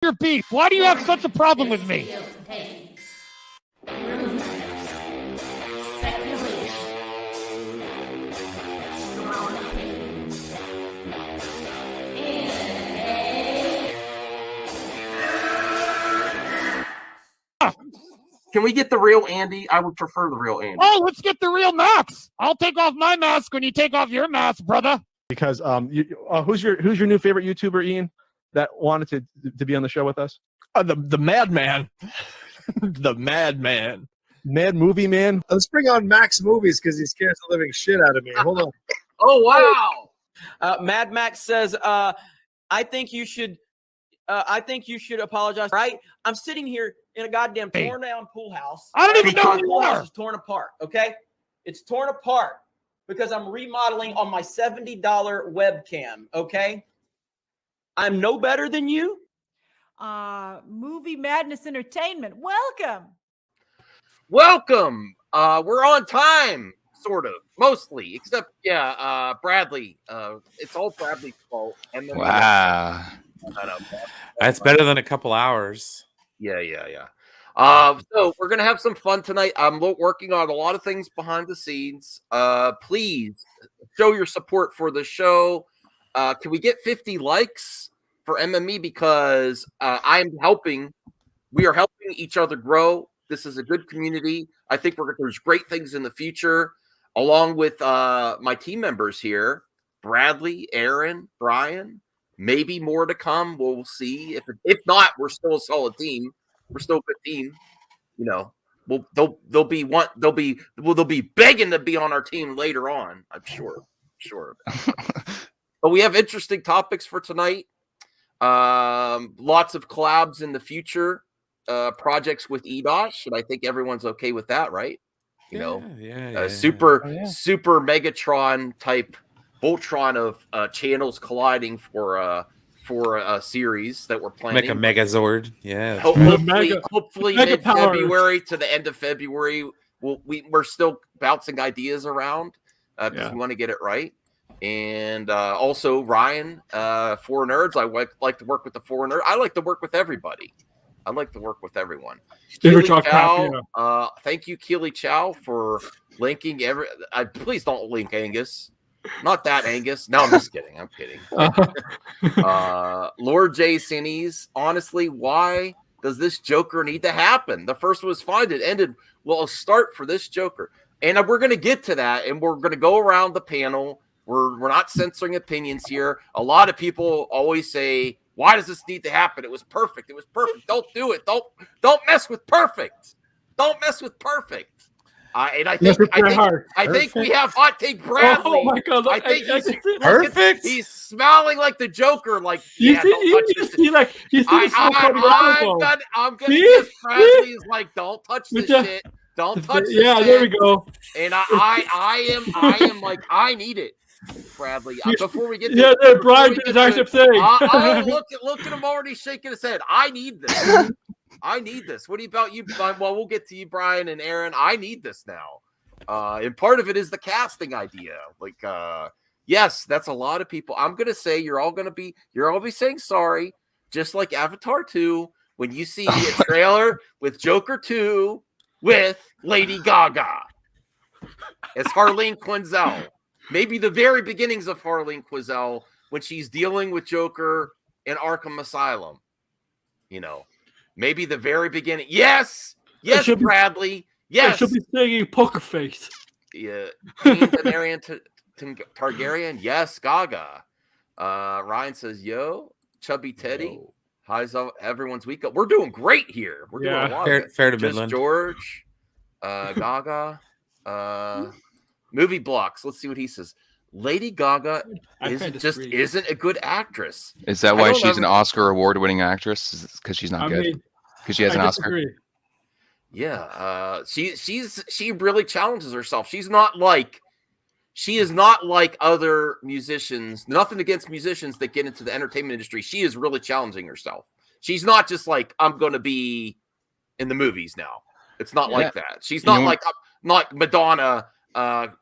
your beef? Why do you have such a problem with me? Can we get the real Andy? I would prefer the real Andy. Oh, let's get the real Max. I'll take off my mask when you take off your mask, brother. Because who's your new favorite YouTuber, Ian, that wanted to be on the show with us? The Madman. The Madman. Mad Movie Man. Let's bring on Max Movies because he scares the living shit out of me. Hold on. Oh, wow. Mad Max says, I think you should apologize. Right? I'm sitting here in a goddamn torn down pool house. I don't even know who the you pool are. house is torn apart. Okay, it's torn apart because I'm remodeling on my $70 webcam. Okay, I'm no better than you. Movie Madness Entertainment. Welcome. We're on time, sort of, mostly, except Bradley. It's all Bradley's fault. And then wow. That's better than a couple hours. Yeah. So we're gonna have some fun tonight. I'm working on a lot of things behind the scenes. Please show your support for the show. Can we get 50 likes for MME? Because we are helping each other grow. This is a good community. I think there's great things in the future, along with my team members here, Bradley, Aaron, Brian. Maybe more to come. We'll see. If not, we're still a solid team. We're still a good team. You know, they'll be begging to be on our team later on. I'm sure. But we have interesting topics for tonight. Lots of collabs in the future. Projects with EDOS, and I think everyone's okay with that, right? Super Megatron type Voltron of channels colliding for a series that we're planning. Make a Megazord, yeah. Hopefully mid-February to the end of February. We're still bouncing ideas around because we want to get it right. And also Ryan, Four Nerds. I like to work with the Four Nerds. I like to work with everybody. I like to work with everyone. Keely Chow, thank you, Keely Chow, for linking please don't link Angus. Not that Angus. No, I'm just kidding. I'm kidding. Lord J. Sinnies, honestly, why does this Joker need to happen? The first was fine. It ended. Well, a start for this Joker. And we're going to get to that, and we're going to go around the panel. We're not censoring opinions here. A lot of people always say, why does this need to happen? It was perfect. It was perfect. Don't do it. Don't mess with perfect. Don't mess with perfect. I think we have Hot Take Bradley. Oh my God! I think he's perfect. He's smiling like the Joker. Like I'm gonna give Bradley is like, don't touch this shit. Don't touch this. Yeah, there we go. And I am like, I need it. Bradley, before we get Brian did his actually say. Look at him already shaking his head. I need this. I need this. What about you? Well, we'll get to you, Brian and Aaron. I need this now. And part of it is the casting idea. Like, yes, that's a lot of people. I'm gonna say you're all be saying sorry, just like Avatar 2, when you see a trailer with Joker 2 with Lady Gaga as Harleen Quinzel. Maybe the very beginnings of Harleen Quinzel when she's dealing with Joker in Arkham Asylum. You know, maybe the very beginning. Yes, Bradley. Yes, she'll be singing Poker Face. Yeah, Targaryen. Yes, Gaga. Ryan says, "Yo, Chubby Teddy." How's everyone's week? We're doing great here. We're doing a lot. Fair to Midland. George, Gaga. Movie blocks. Let's see what he says. Lady Gaga isn't a good actress. Is that why she's an Oscar award-winning actress? Because she's not good? Because she has an Oscar? Yeah. She really challenges herself. She is not like other musicians. Nothing against musicians that get into the entertainment industry. She is really challenging herself. She's not just like, I'm going to be in the movies now. It's not like that. She's not like Madonna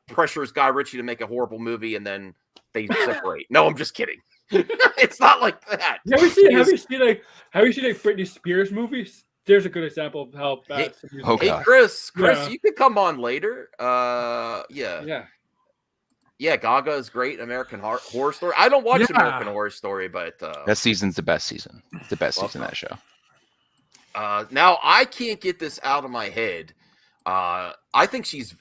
pressures Guy Ritchie to make a horrible movie and then they separate. No, I'm just kidding. It's not like that. Have you seen like Britney Spears movies? There's a good example of how bad some music is. Hey, Chris, Yeah. you could come on later. Yeah. Gaga is great. American Horror Story. I don't watch American Horror Story, but That season's the best season. It's the best season of that show. Now I can't get this out of my head. I think she's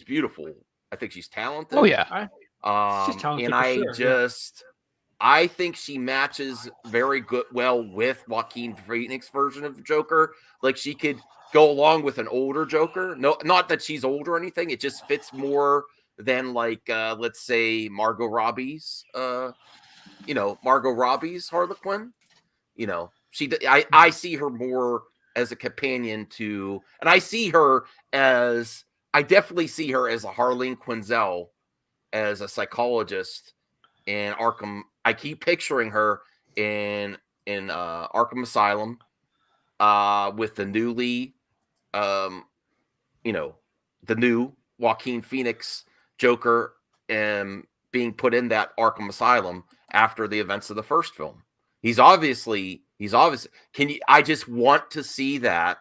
beautiful. I think she's talented. Oh yeah. She's talented and for sure, I think she matches very well with Joaquin Phoenix version of Joker. Like she could go along with an older Joker. No, not that she's old or anything. It just fits more than like let's say Margot Robbie's Margot Robbie's Harley Quinn. I see her more as a companion to, and I definitely see her as a Harleen Quinzel, as a psychologist in Arkham. I keep picturing her in Arkham Asylum with the newly the new Joaquin Phoenix Joker being put in that Arkham Asylum after the events of the first film. He's obviously I just want to see them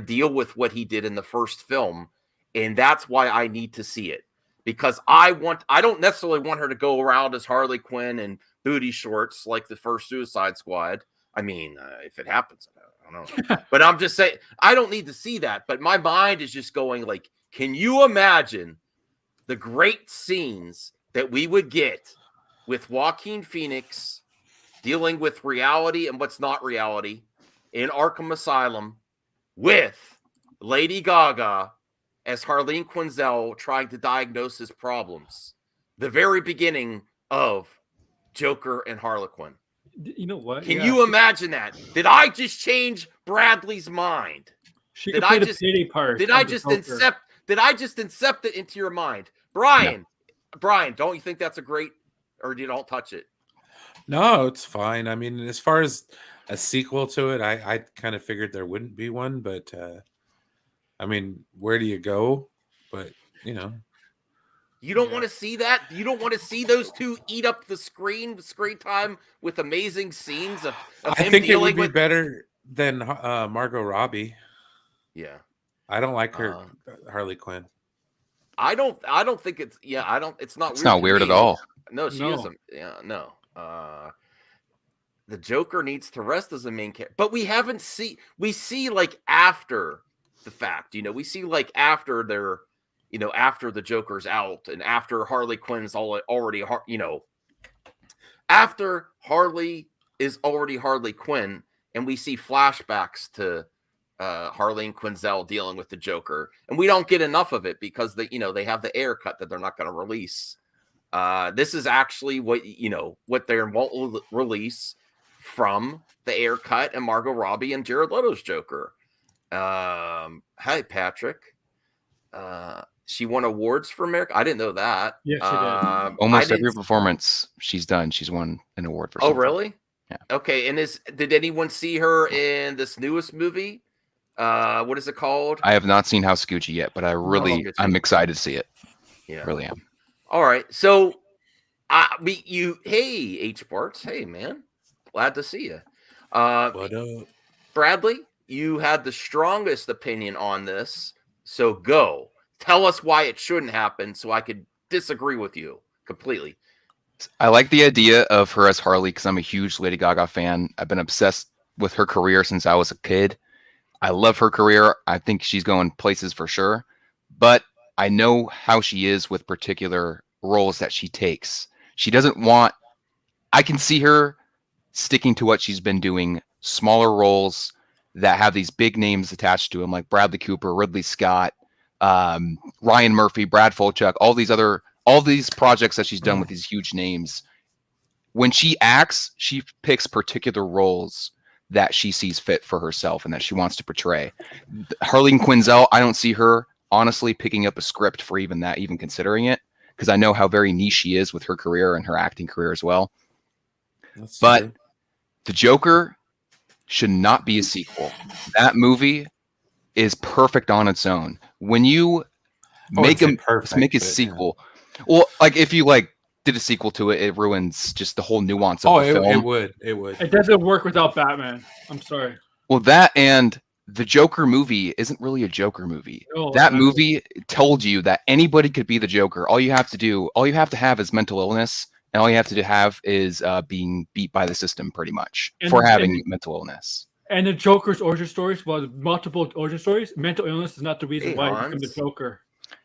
deal with what he did in the first film, and that's why I need to see it. Because I don't necessarily want her to go around as Harley Quinn in booty shorts like the first Suicide Squad. I mean, if it happens, I don't know. But I'm just saying, I don't need to see that. But my mind is just going like, can you imagine the great scenes that we would get with Joaquin Phoenix dealing with reality and what's not reality in Arkham Asylum with Lady Gaga as Harleen Quinzel trying to diagnose his problems? The very beginning of Joker and Harlequin. You know what? Can you imagine that? Did I just change Bradley's mind? Did I just incept it into your mind? Brian, don't you think that's a great, or you don't touch it? No, it's fine. I mean, as far as a sequel to it, I kind of figured there wouldn't be one, but I mean, where do you go? But you don't want to see that. You don't want to see those two eat up the screen time with amazing scenes of I him think it would dealing be with better than Margot Robbie. Yeah, I don't like her Harley Quinn. I don't think it's it's not. It's not weird at all. No, she isn't. Yeah, no. The Joker needs to rest as a main character, but we see like after the fact, we see like after they're, after the Joker's out and after Harley Quinn's already, after Harley is already Harley Quinn, and we see flashbacks to Harleen Quinzel dealing with the Joker, and we don't get enough of it because they have the air cut that they're not going to release. This is actually what they won't release from the air cut and Margot Robbie and Jared Leto's Joker. Hi, Patrick. She won awards for America. I didn't know that. Yes, she did. Almost every performance she's done, she's won an award for. Oh, something. really? Yeah. Okay. And did anyone see her in this newest movie? What is it called? I have not seen House Gucci yet, but I'm excited to see it. Yeah, really am. All right. So, hey, H Barks. Hey, man. Glad to see you. What up? Bradley, you had the strongest opinion on this. So go. Tell us why it shouldn't happen so I could disagree with you completely. I like the idea of her as Harley because I'm a huge Lady Gaga fan. I've been obsessed with her career since I was a kid. I love her career. I think she's going places for sure. But I know how she is with particular roles that she takes. She doesn't want... I can see her sticking to what she's been doing, smaller roles that have these big names attached to them, like Bradley Cooper, Ridley Scott, Ryan Murphy, Brad Falchuk, all these projects that she's done with these huge names. When she acts, she picks particular roles that she sees fit for herself and that she wants to portray. Harleen Quinzel, I don't see her honestly picking up a script for even considering it, because I know how very niche she is with her career and her acting career as well. But the Joker should not be a sequel. That movie is perfect on its own. When you make a sequel, well, like if you like did a sequel to it, it ruins just the whole nuance of Oh, the film. it would. It would. It doesn't work without Batman. I'm sorry. Well, that and the Joker movie isn't really a Joker movie. Oh, That I- movie told you that anybody could be the Joker. All you have to have is mental illness, and all you have to have is being beat by the system, pretty much, for having mental illness. And the Joker's origin stories was multiple origin stories. Mental illness is not the reason why he became the Joker.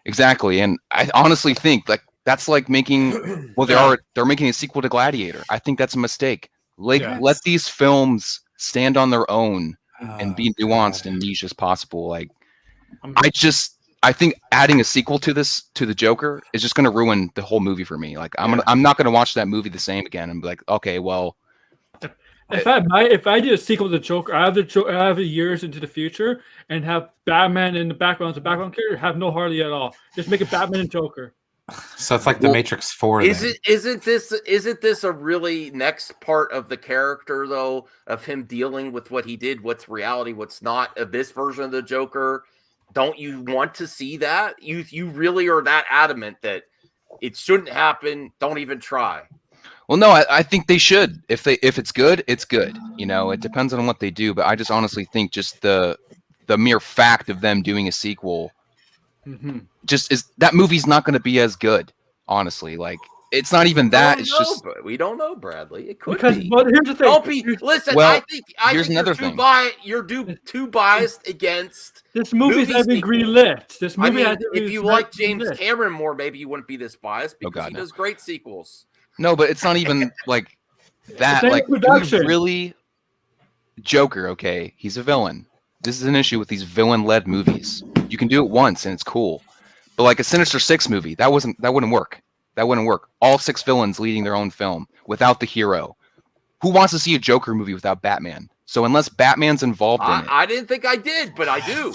Exactly, and I honestly think like that's like making. Well, they're making a sequel to Gladiator. I think that's a mistake. Like, let these films stand on their own and be nuanced and niche as possible. Like, I think adding a sequel to the Joker is just going to ruin the whole movie for me. Like, I'm not going to watch that movie the same again and be like, okay, well. If I did a sequel to the Joker, I have the years into the future and have Batman in the background as a background character, have no Harley at all. Just make it Batman and Joker. So it's like the Matrix 4. Isn't this a really next part of the character though, of him dealing with what he did, what's reality, what's not, of this version of the Joker? Don't you want to see that? You really are that adamant that it shouldn't happen? Don't even try. Well, no, I think they should. If it's good, it's good. You know, it depends on what they do. But I just honestly think just the mere fact of them doing a sequel, just is that movie's not going to be as good. Honestly, like it's not even that. It's just we don't know, Bradley. It could Because be. but here's the thing. Don't be. Listen, Well, I here's think another you're too biased against this movie's movies been sequels. greenlit. This I movie mean, has if you like James Cameron more, maybe you wouldn't be this biased because he does great sequels. no, but it's not even like that. It's Like production. really, Joker. Okay, he's a villain. This is an issue with these villain-led movies. You can do it once and it's cool, but like a Sinister Six movie, that wouldn't work. That wouldn't work. All 6 villains leading their own film without the hero. Who wants to see a Joker movie without Batman? So unless Batman's involved in it, I didn't think I did, but I do.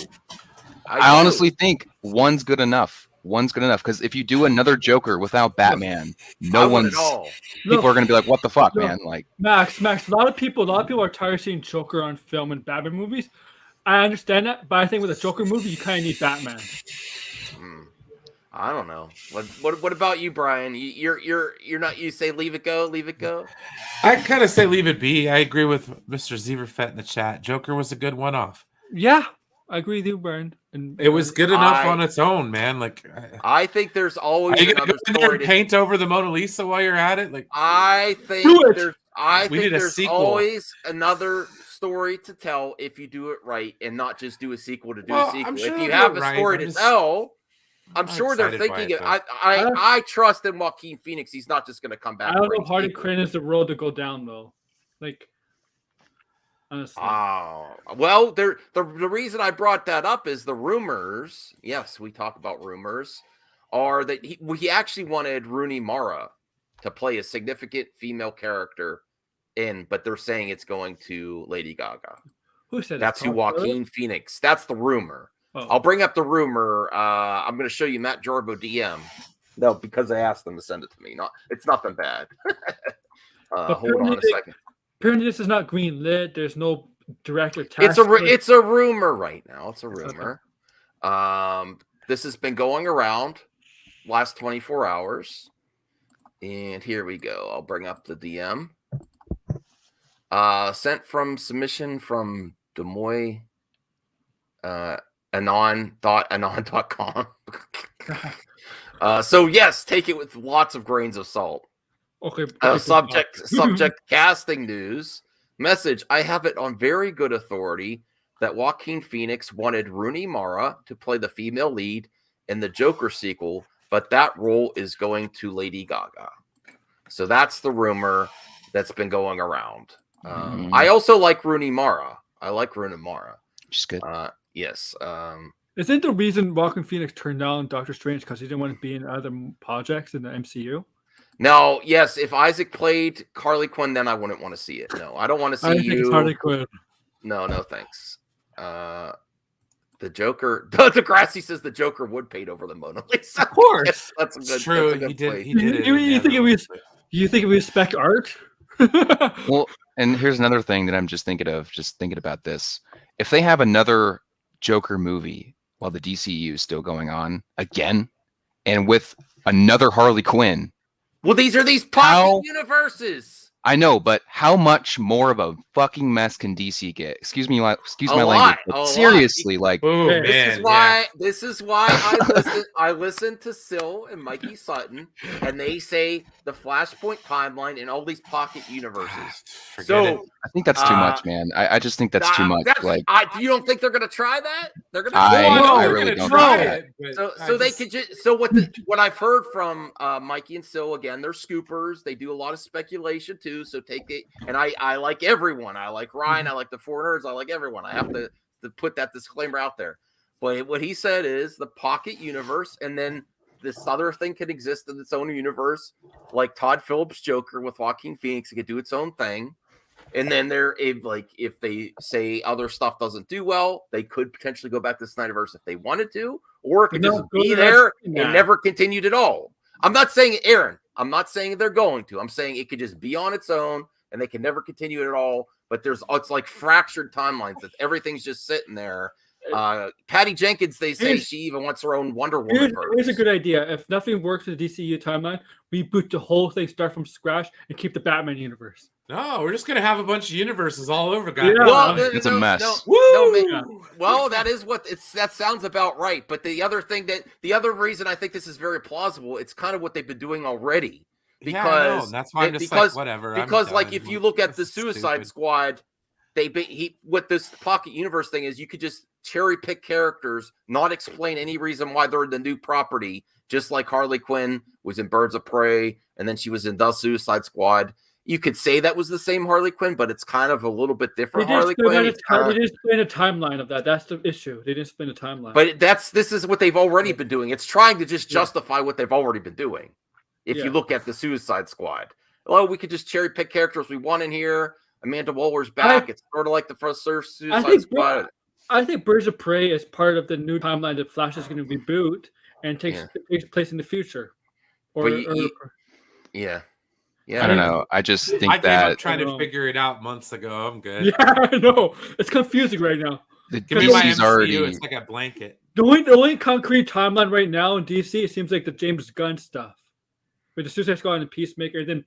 I honestly think one's good enough. One's good enough because if you do another Joker without Batman, people are gonna be like, "What the fuck, man?" Like Max. A lot of people are tired of seeing Joker on film and Batman movies. I understand that, but I think with a Joker movie, you kind of need Batman. I don't know. What about you, Brian? You're not. You say leave it go, leave it go. I kind of say leave it be. I agree with Mr. Zeverfett in the chat. Joker was a good one-off. Yeah, I agree with you, Brian. And It was good enough on its own, man. Like, I think there's always are you gonna another go in there story and to paint over the Mona Lisa while you're at it? Like, I think Do it! there's We need a there's sequel. always another story to tell if you do it right and not just do a sequel to do Well, a sequel. I'm sure If you they'll have do a it right. story I'm to just- tell, I'm I'm sure they're excited by thinking it, it. though. I trust in Joaquin Phoenix. He's not just going to come back. I don't for know a if Harley sequel. Quinn is the road to go down, though. Like, honestly. Oh, well, the reason I brought that up is the rumors. Yes, we talk about rumors. Are that he actually wanted Rooney Mara to play a significant female character but they're saying it's going to Lady Gaga. Who said That's who Tom Cruise? Joaquin Phoenix. That's the rumor. Oh. I'll bring up the rumor. I'm going to show you Matt Jarbo DM. No, because I asked them to send it to me. It's nothing bad. Hold on a second. Apparently, this is not green lit. There's no director. It's a rumor right now. It's a rumor. This has been going around last 24 hours. And here we go. I'll bring up the DM. Sent from submission from Des Moines, anon.com. So yes, take it with lots of grains of salt. Okay. Subject casting news. Message. I have it on very good authority that Joaquin Phoenix wanted Rooney Mara to play the female lead in the Joker sequel, but that role is going to Lady Gaga. So that's the rumor that's been going around. I also like Rooney Mara. I like Rooney Mara. She's good. Yes. Isn't the reason Joaquin Phoenix turned down Doctor Strange because he didn't want to be in other projects in the MCU? No, yes. If Isaac played Harley Quinn, then I wouldn't want to see it. No, I don't want to see I think it's Harley you. Quinn. No, thanks. The Joker. Degrassi says the Joker would paint over the Mona Lisa. Of course. Yes, that's a good. It's true. That's a good He did. point. He did it. You think it was spec art? Well, and here's another thing that I'm just thinking about this. If they have another Joker movie while the DCU is still going on again, and with another Harley Quinn, Well, these are these pocket universes. I know, but how much more of a fucking mess can DC get? Excuse my A language. lot, But a seriously, like, Oh This man, This is why I listen to Sil and Mikey Sutton, and they say the Flashpoint timeline and all these pocket universes. Forget it. I think that's too much, man. I just think that's too much. Like, you don't think they're gonna try that? They're gonna. I they're really gonna don't try think it. but So I they just- could just what I've heard from Mikey and Sil again, they're scoopers. They do a lot of speculation too. So take it, and I like everyone. I like Ryan. I like the four nerds. I like everyone. I have to put that disclaimer out there. But what he said is the pocket universe, and then this other thing could exist in its own universe, like Todd Phillips' Joker with Joaquin Phoenix. It could do its own thing. And then if they say other stuff doesn't do well, they could potentially go back to Snyderverse if they wanted to, or it could just be there and never continued at all. I'm not saying, Aaron, I'm not saying they're going to. I'm saying it could just be on its own and they can never continue it at all. But it's like fractured timelines that everything's just sitting there. Patty Jenkins, they say she even wants her own Wonder Woman. Here's a good idea. If nothing works in the DCU timeline, we boot the whole thing, start from scratch, and keep the Batman universe. No, we're just gonna have a bunch of universes all over, guys. Yeah. Well, it's a mess. Well, that is that sounds about right. But the other reason I think this is very plausible, it's kind of what they've been doing already. Because Yeah, I know. That's why I'm just like, whatever. I'm Because like done. if you look at the This is Suicide stupid. Squad, what this pocket universe thing is, you could just cherry pick characters, not explain any reason why they're the new property. Just like Harley Quinn was in Birds of Prey, and then she was in the Suicide Squad. You could say that was the same Harley Quinn, but it's kind of a little bit different Harley Quinn. They didn't explain a timeline of that. That's the issue. They didn't explain a timeline. But this is what they've already been doing. It's trying to just justify what they've already been doing. If you look at the Suicide Squad, we could just cherry pick characters we want in here. Amanda Waller's back. It's sort of like the first Suicide Squad. I think Birds of Prey is part of the new timeline that Flash is going to reboot and takes place in the future. Yeah. I don't know. I just think I gave up trying to figure it out months ago. I'm good. Yeah, I know. It's confusing right now. Give me my MCU. It's like a blanket. The only concrete timeline right now in DC, it seems like the James Gunn stuff. With the Suicide Squad and Peacemaker. And then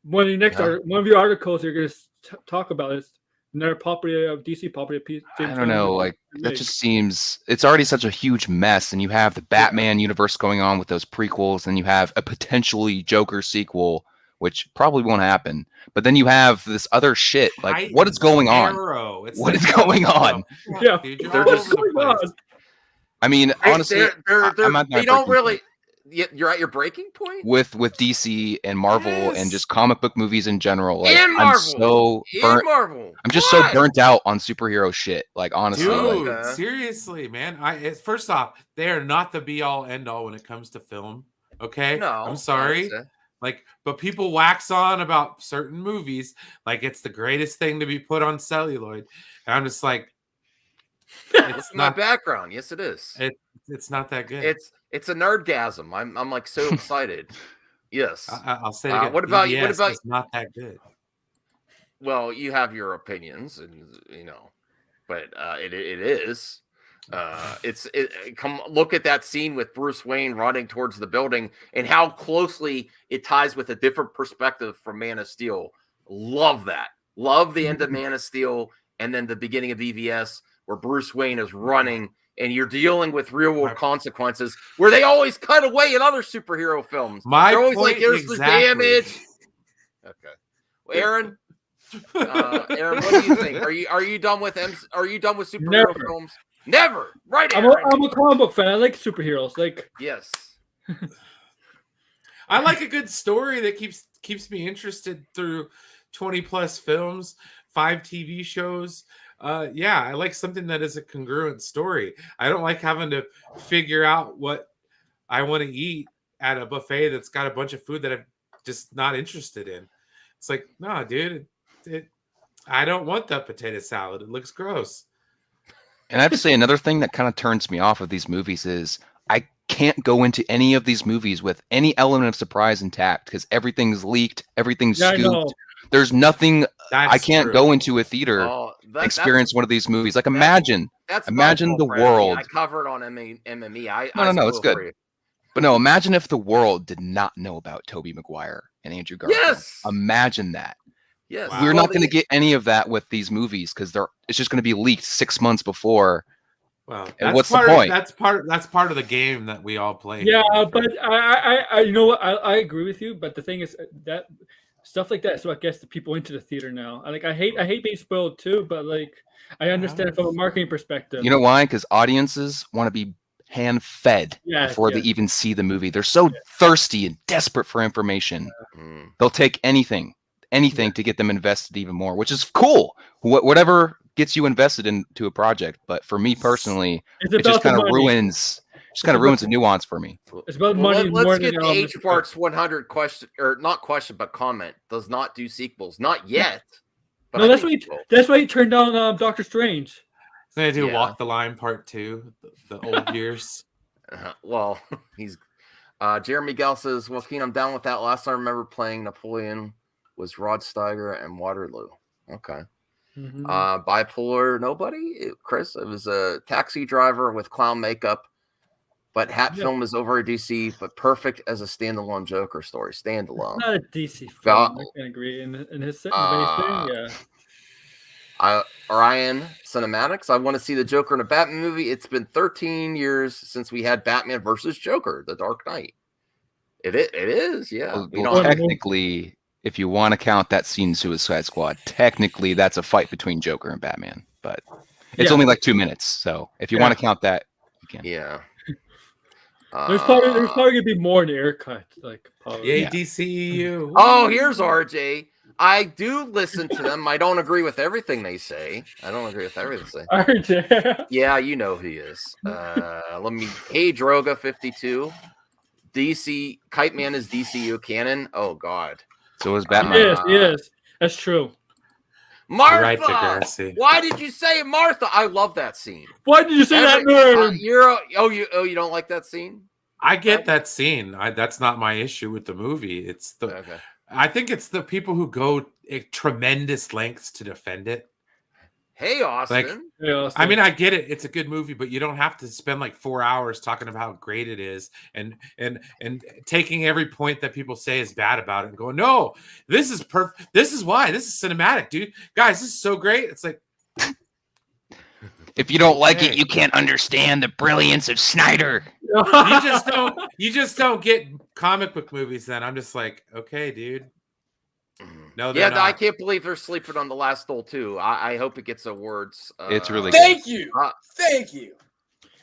one of your articles you're going to talk about is another property of DC property of James I don't know. Like, that just seems, it's already such a huge mess. And you have the Batman universe going on with those prequels. And you have a potentially Joker sequel, which probably won't happen. But then you have this other shit. Like, what is going on? What is going on? Yeah, they're just going on. I mean, honestly, they don't really. You're at your breaking point with DC and Marvel and just comic book movies in general. Like, and Marvel. I'm just so burnt out on superhero shit. Like, honestly, dude, seriously, man. First off, they are not the be all end all when it comes to film. Okay, no, I'm sorry. But people wax on about certain movies like it's the greatest thing to be put on celluloid. And I'm just like, it's not background. Yes, it is. It's not that good. It's a nerdgasm. I'm like so excited. Yes, I'll say it again. What about you? It's not that good. Well, you have your opinions, and but it is. Come look at that scene with Bruce Wayne running towards the building and how closely it ties with a different perspective from Man of Steel. Love that. Love the end of Man of Steel and then the beginning of BVS where Bruce Wayne is running and you're dealing with real world consequences where they always cut away in other superhero films. They're always like, here's the damage. Okay. Well, Aaron, what do you think? Are you done with superhero films? Never. Right. I'm a comic book fan. I like superheroes. Like, yes. I like a good story that keeps me interested through 20 plus films, 5 TV shows. I like something that is a congruent story. I don't like having to figure out what I want to eat at a buffet that's got a bunch of food that I'm just not interested in. It's like, no, dude, I don't want that potato salad. It looks gross. And I have to say, another thing that kind of turns me off of these movies is I can't go into any of these movies with any element of surprise intact because everything's leaked, everything's scooped. There's nothing. I can't go into a theater, experience one of these movies. Like, imagine the world. I covered on MME. No, it's good. But no, imagine if the world did not know about Tobey Maguire and Andrew Garfield. Yes. Imagine that. Yes. Wow. We're Well, not going to get any of that with these movies because it's just going to be leaked 6 months before. Well, And that's what's the part point? That's part of the game that we all play. Yeah, here. but I you know what? I agree with you. But the thing is that stuff like that is what gets the people into the theater now. I hate being spoiled too, but like I understand from a marketing perspective. You know why? Because audiences want to be hand-fed before they yes. even see the movie. They're so thirsty and desperate for information. Mm. They'll take anything to get them invested even more, which is cool. Whatever gets you invested into a project. But for me personally, it just kind of ruins the nuance for me. It's about Well, money. let's more get than the elements H of Parts 100 question, or not question, but comment. Does not do sequels. Not yet. But No, I that's think why. it will. That's why he turned down Doctor Strange. They do Yeah. Walk the Line Part 2, the old years. Well, he's Jeremy Gell says, Joaquin, I'm down with that. Last time I remember playing Napoleon was Rod Steiger and Waterloo. Okay. Mhm. Bipolar nobody? Chris, it was a taxi driver with clown makeup, but Hat Film is over at DC, but perfect as a standalone Joker story. Standalone. Not a DC Got- film. I can agree. In his yeah. Ryan Cinematics, I want to see the Joker in a Batman movie. It's been 13 years since we had Batman versus Joker, The Dark Knight. It is, yeah. Well, technically, if you want to count that scene in Suicide Squad, technically that's a fight between Joker and Batman, but it's only like 2 minutes. So if you want to count that, you can. Yeah. There's probably gonna be more in the air cut. Like probably. Yay, DCEU. Oh, here's RJ. I do listen to them. I don't agree with everything they say. RJ. Yeah, you know who he is. Hey, Droga 52. DC Kite Man is DCU canon. Oh God. So is Batman. Yes. That's true. Martha, Right, Degrassi. why did you say Martha? I love that scene. Why did you say that name? You don't like that scene? I get that scene. That's not my issue with the movie. It's the Okay. I think it's the people who go tremendous lengths to defend it. Hey, Austin. I mean, I get it. It's a good movie, but you don't have to spend like 4 hours talking about how great it is and taking every point that people say is bad about it and going, no, this is perfect. This is why. This is cinematic, dude. Guys, this is so great. It's like, if you don't like it, you can't understand the brilliance of Snyder. you just don't get comic book movies. Then I'm just like, okay, dude. No, yeah, not. I can't believe they're sleeping on The Last Duel too. I hope it gets awards. It's really Thank you.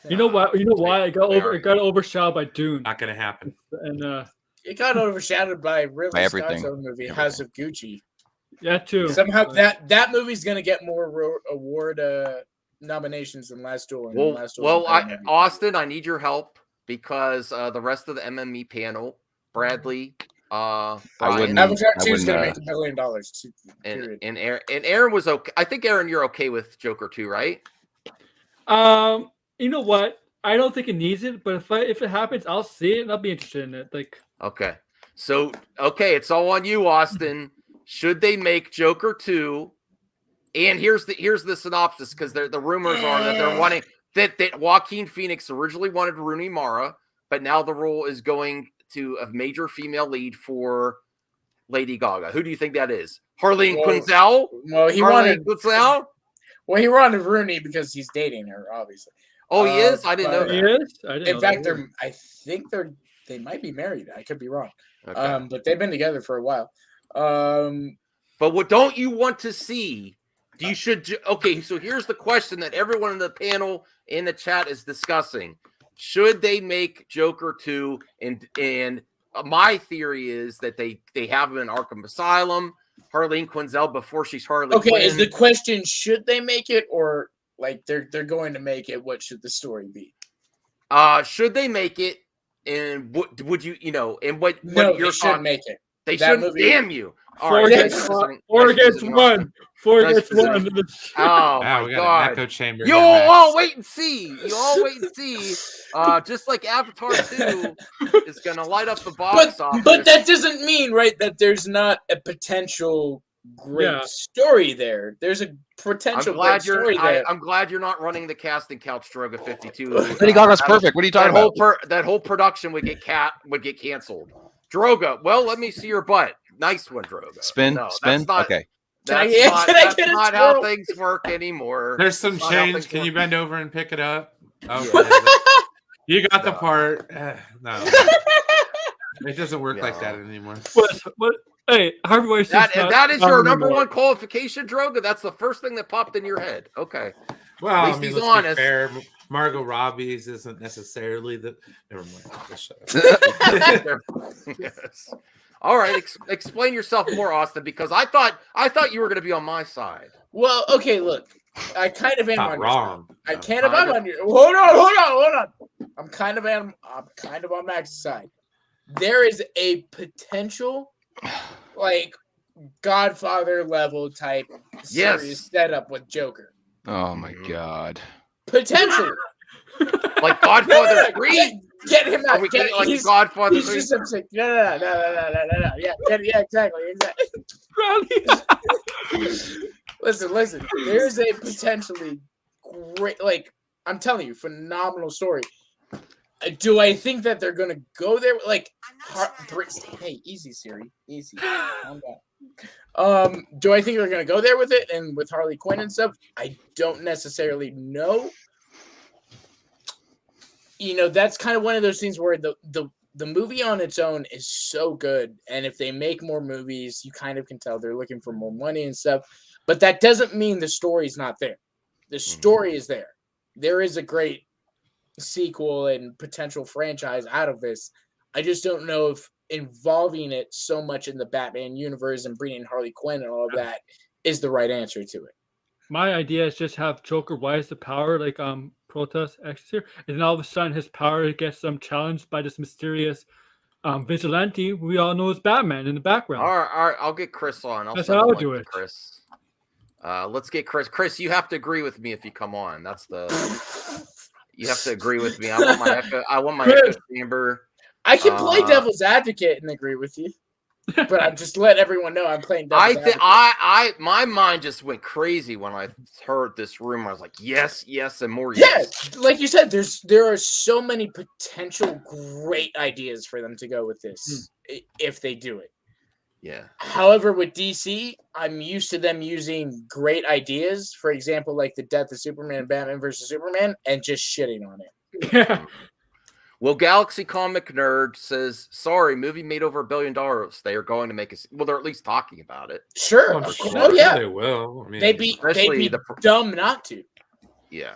You know what? You know why it got overshadowed by Dune. Not gonna happen. And It got overshadowed by Ridley everything. Scott's own movie, House of Gucci. yeah, too. Somehow that movie's gonna get more award nominations than Last Duel. And Last Duel Austin, I need your help because the rest of the MME panel, Bradley, Brian, Avatar 2 is gonna make $1 billion. And Aaron was okay. I think Aaron, you're okay with Joker 2, right? You know what? I don't think it needs it, but if it happens, I'll see it and I'll be interested in it. Like, okay, so it's all on you, Austin. Should they make Joker 2? And here's the synopsis, because the rumors are that they're wanting that Joaquin Phoenix originally wanted Rooney Mara, but now the role is going to a major female lead for Lady Gaga. Who do you think that is? Harleen Quinzel? Well, he wanted Rooney because he's dating her, obviously. Oh, he is? I didn't know that. he is? I didn't In know fact, that. I think they might be married. I could be wrong. Okay. But they've been together for a while. But what don't you want to see? Okay, so here's the question that everyone in the panel in the chat is discussing. Should they make Joker 2? And my theory is that they have him in Arkham Asylum, Harleen Quinzel before she's Harley Quinn. Okay, is the question should they make it, or like they're going to make it? What should the story be? Should they make it? And what would you and what? No, your they shouldn't make it. They That shouldn't. movie- Damn you! Four against one. 4 against 1. 4 against 1. Oh Wow, my we got god! an echo chamber. You here, Max. all wait and see. Just like Avatar 2 is gonna light up the box office. But that doesn't mean, right, that there's not a potential great Yeah. story there. There's a potential great story there. I'm glad you're not running the casting couch, Droga 52. Lady Gaga's perfect. What are you talking about? That whole production would get canceled. Droga, well, let me see your butt. Nice one, Droga. Spin. That's not, Okay. That's Can I get a not twirl? how things work anymore. There's some That's not how change. things Can work. you bend over and pick it up? Okay. Yeah. You got the No. part. No. It doesn't work like that anymore. What? Hey, Harvey Weinstein's That is not your on number anymore. one qualification, Droga? That's the first thing that popped in your head. Okay. Well, At I least mean, he's let's honest. be fair. Margot Robbie's isn't necessarily the. Never mind. Just shut up. Yes. All right, explain yourself more, Austin, because I thought you were going to be on my side. Well, okay, look. I kind of am Not on your wrong. side. I No. kind of am on your. Hold on. I'm kind of on Max's side. There is a potential, like Godfather level type series setup with Joker. Oh my God. Potentially. Like Godfather 3? Get him out. Are we getting like He's Godfather He's 3? just upset. No. Yeah, exactly. Listen. There's a potentially great, like, I'm telling you, phenomenal story. Do I think that they're gonna go there? Like, hey, easy, Siri, easy. Calm down. Do I think they're gonna go there with it and with Harley Quinn and stuff? I don't necessarily know. You know, that's kind of one of those things where the movie on its own is so good, and if they make more movies, you kind of can tell they're looking for more money and stuff. But that doesn't mean the story's not there. The story is there. There is a great sequel and potential franchise out of this. I just don't know if involving it so much in the Batman universe and bringing Harley Quinn and all of that is the right answer to it. My idea is just have Joker rise to power, like protest here, and then all of a sudden his power gets challenged by this mysterious vigilante we all know is Batman in the background. All right, I'll get Chris on. That's send how I the would link do to it. Chris. Let's get Chris. Chris, you have to agree with me if you come on. You have to agree with me. I want my echo chamber. I can play devil's advocate and agree with you, but I'm just let everyone know I'm playing devil's advocate. My mind just went crazy when I heard this rumor. I was like, yes, and more. Yes, like you said, there are so many potential great ideas for them to go with this if they do it. Yeah. However, with DC, I'm used to them using great ideas. For example, like the death of Superman, Batman versus Superman, and just shitting on it. Yeah. Well, Galaxy Comic Nerd says, sorry, movie made over $1 billion. They are going to make well, they're at least talking about it. Sure. I'm sure Oh yeah. they will. I mean, They'd be dumb not to. Yeah.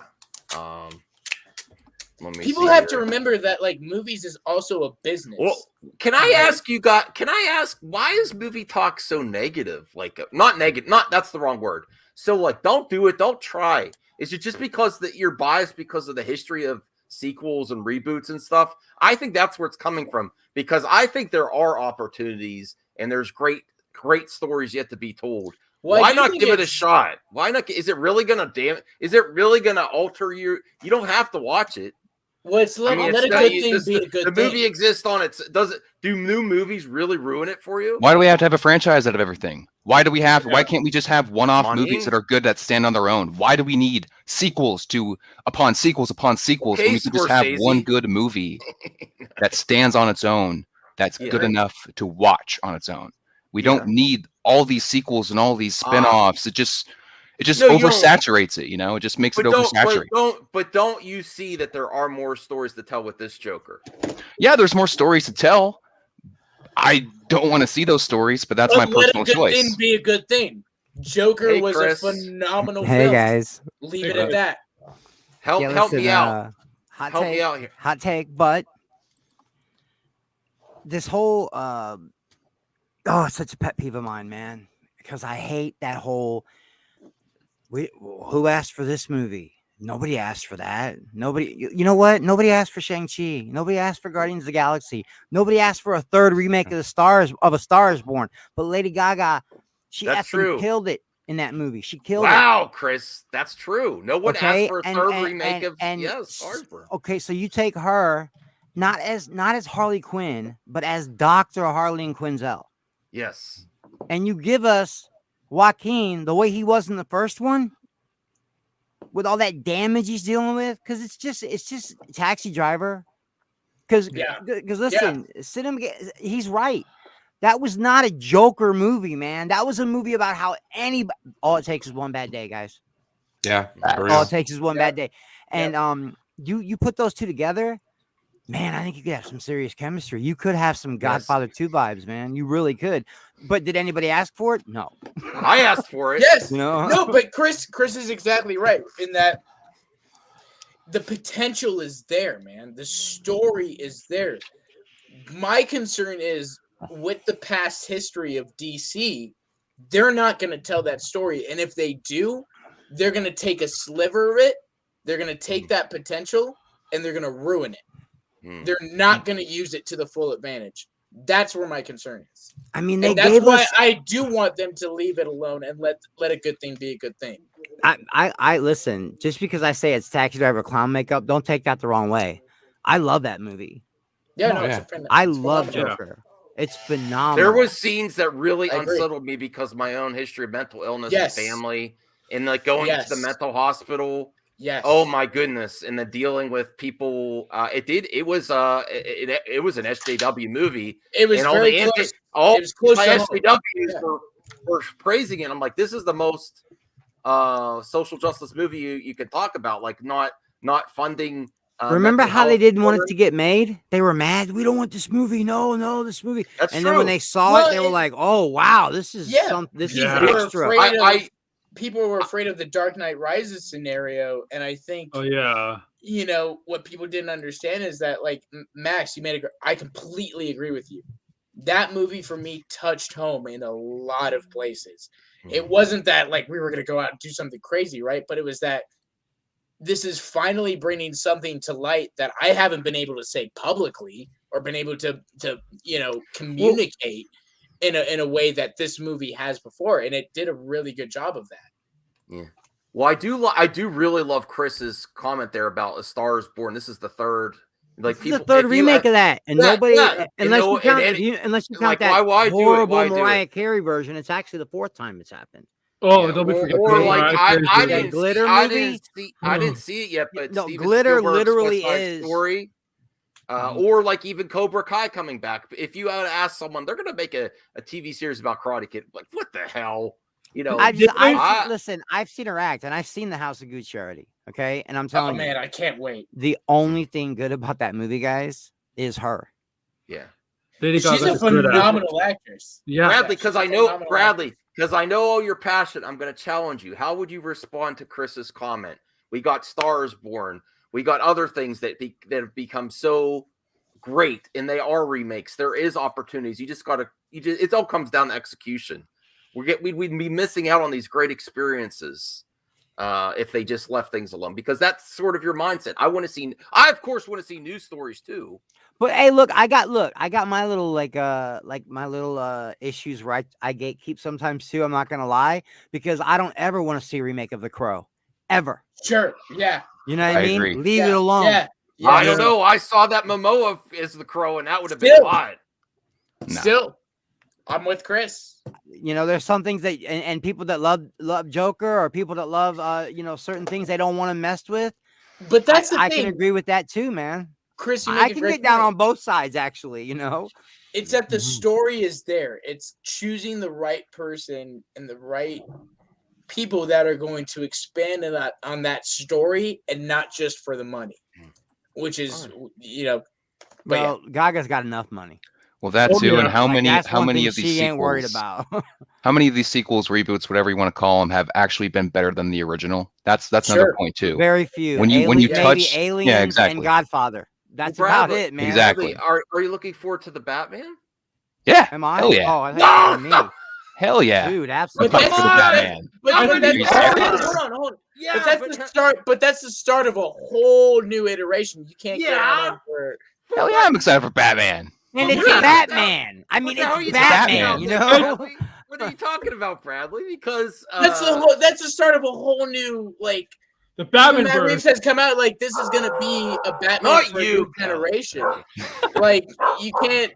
Let me People see have here. to remember that like movies is also a business. Well, can I ask you guys? Can I ask why is movie talk so negative? Like, not negative. Not that's the wrong word. So, like, don't do it. Don't try. Is it just because that you're biased because of the history of sequels and reboots and stuff? I think that's where it's coming from, because I think there are opportunities and there's great stories yet to be told. Well, why not give it a shot? Why not? Is it really gonna Is it really gonna alter you? You don't have to watch it. Well, it's let a good thing be a good thing. The movie exists on its. Do new movies really ruin it for you? Why do we have to have a franchise out of everything? Why can't we just have one-off Money? movies that are good that stand on their own? Why do we need sequels upon sequels upon sequels when we can just have one good movie that stands on its own, that's good enough to watch on its own? We don't need all these sequels and all these spin-offs. It just oversaturates it, It just makes it oversaturate. But don't you see that there are more stories to tell with this Joker? Yeah, there's more stories to tell. I don't want to see those stories, but that's my personal choice. Let a good thing be a good thing. Joker was Chris. a phenomenal Hey film. guys, Leave it at that. Help me out. Hot Help take, me out here. Hot take, but this whole it's such a pet peeve of mine, man, because I hate that whole who asked for this movie? Nobody asked for that. Nobody, you know what? Nobody asked for Shang-Chi. Nobody asked for Guardians of the Galaxy. Nobody asked for a third remake of A Star Is Born. But Lady Gaga, she effing killed it in that movie. She killed it. Wow, Chris, that's true. No one asked for a third remake of Star Is Born. Okay, so you take her not as Harley Quinn, but as Dr. Harleen Quinzel. Yes. And you give us Joaquin, the way he was in the first one, with all that damage he's dealing with, because it's just Taxi Driver. Because listen, he's right. That was not a Joker movie, man. That was a movie about how all it takes is one bad day, guys. Yeah. All it takes is one bad day. And you put those two together, man, I think you could have some serious chemistry. You could have some Godfather 2 vibes, man. You really could. But did anybody ask for it? No. I asked for it. Yes. You know? No, but Chris is exactly right in that the potential is there, man. The story is there. My concern is with the past history of DC, they're not going to tell that story. And if they do, they're going to take a sliver of it. They're going to take that potential and they're going to ruin it. They're not going to use it to the full advantage. That's where my concern is. I mean, that's why I do want them to leave it alone and let a good thing be a good thing. I listen, just because I say it's Taxi Driver clown makeup, don't take that the wrong way. I love that movie. I love Joker. It's phenomenal. There was scenes that really unsettled me because of my own history of mental illness and family, and like going to the mental hospital. Yes. Oh my goodness, and the dealing with people. It was an SJW movie. It was very close. All it was close my to SJWs were praising it. I'm like, this is the most social justice movie you could talk about. Like not funding. Remember how they didn't want it to get made? They were mad. We don't want this movie. No, this movie. That's and true. Then when they saw it, they were like, "Oh wow, this is extra." People were afraid of the Dark Knight Rises scenario, and I think, what people didn't understand is that, like, Max, I completely agree with you. That movie for me touched home in a lot of places. It wasn't that like we were going to go out and do something crazy, right? But it was that this is finally bringing something to light that I haven't been able to say publicly or been able to communicate in a way that this movie has before, and it did a really good job of that. Yeah. Well, I do really love Chris's comment there about A Star Is Born. This is the third, like, this is the third remake of that, and nobody, unless you count that horrible Mariah Carey version, it's actually the fourth time it's happened. Oh, don't be forgetting. I didn't Glitter movie. I didn't see it yet, but no, Steven Glitter Spielberg's literally West Side is. Story, or like even Cobra Kai coming back. If you ask someone, they're gonna make a TV series about Karate Kid. Like, what the hell? You know, listen, I've seen her act, and I've seen The House of Good Charity. Okay, and I'm telling you, man, I can't wait. The only thing good about that movie, guys, is her. Yeah, she's a phenomenal actress. Yeah, Bradley, because I know because I know all your passion. I'm going to challenge you. How would you respond to Chris's comment? We got Stars Born. We got other things that have become so great, and they are remakes. There is opportunities. You just got to. It all comes down to execution. We'd be missing out on these great experiences if they just left things alone, because that's sort of your mindset. I of course want to see news stories too. But hey, I got my little my little issues right. I gatekeep sometimes too. I'm not gonna lie, because I don't ever want to see a remake of The Crow, ever. Sure, yeah. You know what I mean? Agree. Leave it alone. Yeah. I don't know. I saw that Momoa as The Crow, and that would have been fine. Still, I'm with Chris. You know, there's some things that and people that love Joker, or people that love certain things they don't want to mess with. But that's the thing. I can agree with that too, man. Chris, I can get down on both sides, actually. You know, it's that the story is there. It's choosing the right person and the right people that are going to expand on that story, and not just for the money, which is Well, Gaga's got enough money. Well, that too, and how many of these she ain't worried about? How many of these sequels, reboots, whatever you want to call them, have actually been better than the original? That's another point too. Very few. When you touch Aliens and Godfather. That's about it, man. Exactly. Are you looking forward to the Batman? Yeah. Am I? Hell yeah. Oh, I think me. Hell yeah. Dude, absolutely. But Hold on. Yeah, but that's the start of a whole new iteration. You can't get on for. Hell yeah, I'm excited for Batman. And it's Batman. I mean, it's Batman. You know. What are you talking about, Bradley? Because that's the start of a whole new the Batman Matt Reeves has come out like this is gonna be a Batman for a new generation. Like you can't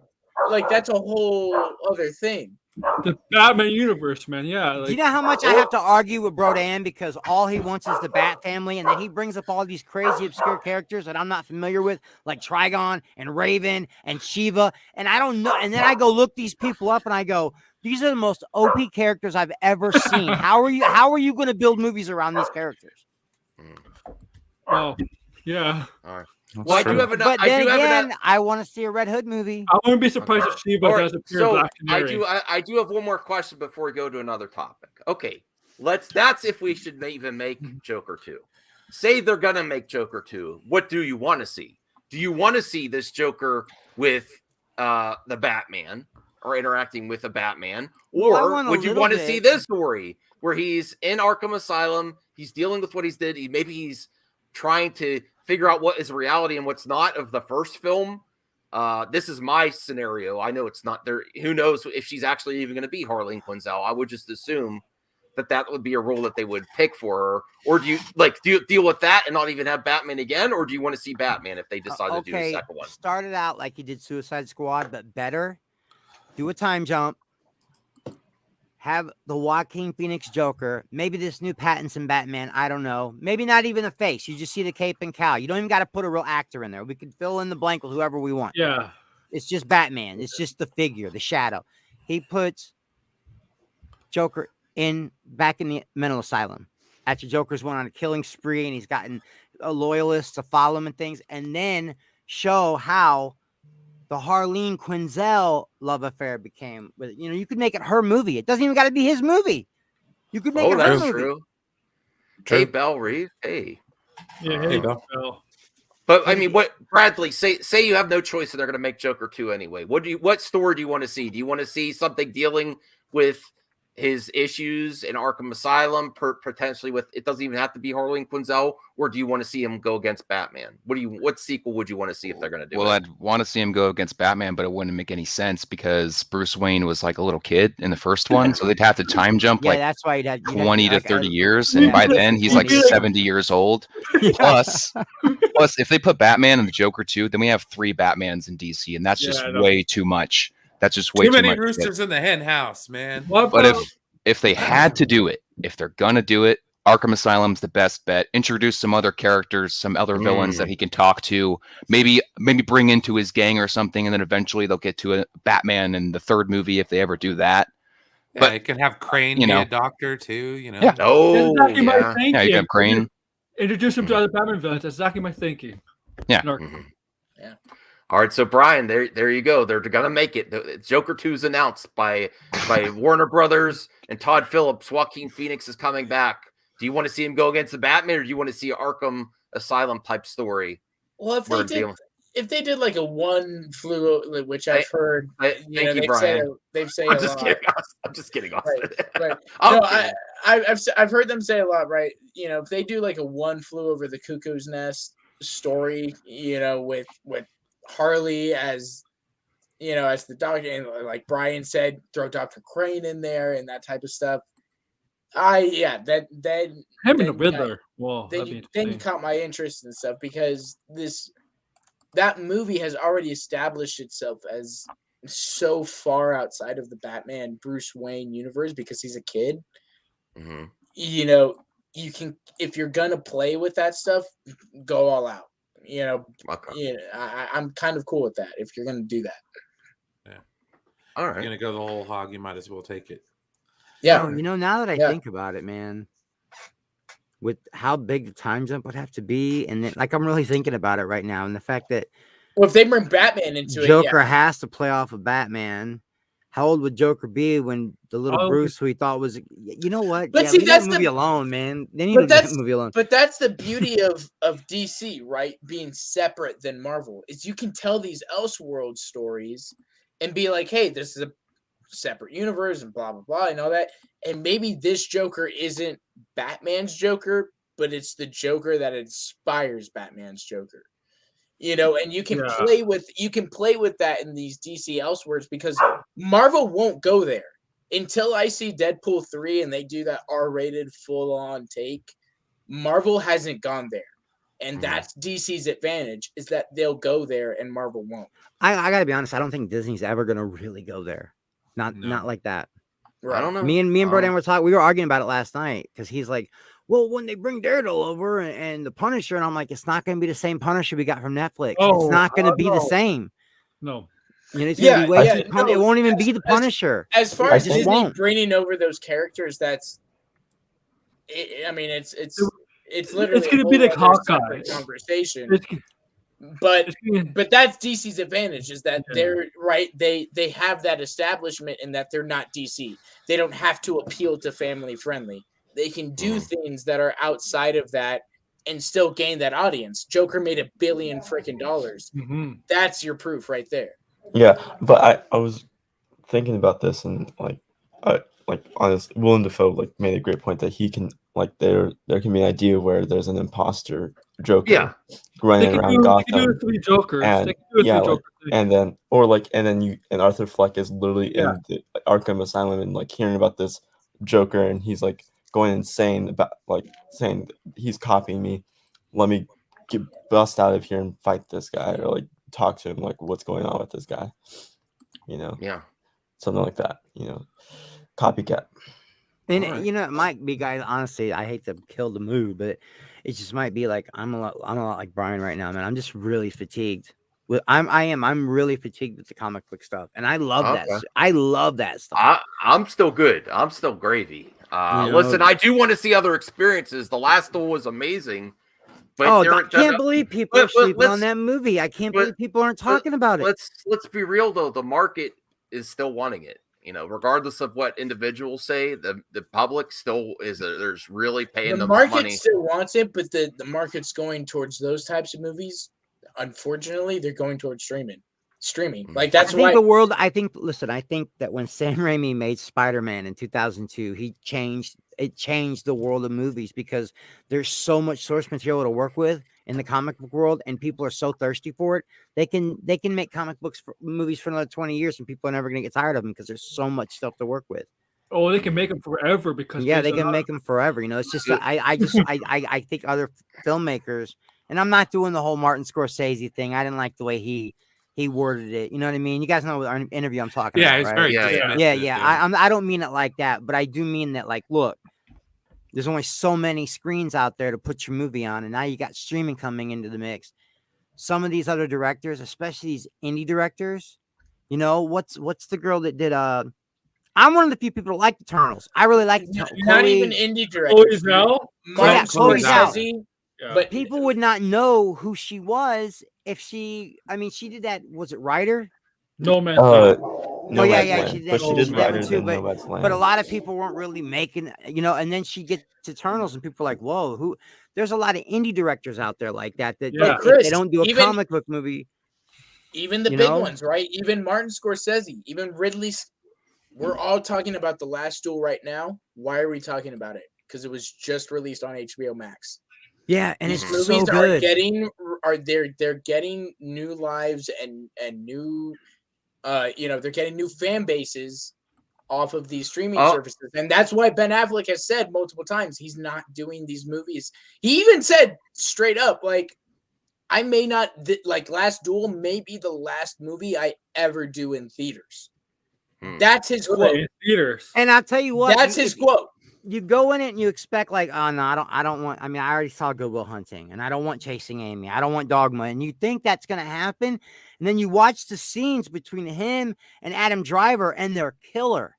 that's a whole other thing. The Batman universe, man. Yeah. Do Like, you know how much I have to argue with Brodan because all he wants is the Bat family, and then he brings up all these crazy obscure characters that I'm not familiar with, like Trigon and Raven and Shiva, and I don't know. And then I go look these people up, and I go, these are the most OP characters I've ever seen. How are you going to build movies around these characters? oh, yeah. All right. That's Well, I true. do have enough. But I then do have again, enough. I want to see a Red Hood movie. I wouldn't be surprised if Sheba All right, does appear in so Black I Canary. I do have one more question before we go to another topic. Okay, that's if we should even make Joker 2. Say they're gonna make Joker 2. What do you want to see? Do you want to see this Joker with the Batman or interacting with the Batman, Well, I or want a would you little want to see bit. this story where he's in Arkham Asylum, he's dealing with what he's did, maybe he's trying to figure out what is reality and what's not of the first film? This is my scenario. I know it's not there. Who knows if she's actually even going to be Harleen Quinzel? I would just assume that would be a role that they would pick for her. Or do you deal with that and not even have Batman again? Or do you want to see Batman if they decide to do the second one? Start it out like you did Suicide Squad, but better. Do a time jump. Have the Joaquin Phoenix Joker. Maybe this new Pattinson Batman. I don't know. Maybe not even the face. You just see the cape and cowl. You don't even got to put a real actor in there. We could fill in the blank with whoever we want. Yeah. It's just Batman. It's just the figure, the shadow. He puts Joker back in the mental asylum after Joker's went on a killing spree and he's gotten loyalists to follow him and things, and then show how the Harleen Quinzel love affair became. You could make it her movie. It doesn't even got to be his movie. You could make it her that's movie. true. True. Hey, Belle Reeve. Hey. Yeah. There you go. Well, But I mean, what Bradley say you have no choice and they're going to make Joker 2 anyway. What story do you want to see? Do you want to see something dealing with his issues in Arkham Asylum, potentially with, it doesn't even have to be Harleen Quinzel, or do you want to see him go against Batman? What sequel would you want to see if they're going to do Well, it? I'd want to see him go against Batman, but it wouldn't make any sense because Bruce Wayne was like a little kid in the first one, so they'd have to time jump Yeah, like that's why you'd have 20 to like 30 a- years, and yeah. by then he's like Yeah. 70 years old. Plus, if they put Batman and the Joker too, then we have 3 Batmans in DC, and that's just Yeah, I know. way too much. That's just way Too too many much. roosters in the hen house, man. what But about- if they had to do it, if they're gonna do it, Arkham Asylum's the best bet. Introduce some other characters, some other villains that he can talk to. Maybe bring into his gang or something, and then eventually they'll get to a Batman in the 3rd movie if they ever do that. Yeah, But, you can have Crane you be know. a doctor too. Yeah. That's Oh, exactly my yeah. thinking. Yeah, you have Crane. Introduce him to other Batman villains. That's exactly my thinking. Yeah. Narc. Mhm. Yeah. All right, so Brian, there you go. They're gonna make it. Joker 2 is announced by Warner Brothers and Todd Phillips. Joaquin Phoenix is coming back. Do you want to see him go against the Batman, or do you want to see an Arkham Asylum type story? Well, if We're they did, dealing- if they did like a one flew, which I've heard, Thank you, they've Brian. they've said I'm a just lot. kidding. I'm just kidding, Austin. Right. I'm No, kidding. I've heard them say a lot, right? If they do like a one flew over the cuckoo's nest story, with Harley as as the doctor, and like Brian said, throw Dr. Crane in there and that type of stuff. Then Him and the then, Riddler. Whoa, then that'd you, be then you interesting. caught my interest and stuff because that movie has already established itself as so far outside of the Batman Bruce Wayne universe because he's a kid. Mhm. You can, if you're gonna play with that stuff, go all out. Okay. I'm kind of cool with that if you're gonna do that. All You're right. gonna go the whole hog. You might as well take it. Yeah. Oh, now that I Yeah. think about it, man, with how big the time jump would have to be, and then, I'm really thinking about it right now, and the fact that Well, if they bring Batman into Joker it, has to play off of Batman. How old would Joker be when the little Oh, Bruce, who he thought was, you know what? But Yeah, see, leave that that's movie the- alone, man. They need but to leave that that's- movie alone. but that's the beauty of DC, right? Being separate than Marvel is you can tell these Elseworld stories and be like, hey, this is a separate universe and blah blah blah and all that. And maybe this Joker isn't Batman's Joker, but it's the Joker that inspires Batman's Joker. And you can Yeah. play with that in these DC Elseworlds because Marvel won't go there until I see Deadpool 3 and they do that R-rated full-on take. Marvel hasn't gone there. And that's DC's advantage is that they'll go there and Marvel won't. I gotta be honest, I don't think Disney's ever gonna really go there. Not like that. I don't know. Me and Brodan were talking. We were arguing about it last night because he's like, "Well, when they bring Daredevil over and the Punisher," and I'm like, "It's not going to be the same Punisher we got from Netflix. It's not going to be the same. No, you know, it's going to be way too it won't even be the Punisher. As far as Disney won't. bringing over those characters, it's literally it's going to be like Hawkeye conversation. But that's DC's advantage is that they're right. They have that establishment in that they're not DC. They don't have to appeal to family friendly. They can do things that are outside of that and still gain that audience. Joker made $1 billion freaking dollars. That's your proof right there. Yeah, but I was thinking about this and like honest, Willem Dafoe made a great point that he can there can be an idea where there's an imposter Joker running around Gotham. And then Arthur Fleck is literally in the Arkham Asylum and hearing about this Joker and he's going insane about saying he's copying me. Let me bust out of here and fight this guy or talk to him what's going on with this guy. Something like that. Copycat. And it might be, guys. Honestly, I hate to kill the mood, but it just might be I'm a lot like Brian right now, man. I'm just really fatigued. I'm really fatigued with the comic book stuff, and I love that. I love that stuff. I'm still good. I'm still gravy. Listen, I do want to see other experiences. The Last Duel was amazing. But I can't believe people are sleeping on that movie. I can't believe people aren't talking about it. Let's be real though. The market is still wanting it. Regardless of what individuals say, the public still there's really paying them money. The market still wants it, but the market's going towards those types of movies. Unfortunately, they're going towards streaming. That's why I think that when Sam Raimi made Spider-Man in 2002, it changed the world of movies because there's so much source material to work with in the comic book world, and people are so thirsty for it. They can make movies for another 20 years, and people are never going to get tired of them because there's so much stuff to work with. Oh, they can make them forever because they can make them forever. It's just I think other filmmakers, and I'm not doing the whole Martin Scorsese thing. I didn't like the way he worded it. You know what I mean? You guys know our interview I'm talking about, it's right? very I don't mean it like that, but I do mean that look, there's only so many screens out there to put your movie on, and now you got streaming coming into the mix. Some of these other directors, especially these indie directors, what's the girl that did I'm one of the few people who like Eternals. I really like Eternals. Not even indie directors. Chloe Zhao. But people would not know who she was if she did that. Was it Writer? No Man. She did Writer too. But a lot of people weren't really making, and then she gets Eternals and people are like, whoa, who? There's a lot of indie directors out there like that they don't do a comic book movie. Even the big ones, right? Even Martin Scorsese, even Ridley. We're all talking about The Last Duel right now. Why are we talking about it? Because it was just released on HBO Max. Yeah, and it's movies so good. They're getting new lives and new they're getting new fan bases off of these streaming services. And that's why Ben Affleck has said multiple times he's not doing these movies. He even said straight up, I may not Last Duel may be the last movie I ever do in theaters. That's his quote. Theaters. And I'll tell you what, that's his quote. You go in it and you expect oh no, I don't want. I already saw Good Will Hunting, and I don't want Chasing Amy. I don't want Dogma, and you think that's gonna happen, and then you watch the scenes between him and Adam Driver, and they're killer.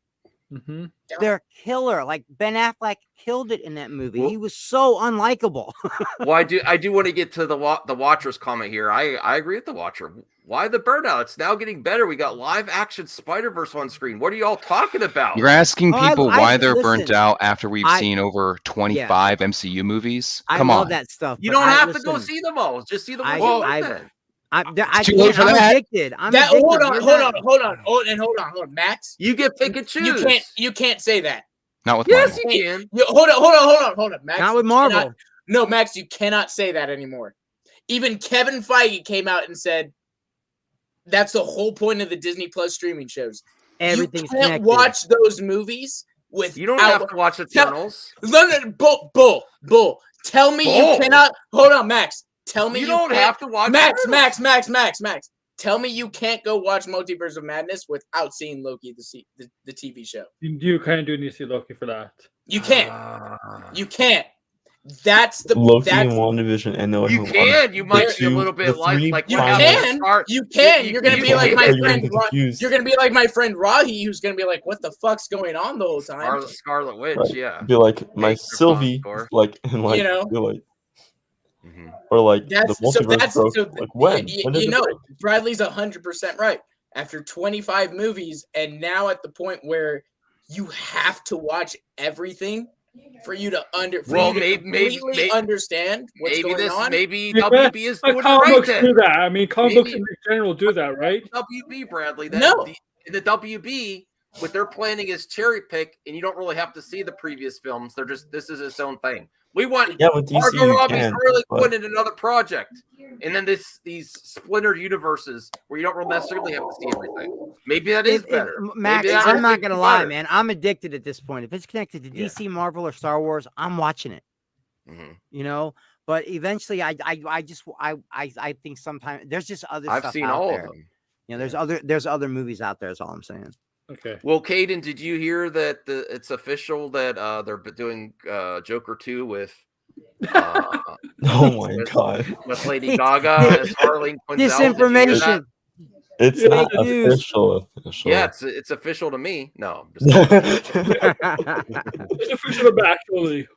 Mm-hmm. They're killer. Ben Affleck killed it in that movie. He was so unlikable. Well, I do want to get to the Watcher's comment here. I agree with the Watcher. Why the burnout? It's now getting better. We got live action Spider-Verse on screen. What are y'all talking about? You're asking people why they're burnt out after we've seen over 25 MCU movies? Come on. I love that stuff. You don't have to go see them all. Just see the ones. I'm addicted. Hold on, Max. You get pick and choose. You can't say that. Not with Marvel. Yes, you can. Hold on, Max. Not with Marvel. No, Max, you cannot say that anymore. Even Kevin Feige came out and said that's the whole point of the Disney Plus streaming shows. Everything's you can't watch those movies with. You don't have to watch Eternals. Bull. Tell me you cannot. Hold on, Max. Tell me you don't have to watch Max. Tell me you can't go watch Multiverse of Madness without seeing Loki, the TV show. You kind of do need to see Loki for that. You can't. You can't. That's the Loki that's, and WandaVision and No Way You Home are can. You the might be a two- little bit the like three what you happened primary- at can. Scar- You can. you- You're gonna you- be like Or my you're gonna friend. get confused. You're gonna be like my friend Rahi, who's gonna be like, "What the fuck's going on the whole time?" Scarlet Witch, Right. yeah. Be like my Thanks for Sylvie, Score. like and like You know? be like, Mhm. or like That's the so. multiverse That's broke. so. Like when? When did You it know, break? Bradley's 100% right. After 25 movies, and now at the point where you have to watch everything for you to completely understand what's going on. Maybe Yeah, WB is but doing it comic right books then. do that. I mean, comic books Maybe- in general do that, right? WB, Bradley. That No. the WB, what they're planning is cherry pick, and you don't really have to see the previous films. They're just this is its own thing. We want Yeah, with DC Margot you Robbie's can, Harley but- Quinn in another project, and then these splintered universes where you don't really necessarily have to see everything. Maybe that is better. Max, Maybe that I'm is not gonna lie, better. man. I'm addicted at this point. If it's connected to DC, Marvel, or Star Wars, I'm watching it. Mhm. You know, but eventually, I think sometimes there's just other. I've stuff seen out all there. of them. You know, there's other movies out there. Is all I'm saying. Okay. Well, Caden, did you hear that it's official that they're doing Joker 2 with Oh my god! with Lady Gaga as Harleen Quinzel? Did you hear that? Disinformation. It's Fake not news. official. Yeah, it's official to me. No, I'm just kidding. It's official actually.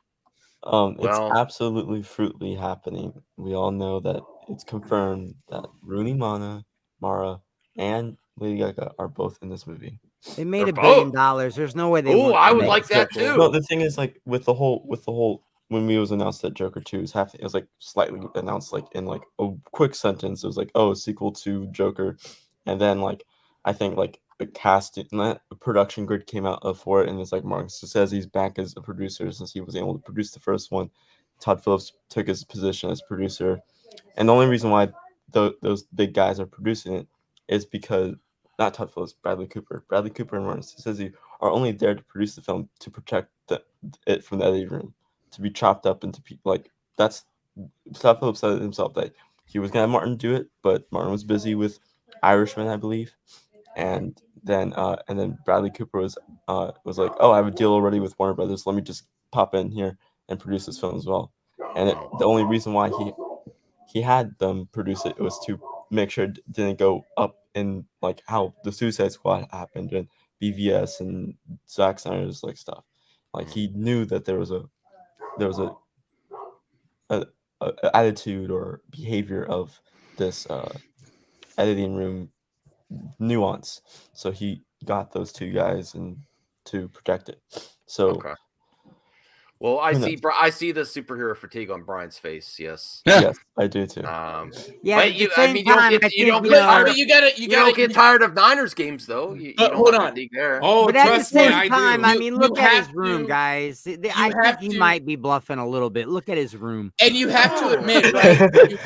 Well- It's absolutely fruitly happening. We all know that it's confirmed that Rooney Mara, and Lady Gaga are both in this movie. They made They're $1 billion. both. There's no way they. Ooh, wouldn't I would make like a that sequel. too. No, the thing is, like with the whole when we was announced that Joker 2 is happening, it was like slightly announced like in like a quick sentence. It was like, oh, a sequel to Joker, and then like I think like the casting, a production grid came out for it, and it's like Martin Scorsese's back as a producer since he was able to produce the first one. Todd Phillips took his position as producer, and the only reason why those big guys are producing it is because not Todd Phillips, Bradley Cooper and Martin Scorsese are only there to produce the film to protect it from the editing room, to be chopped up into people. Like that's Todd Phillips said it himself that he was gonna have Martin do it, but Martin was busy with Irishman, I believe, and then Bradley Cooper was like, oh, I have a deal already with Warner Brothers. Let me just pop in here and produce this film as well. And the only reason why he had them produce it was to make sure it didn't go up in like how the Suicide Squad happened and BVS and Zack Snyder's like stuff. Like he knew that there was a attitude or behavior of this editing room nuance, so he got those two guys and to protect it. So Okay. Well, I Who see the superhero fatigue on Brian's face. Yes. yes, I do too. Yeah, but at the you same time, I you don't think, get you know- tired. But you gotta You don't get tired of Niners games though. You But don't hold have on. fatigue there. Oh, But at the trust me, same I time, do. I You- mean, you look at his have room, to- guys. I have think he to- might be bluffing a little bit. Look at his room. And you have to admit, right? You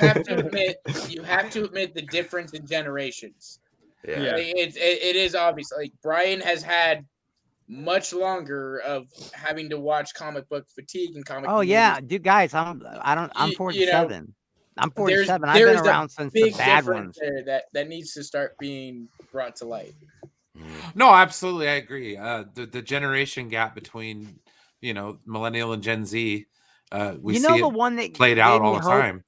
have to admit the difference in generations. Yeah. Yeah. It is obvious. Like Brian has had much longer of having to watch comic book fatigue and comic. Oh movies. yeah, dude, guys, I'm You know, 47. I'm There's 47. I've been there's a around since the big bad difference ones. there that needs to start being brought to light. No, absolutely, I agree. The generation gap between millennial and Gen Z, we You see know it the one that played gave out me all the hope? time.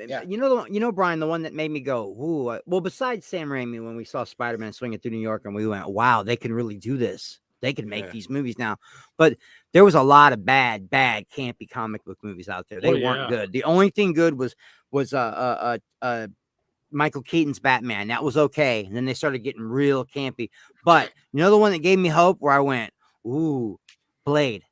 Yeah. You know, Brian, the one that made me go, ooh. Well, besides Sam Raimi, when we saw Spider-Man swinging through New York, and we went, wow, they can really do this. They can make Yeah. these movies now. But there was a lot of bad, campy comic book movies out there. They Oh, weren't yeah. good. The only thing good was Michael Keaton's Batman. That was okay. And then they started getting real campy. But you know the one that gave me hope, where I went, ooh, Blade.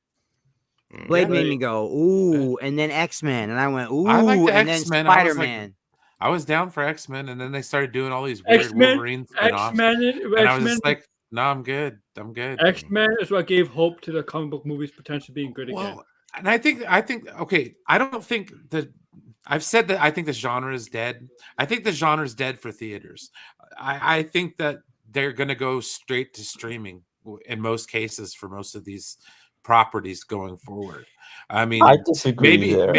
Blade made me go, ooh, and then X-Men, and I went, ooh, I like the and X-Men. then I was like- Spider-Man. I was down for X-Men, and then they started doing all these weird Wolverine spinoffs, and I was just like, no, I'm good. X-Men is what gave hope to the comic book movies potentially being good again. Well, and I think okay. I don't think that I've said that I think the genre is dead. I think the genre is dead for theaters. I think that they're going to go straight to streaming in most cases for most of these properties going forward. I mean, I disagree there.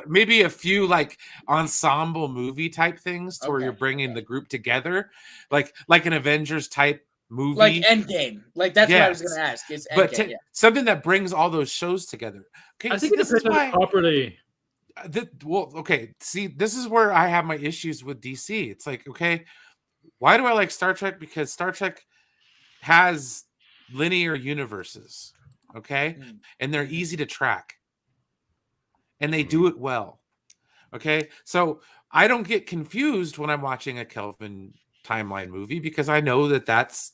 maybe a few like ensemble movie type things where you're bringing the group together, like an Avengers type movie, like Endgame. Like that's what I was going to ask. It's Endgame, something that brings all those shows together. Okay, I think it depends on the property. This is where I have my issues with DC. It's like, okay, why do I like Star Trek? Because Star Trek has linear universes, okay, and they're easy to track, and they do it well, okay. So I don't get confused when I'm watching a Kelvin timeline movie because I know that that's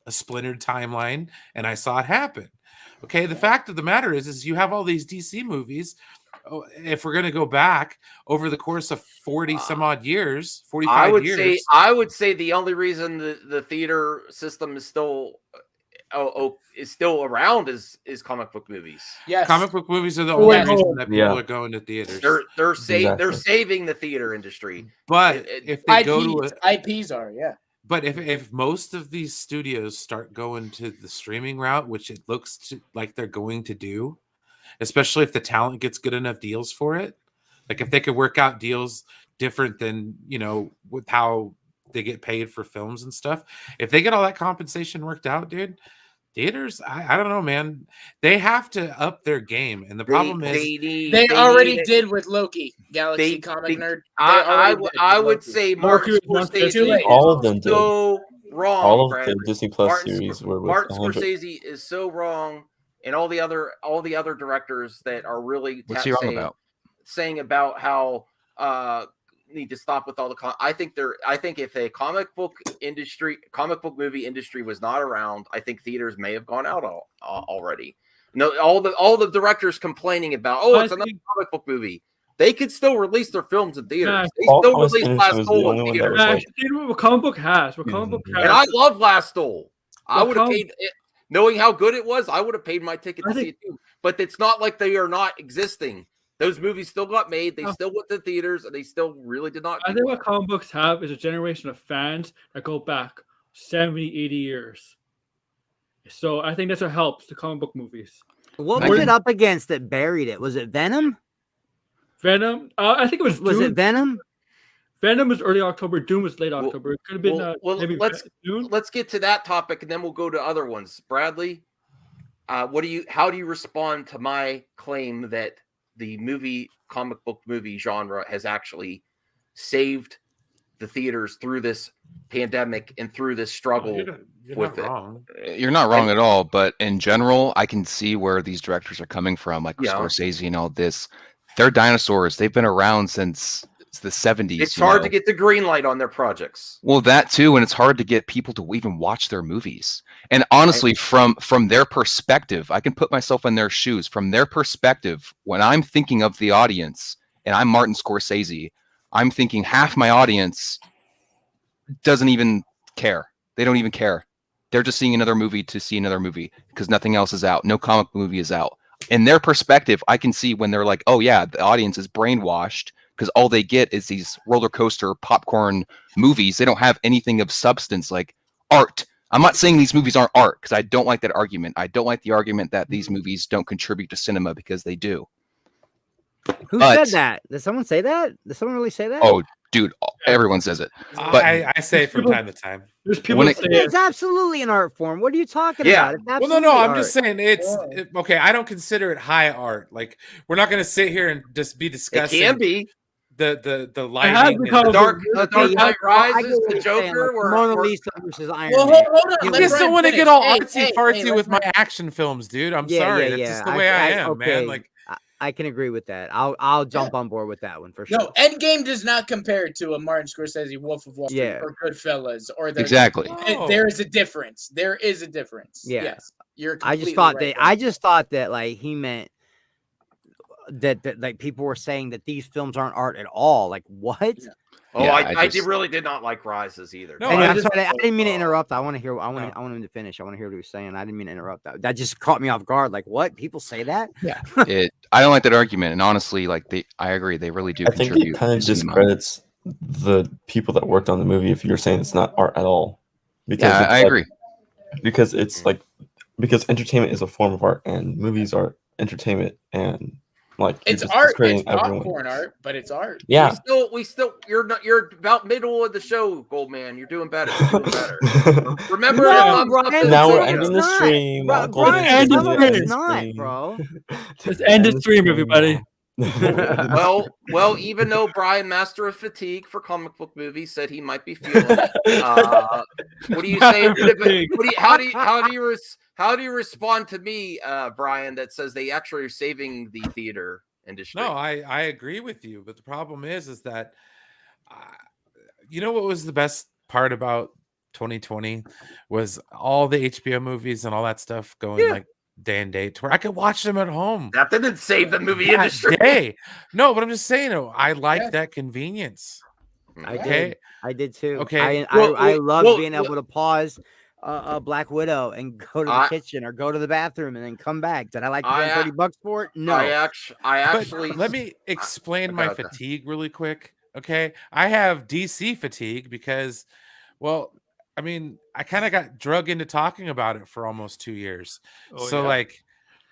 a splintered timeline, and I saw it happen. Okay, the fact of the matter is you have all these DC movies. If we're going to go back over the course of 40 some odd years, 45 years. I would say the only reason the theater system is still around is comic book movies. Yes. Comic book movies are the only reason that people are going to theaters. They're saving the theater industry. But if they go to IPs are, yeah. But if most of these studios start going to the streaming route, which it looks like they're going to do, especially if the talent gets good enough deals for it, like if they could work out deals different than, with how they get paid for films and stuff, if they get all that compensation worked out, dude, theaters, I don't know, man, they have to up their game. And the problem is they already did with Loki, Galaxy Comic Nerd. I would say Martin Scorsese, all of them did. so wrong. All of the Disney Plus series were with Martin 100. Scorsese is so wrong, and all the other directors that are really saying about how need to stop with all the I think if a comic book movie industry was not around, I think theaters may have gone out already. No, all the directors complaining about it's another comic book movie. They could still release their films in theaters. They still release Last Duel in theaters. What comic book has? What comic book has? And I love Last Duel. I would have paid it. Knowing how good it was, I would have paid my ticket to see it too. But it's not like they are not existing. Those movies still got made. They still went to theaters, and they still really did not. I think what comic books have is a generation of fans that go back 70, 80 years. So I think that's what helps the comic book movies. What was it up against that buried it? Was it Venom? Venom? I think it was. Was it Venom? Venom was early October. Doom was late October. It could have been. Maybe let's get to that topic, and then we'll go to other ones. Bradley, how do you respond to my claim that the comic book movie genre has actually saved the theaters through this pandemic and through this struggle with it? You're not wrong at all, but in general, I can see where these directors are coming from, like Scorsese and all this. They're dinosaurs. They've been around since the 70s. It's hard to get the green light on their projects. Well, that too, and it's hard to get people to even watch their movies. And honestly, from their perspective, I can put myself in their shoes. From their perspective, when I'm thinking of the audience, and I'm Martin Scorsese, I'm thinking half my audience doesn't even care. They don't even care. They're just seeing another movie to see another movie because nothing else is out. No comic movie is out. In their perspective, I can see when they're like, oh yeah, the audience is brainwashed because all they get is these roller coaster popcorn movies. They don't have anything of substance like art. I'm not saying these movies aren't art because I don't like that argument. I don't like the argument that these movies don't contribute to cinema because they do. Who said that? Did someone say that? Did someone really say that? Oh, dude, everyone says it. But I say it from time to time. There's people that say it's absolutely an art form. What are you talking about? It's well, no, I'm just saying okay. I don't consider it high art. Like we're not going to sit here and just be discussing. It can be. The lighting, the Dark Knight Rises, the Joker, or Mona Lisa versus Iron Man. Hold on. I just don't want to get all artsy fartsy with my action films, dude. I'm sorry. That's just the way I am, man. Like I can agree with that. I'll jump on board with that one for sure. No, Endgame does not compare to a Martin Scorsese Wolf of Wall Street or Goodfellas or exactly. There is a difference. There is a difference. Yeah. Yes, you're. I just thought that like he meant. That like people were saying that these films aren't art at all. Like what? Yeah. Oh, yeah, I really did not like Rises either. No, I didn't mean to interrupt. I want to hear. I want him to finish. I want to hear what he was saying. I didn't mean to interrupt. That just caught me off guard. Like what? People say that? Yeah. I don't like that argument. And honestly, like I agree. They really do. I think it kind of discredits the people that worked on the movie if you're saying it's not art at all. Because I agree. Because it's like because entertainment is a form of art, and movies are entertainment, and like It's just art. creating It's everyone. popcorn art, but it's art. Yeah. We still, you're about middle of the show, Goldman. You're doing better. You're doing better. Remember, No, the thumbs up Brian, is Now we're it's ending the not. stream. Brian, Golden it's State not- needed to end it's the not, stream. bro. Let's end the stream, everybody. well, even though Brian, Master of Fatigue for comic book movies, said he might be feeling it, what do you say? Master of Fatigue. How do you respond to me, Brian, that says they actually are saving the theater industry? No, I agree with you, but the problem is that you know what was the best part about 2020 was all the HBO movies and all that stuff going like day and date to where I could watch them at home. That didn't save the movie that industry. day. No, but I'm just saying, I like that convenience. I did too. Okay. I love being able to pause a Black Widow and go to the kitchen or go to the bathroom and then come back. Did I like paying $30 for it? No. I actually. But let me explain my fatigue really quick. Okay, I have DC fatigue because, well, I mean, I kind of got drug into talking about it for almost 2 years. So like,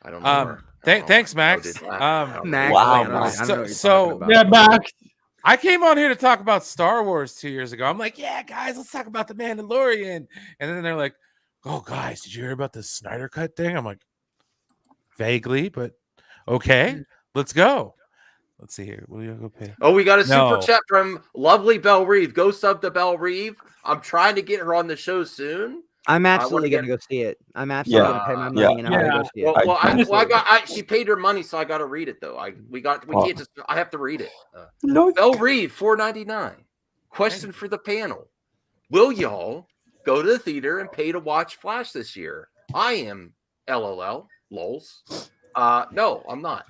I don't know. Thanks, Max. Max. Wow. So Yeah, Max. I came on here to talk about Star Wars 2 years ago. I'm like, yeah, guys, let's talk about the Mandalorian. And then they're like, oh, guys, did you hear about the Snyder Cut thing? I'm like, vaguely, but okay, let's go. Let's see here. Will you go pay? Oh, we got a super chat from lovely Belle Reeve. Go sub to Belle Reeve. I'm trying to get her on the show soon. I'm absolutely gonna go see it. I'm absolutely gonna pay my money and I'm gonna go see it. She paid her money, so I got to read it though. I have to read it. Belle Reeve, $4.99. Question for the panel: will y'all go to the theater and pay to watch Flash this year? I am. LOL. Lols. No, I'm not.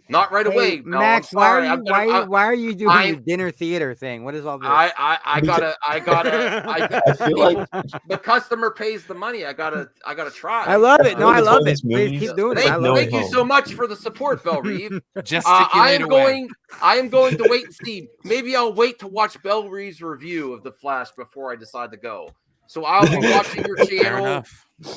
Not right away. No, Max, I'm sorry. why are you doing your dinner theater thing? What is all this? I gotta I feel like the customer pays the money. I gotta try. I love it. No, I love it. Please keep doing it. Thank you so much for the support, Belle Reeve. I am going to wait and see. Maybe I'll wait to watch Belle Reeve's review of the Flash before I decide to go. So I'll be watching your channel,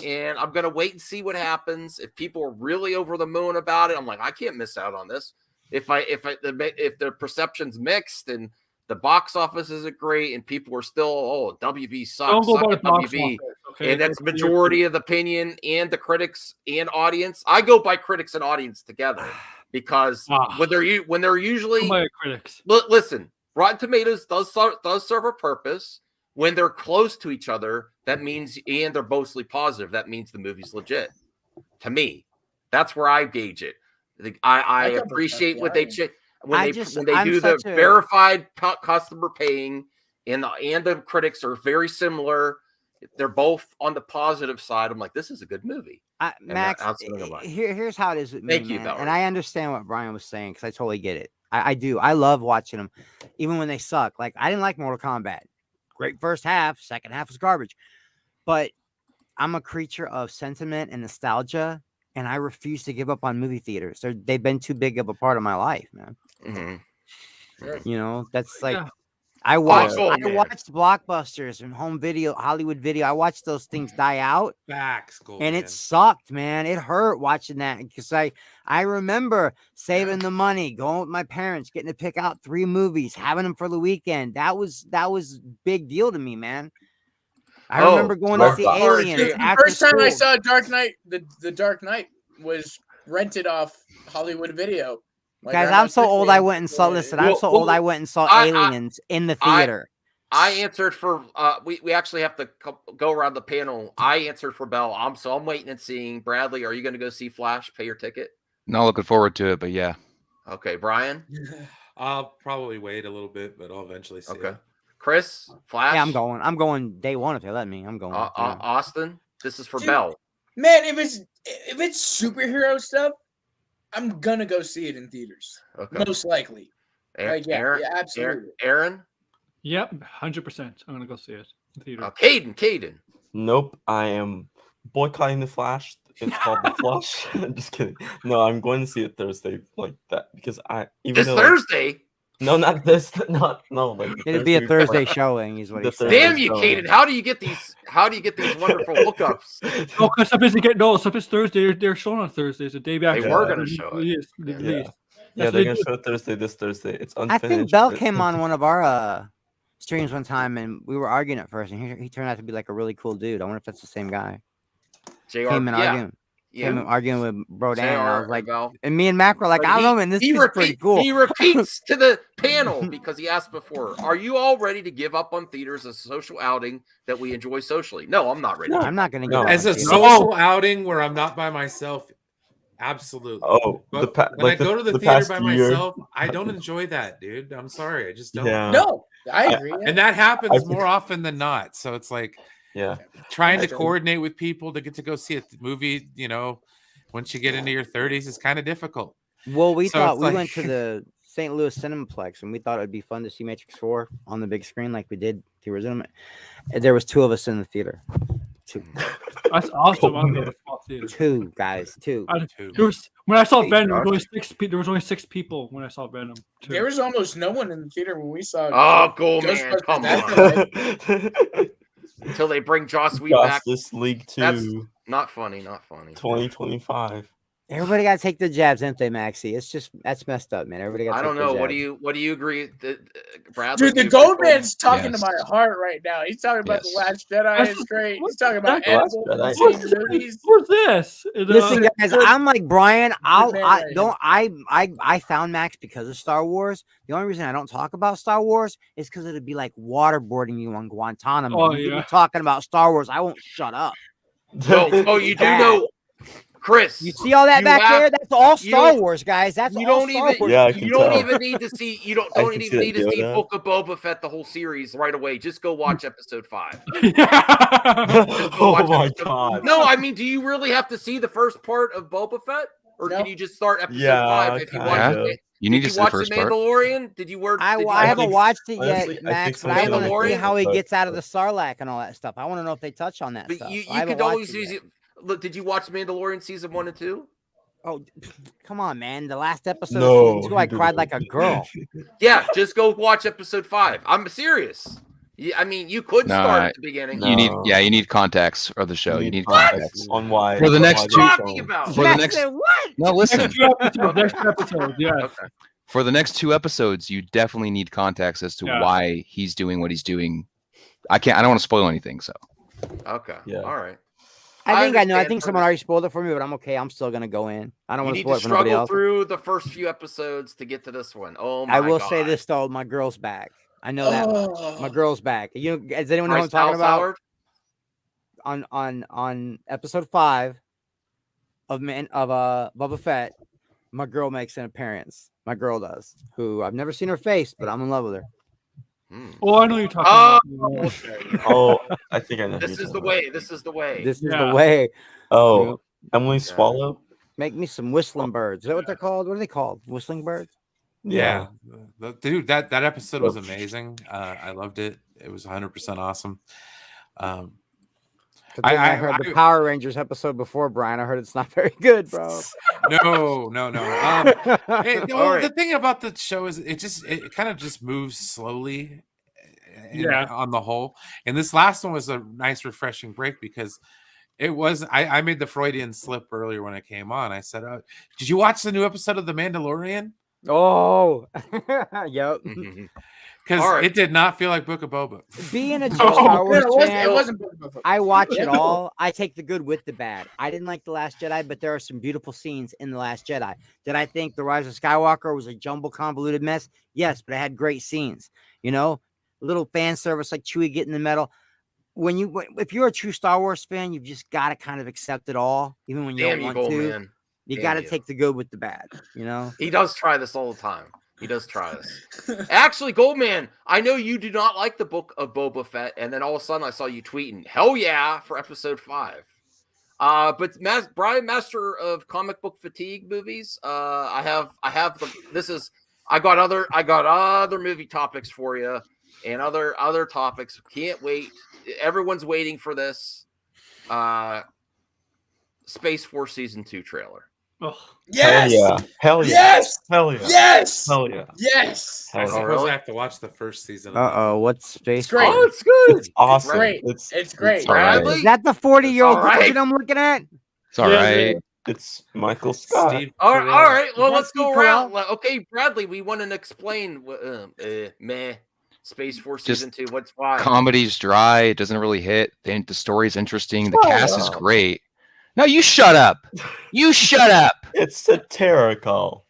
and I'm gonna wait and see what happens. If people are really over the moon about it, I'm like, I can't miss out on this. If the perception's mixed and the box office isn't great, and people are still, WB sucks, suck at WB, and that's majority of the opinion and the critics and audience. I go by critics and audience together because when they're usually critics. Listen, Rotten Tomatoes does serve a purpose. When they're close to each other, that means, and they're mostly positive, that means the movie's legit. To me, that's where I gauge it. I appreciate what they when they do the verified customer paying, and the critics are very similar. They're both on the positive side. I'm like, this is a good movie. Max, here's how it is with me. Thank you, man. And I understand what Brian was saying because I totally get it. I do. I love watching them, even when they suck. Like I didn't like Mortal Kombat. Great first half, second half was garbage. But I'm a creature of sentiment and nostalgia, and I refuse to give up on movie theaters. They've been too big of a part of my life, man. Mm-hmm. You know, that's like I watched blockbusters and home video, Hollywood video. I watched those things die out. And it sucked, man. It hurt watching that because I remember saving the money, going with my parents, getting to pick out 3 movies, having them for the weekend. That was big deal to me, man. I remember going to see Aliens. The first time I saw Dark Knight, the Dark Knight was rented off Hollywood Video. Guys, I'm so old. I went and saw. Listen, I'm so old. I went and saw Aliens in the theater. I answered for. We actually have to go around the panel. I answered for Bell. I'm waiting and seeing. Bradley, are you going to go see Flash? Pay your ticket. Not looking forward to it, but yeah. Okay, Brian. I'll probably wait a little bit, but I'll eventually see. Okay, Chris, Flash. Yeah, I'm going. I'm going day one if they let me. I'm going. Austin, this is for Bell. Man, if it's superhero stuff, I'm gonna go see it in theaters. Okay. Most likely. Aaron, absolutely. Aaron? Yep, 100%. I'm gonna go see it in theater. Caden. Nope, I am boycotting the Flash. It's called The Flush. Just kidding. No, I'm going to see it Thursday like that because Thursday. No, not this. Not no. Like It'd be a Thursday Thursday report. showing, is what The he said. Thursday Damn you, showing. Kaden! How do you get these wonderful hookups? Oh, because sometimes Thursday. They're showing on Thursdays, the day back. They were gonna show it. Release. Yeah, Release. yeah, That's they're what gonna they show it Thursday. This Thursday. It's I unfinished. think Bell but- came on one of our streams one time, and we were arguing at first, and he turned out to be like a really cool dude. I wonder if that's the same guy. JR, Came in yeah, arguing. Came in arguing with Brodan, and I was like, Bell. and me and Mac were like, I don't know, man, this is pretty cool. He repeats to the panel because he asked before, are you all ready to give up on theaters as a social outing that we enjoy socially? No, I'm not ready. No, I'm not going to give up As on a theaters. social outing where I'm not by myself, absolutely. Oh, But when like I go to the theater past by year. myself, I don't enjoy that, dude. I'm sorry, I just don't. Yeah. No, I agree. And that happens I think- more often than not. So it's like Yeah. trying to I think- coordinate with people to get to go see a movie, once you get into your 30s, is kind of difficult. Well, we So thought it's we like- went to the St. Louis Cinemaplex, and we thought it would be fun to see Matrix 4 on the big screen like we did the original. And there was 2 of us in the theater. 2. That's awesome. I'm in a small theater. 2 guys. 2. When I saw Hey, Venom, Josh. there was only 6 people when I saw Venom. Too. There was almost no one in the theater when we saw. Oh, cool, man. Ghostbusters Come Afterlife. Until they bring Joss Whedon back. Justice League That's 2, not funny. Not funny. 2025. Everybody got to take the jabs, ain't they, Maxie? It's just, that's messed up, man. Everybody got to I take don't the know. jabs. What do you agree, Bradley? Dude, the you Gold prefer- Man's talking Yes. to my heart right now. He's talking about Yes. The Last Jedi. That's- It's great. He's talking about The Last animals Jedi. and seeing movies. What's this? Listen, guys, I'm like Brian. man right I found Max because of Star Wars. The only reason I don't talk about Star Wars is because it'd be like waterboarding you on Guantanamo. Oh, You get me yeah. talking about Star Wars, I won't shut up. Oh, you do know, Chris. You see all that you back have- there? That's all you Star don't- Wars, guys. That's You all don't Star even. Wars. Yeah, I you can don't tell. even need to see. You don't I don't can even see need that to see Yoda. Book of Boba Fett the whole series right away. Just go watch episode 5. Oh my god. No, I mean, do you really have to see the first part of Boba Fett, or No. can you just start episode Yeah, 5 if you watch kinda. it? You need Did to you see the watch first the part. Mandalorian? Did you work? I I haven't think- watched it honestly, yet, I Max, think but I so, want to too. see how he But- gets out of the Sarlacc and all that stuff. I want to know if they touch on that But stuff. you So I haven't could watched always it use yet. it. Look, did you watch Mandalorian season 1 and 2? Oh, come on, man. The last episode No, of season 2, I he cried didn't. like a girl. Yeah, just go watch episode 5. I'm serious. I mean, you could No, start I- at the beginning. You need, No. you need context for the show. You need What? context on why For the on next why What two- are they're you talking showing. about? for the Max next. said, what? No, listen. Next episode, yeah. Okay. For the next 2 episodes, you definitely need context as to Yeah. why he's doing what he's doing. I don't want to spoil anything. So Okay. Yeah. All right. I think I know. I understand, think someone already spoiled it for me, but I'm okay. I'm still gonna go in. I don't You want to need spoil to it for nobody struggle else. through the first few episodes to get to this one. Oh my I will God. say this though, my girl's back. I know that much. My Oh, girl's back. You know, does anyone know what Bryce I'm talking Dallas about? Howard? On episode 5 of Boba Fett, my girl makes an appearance. My girl does, who I've never seen her face, but I'm in love with her. Hmm. Oh, I know you're talking Oh, about. okay. Oh, I think I know. who This you're is the talking way. This is the way. This is Yeah. the way. about. Oh, Yep. Emily Swallow. Make me some whistling birds. Is that what they're called? What are they called? Whistling birds? Yeah, dude, that episode was amazing. I loved it. It was 100% awesome. Good thing I heard the Power Rangers episode before, Brian. I heard it's not very good, bro. No. Hey, no, All right. The thing about the show is it kind of just moves slowly. On the whole, and this last one was a nice, refreshing break because it was. I made the Freudian slip earlier when it came on. I said, "Did you watch the new episode of The Mandalorian?" Oh, yep. Because All right. it did not feel like Book of Boba. Being a Oh, Star Wars fan, it wasn't Book of Boba. I watch it all. I take the good with the bad. I didn't like The Last Jedi, but there are some beautiful scenes in The Last Jedi. Did I think The Rise of Skywalker was a jumble, convoluted mess? Yes, but it had great scenes. You know, little fan service like Chewie getting the medal. If you're a true Star Wars fan, you've just got to kind of accept it all, even when you Damn don't you, want to. Goldman. You Damn got to you. take the good with the bad. You know. He does try this all the time. He does try this. Actually, Goldman, I know you do not like the Book of Boba Fett, and then all of a sudden I saw you tweeting, "Hell yeah!" for episode 5. But Brian, master of comic book fatigue movies. I got other movie topics for you, and other topics. Can't wait. Everyone's waiting for this. Space Force season 2 trailer. Oh, Yes. Hell yeah. Yes. Hell yeah. Yes. Hell yeah. Yes. I Hell suppose yeah. really? I have to watch the first season. What's Space It's great. Oh, Force? it's good. It's awesome. great. It's It's great. It's all right. Bradley? Is that the 40-year-old It's all right. version I'm looking at? It's all Yeah, right. it's Michael Scott. Steve All Carell. right. Well, Is that let's go Steve around. Carell? Okay, Bradley, we want to explain. Space Force Just season 2. What's why? Comedy's dry. It doesn't really hit. The story's interesting. The Shut cast is up. great. No, you shut up. You shut up. It's satirical.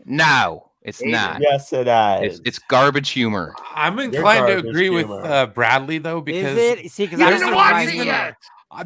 No, it's Amen. not. Yes, it is. It's garbage humor. I'm inclined to garbage agree with humor. Bradley though, because Is it? See, because You I didn't don't watch like it humor. yet.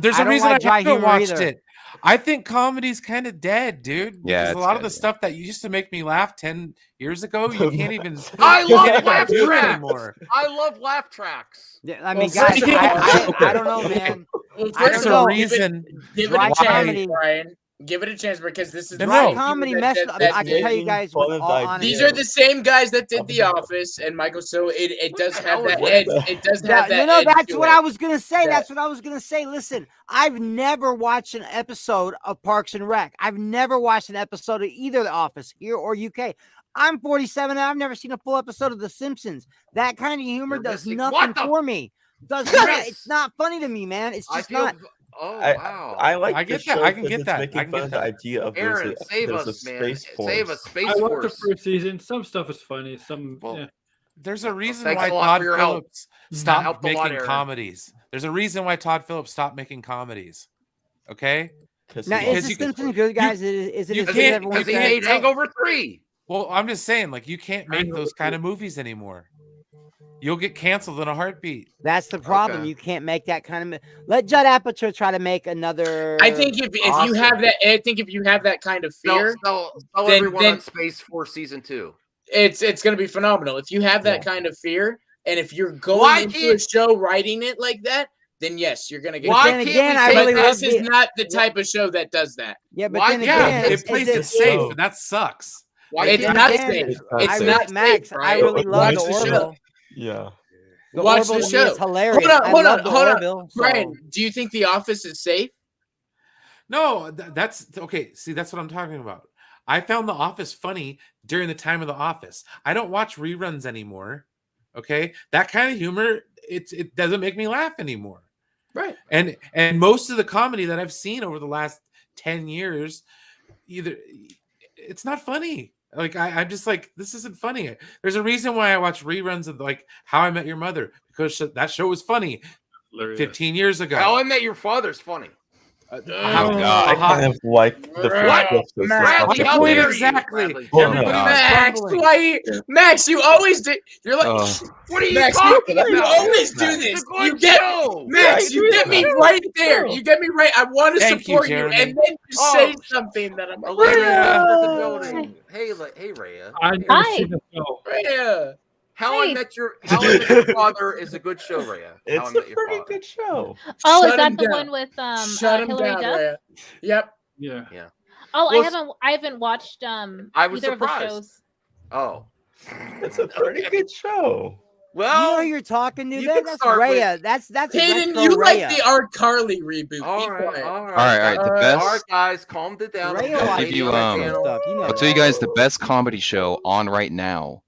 there's I a don't reason like dry I haven't humor watched either. it. I think comedy's kind of dead, dude. Yeah, Because a it's lot of dead, the yeah. stuff that used to make me laugh 10 years ago, you can't even. I you love can't even laugh do it tracks. anymore. I love laugh tracks. Yeah, I mean, Well, guys, first of I don't know, man. Well, I first There's of don't all, a know. reason. give it Dry a chance, comedy. Brian. Give it a chance because this is No, the Dry no. same comedy people messed that- up. that I can tell you did- guys Fun with of all the honesty. These are the same guys that did The Office and Michael. So it does have that What edge. the- It does Yeah, have that. you know, edge that's to what it. I was gonna say. Yeah. That's what I was gonna say. Listen, I've never watched an episode of Parks and Rec. I've never watched an episode of either The Office here or UK. I'm 47 and I've never seen a full episode of The Simpsons. That kind of humor You're does missing- nothing what the- for me. Does Chris! not, it's not funny to me, man. It's I just feel. not. Oh I wow. like I the get that. show I can 'cause get it's that. making I can fun get of the that. idea of Aaron, save there's us, a man. space force. Save us, Space I watched the Force. first season. Some stuff is funny. Some Well, yeah. There's a reason thanks why a lot Todd for your help. Phillips stopped Helped a lot, making Aaron. comedies. There's a reason why Todd Phillips stopped making comedies. Okay? Now, he is lost The you- Simpsons good, guys? Is it you as good as can't- everyone Because he says? made Hangover 3. Well, I'm just saying, like, you can't make those kind of movies anymore. You'll get canceled in a heartbeat. That's the problem. Okay. You can't make that kind of. Let Judd Apatow try to make another. I think if you Awesome. have that, I think if you have that kind of fear, Tell then- everyone then- on Space Force season 2. it's going to be phenomenal. If you have that Yeah. kind of fear, and if you're going Why into a can't- show writing it like that, then yes, you're going to get. Why then can't again, we I take really that- love This is the- not the type of show that does that. Yeah, but Why then can't- again, It is plays it it safe, so- and that sucks. Why It's can't not we- safe. It's not It's safe. not Max. safe, I Brian. really love Watch the the show. Orville. Yeah. The Watch Orville the to me show. is hilarious. Hold on, I hold love on, the hold on. Orville. So. Brian, do you think The Office is safe? No, that's okay. See, that's what I'm talking about. I found The Office funny during the time of The Office. I don't watch reruns anymore. Okay, that kind of humor, it doesn't make me laugh anymore. Right. And most of the comedy that I've seen over the last 10 years, either it's not funny. Like I'm just like, this isn't funny. There's a reason why I watch reruns of like How I Met Your Mother, because that show was funny 15 years ago. How I Met Your Father's funny. How- I kind of like the What? first episode. Bradley, how Point dare exactly. you, Bradley? Hold on. Everybody was Max, crumbling. Max, you always do. You're like, What are you Max, talking you about? always do It's this. a good You get show. Max, Yeah, you get me right there. You get me right. I want to Thank you, support you, Jeremy. and then you Oh. say something that I'm like, Olivia yeah. entered the building. Hey, Rhea. I never Hi. seen the show. Yeah. How I Hey. Met Your Father is a good show, Rhea. How I It's a Met Your pretty Father. good show. Oh, Shut is that him the down. one with Shut him Hillary down, Duff? Rhea. Yep. Yeah. Oh, Well, I haven't watched I was either of the surprised. shows. Oh, It's a pretty good show. You know well, who you're talking to? you That, can that's start with- Rhea. That's Hayden, retro you Rhea. like the Art Carly reboot. all Be right, quiet. all All right. The All best. right, guys, calm it down. Rhea Okay, watches give you, retro channel. stuff. You know I'll tell you that. guys the best comedy show on right now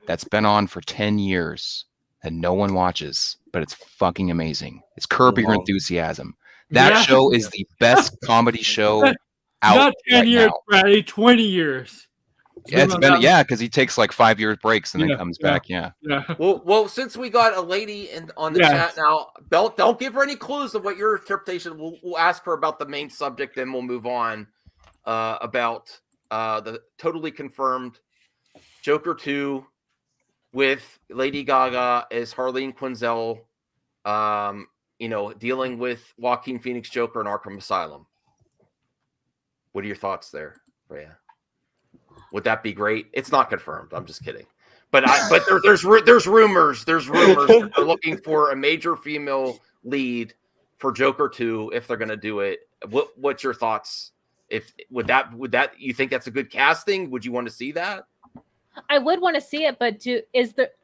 that's been on for 10 years that no one watches, but it's fucking amazing. It's Curb Your Wow. Enthusiasm. That Yeah. show is the best comedy show out Not 10 right years, now. Bradley. 20 years. Yeah, it's been because he takes like 5 years breaks and then Yeah, comes yeah. back. Yeah. Yeah. Well, since we got a lady on the Yes. chat now, don't give her any clues of what your interpretation. We'll ask her about the main subject, then we'll move on about the totally confirmed Joker 2 with Lady Gaga as Harleen Quinzel, dealing with Joaquin Phoenix Joker in Arkham Asylum. What are your thoughts there, Rhea? Would that be great? It's not confirmed. I'm just kidding. But there's rumors. There's rumors that they're looking for a major female lead for Joker 2 if they're going to do it. What's your thoughts? Would that you think that's a good casting? Would you want to see that? I would want to see it, but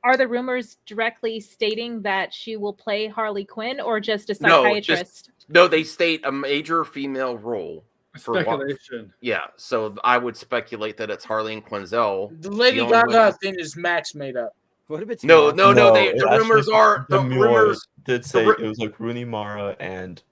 are the rumors directly stating that she will play Harley Quinn or just a psychiatrist? No, they state a major female role For what- Speculation. Yeah, so I would speculate that it's Harleen Quinzel. The Lady only way- Gaga thing is Max made up. What if it's No, not? no, no. it The actually- rumors are the Demure rumors. did say ru- it was like Rooney Mara and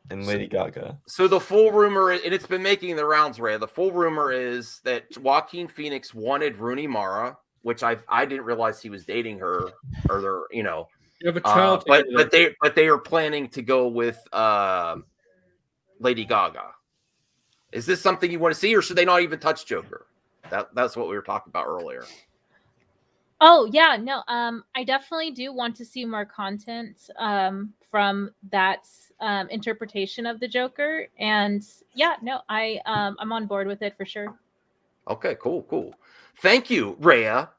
Lady Gaga. So the full rumor, and it's been making the rounds, Ray. The full rumor is that Joaquin Phoenix wanted Rooney Mara, which I didn't realize he was dating her, or they're, you know. You have a child. But they are planning to go with Lady Gaga. Is this something you want to see, or should they not even touch Joker? That's what we were talking about earlier. Oh yeah, no. I definitely do want to see more content from that interpretation of the Joker, and yeah, no, I'm on board with it for sure. Okay, cool. Thank you, Rhea.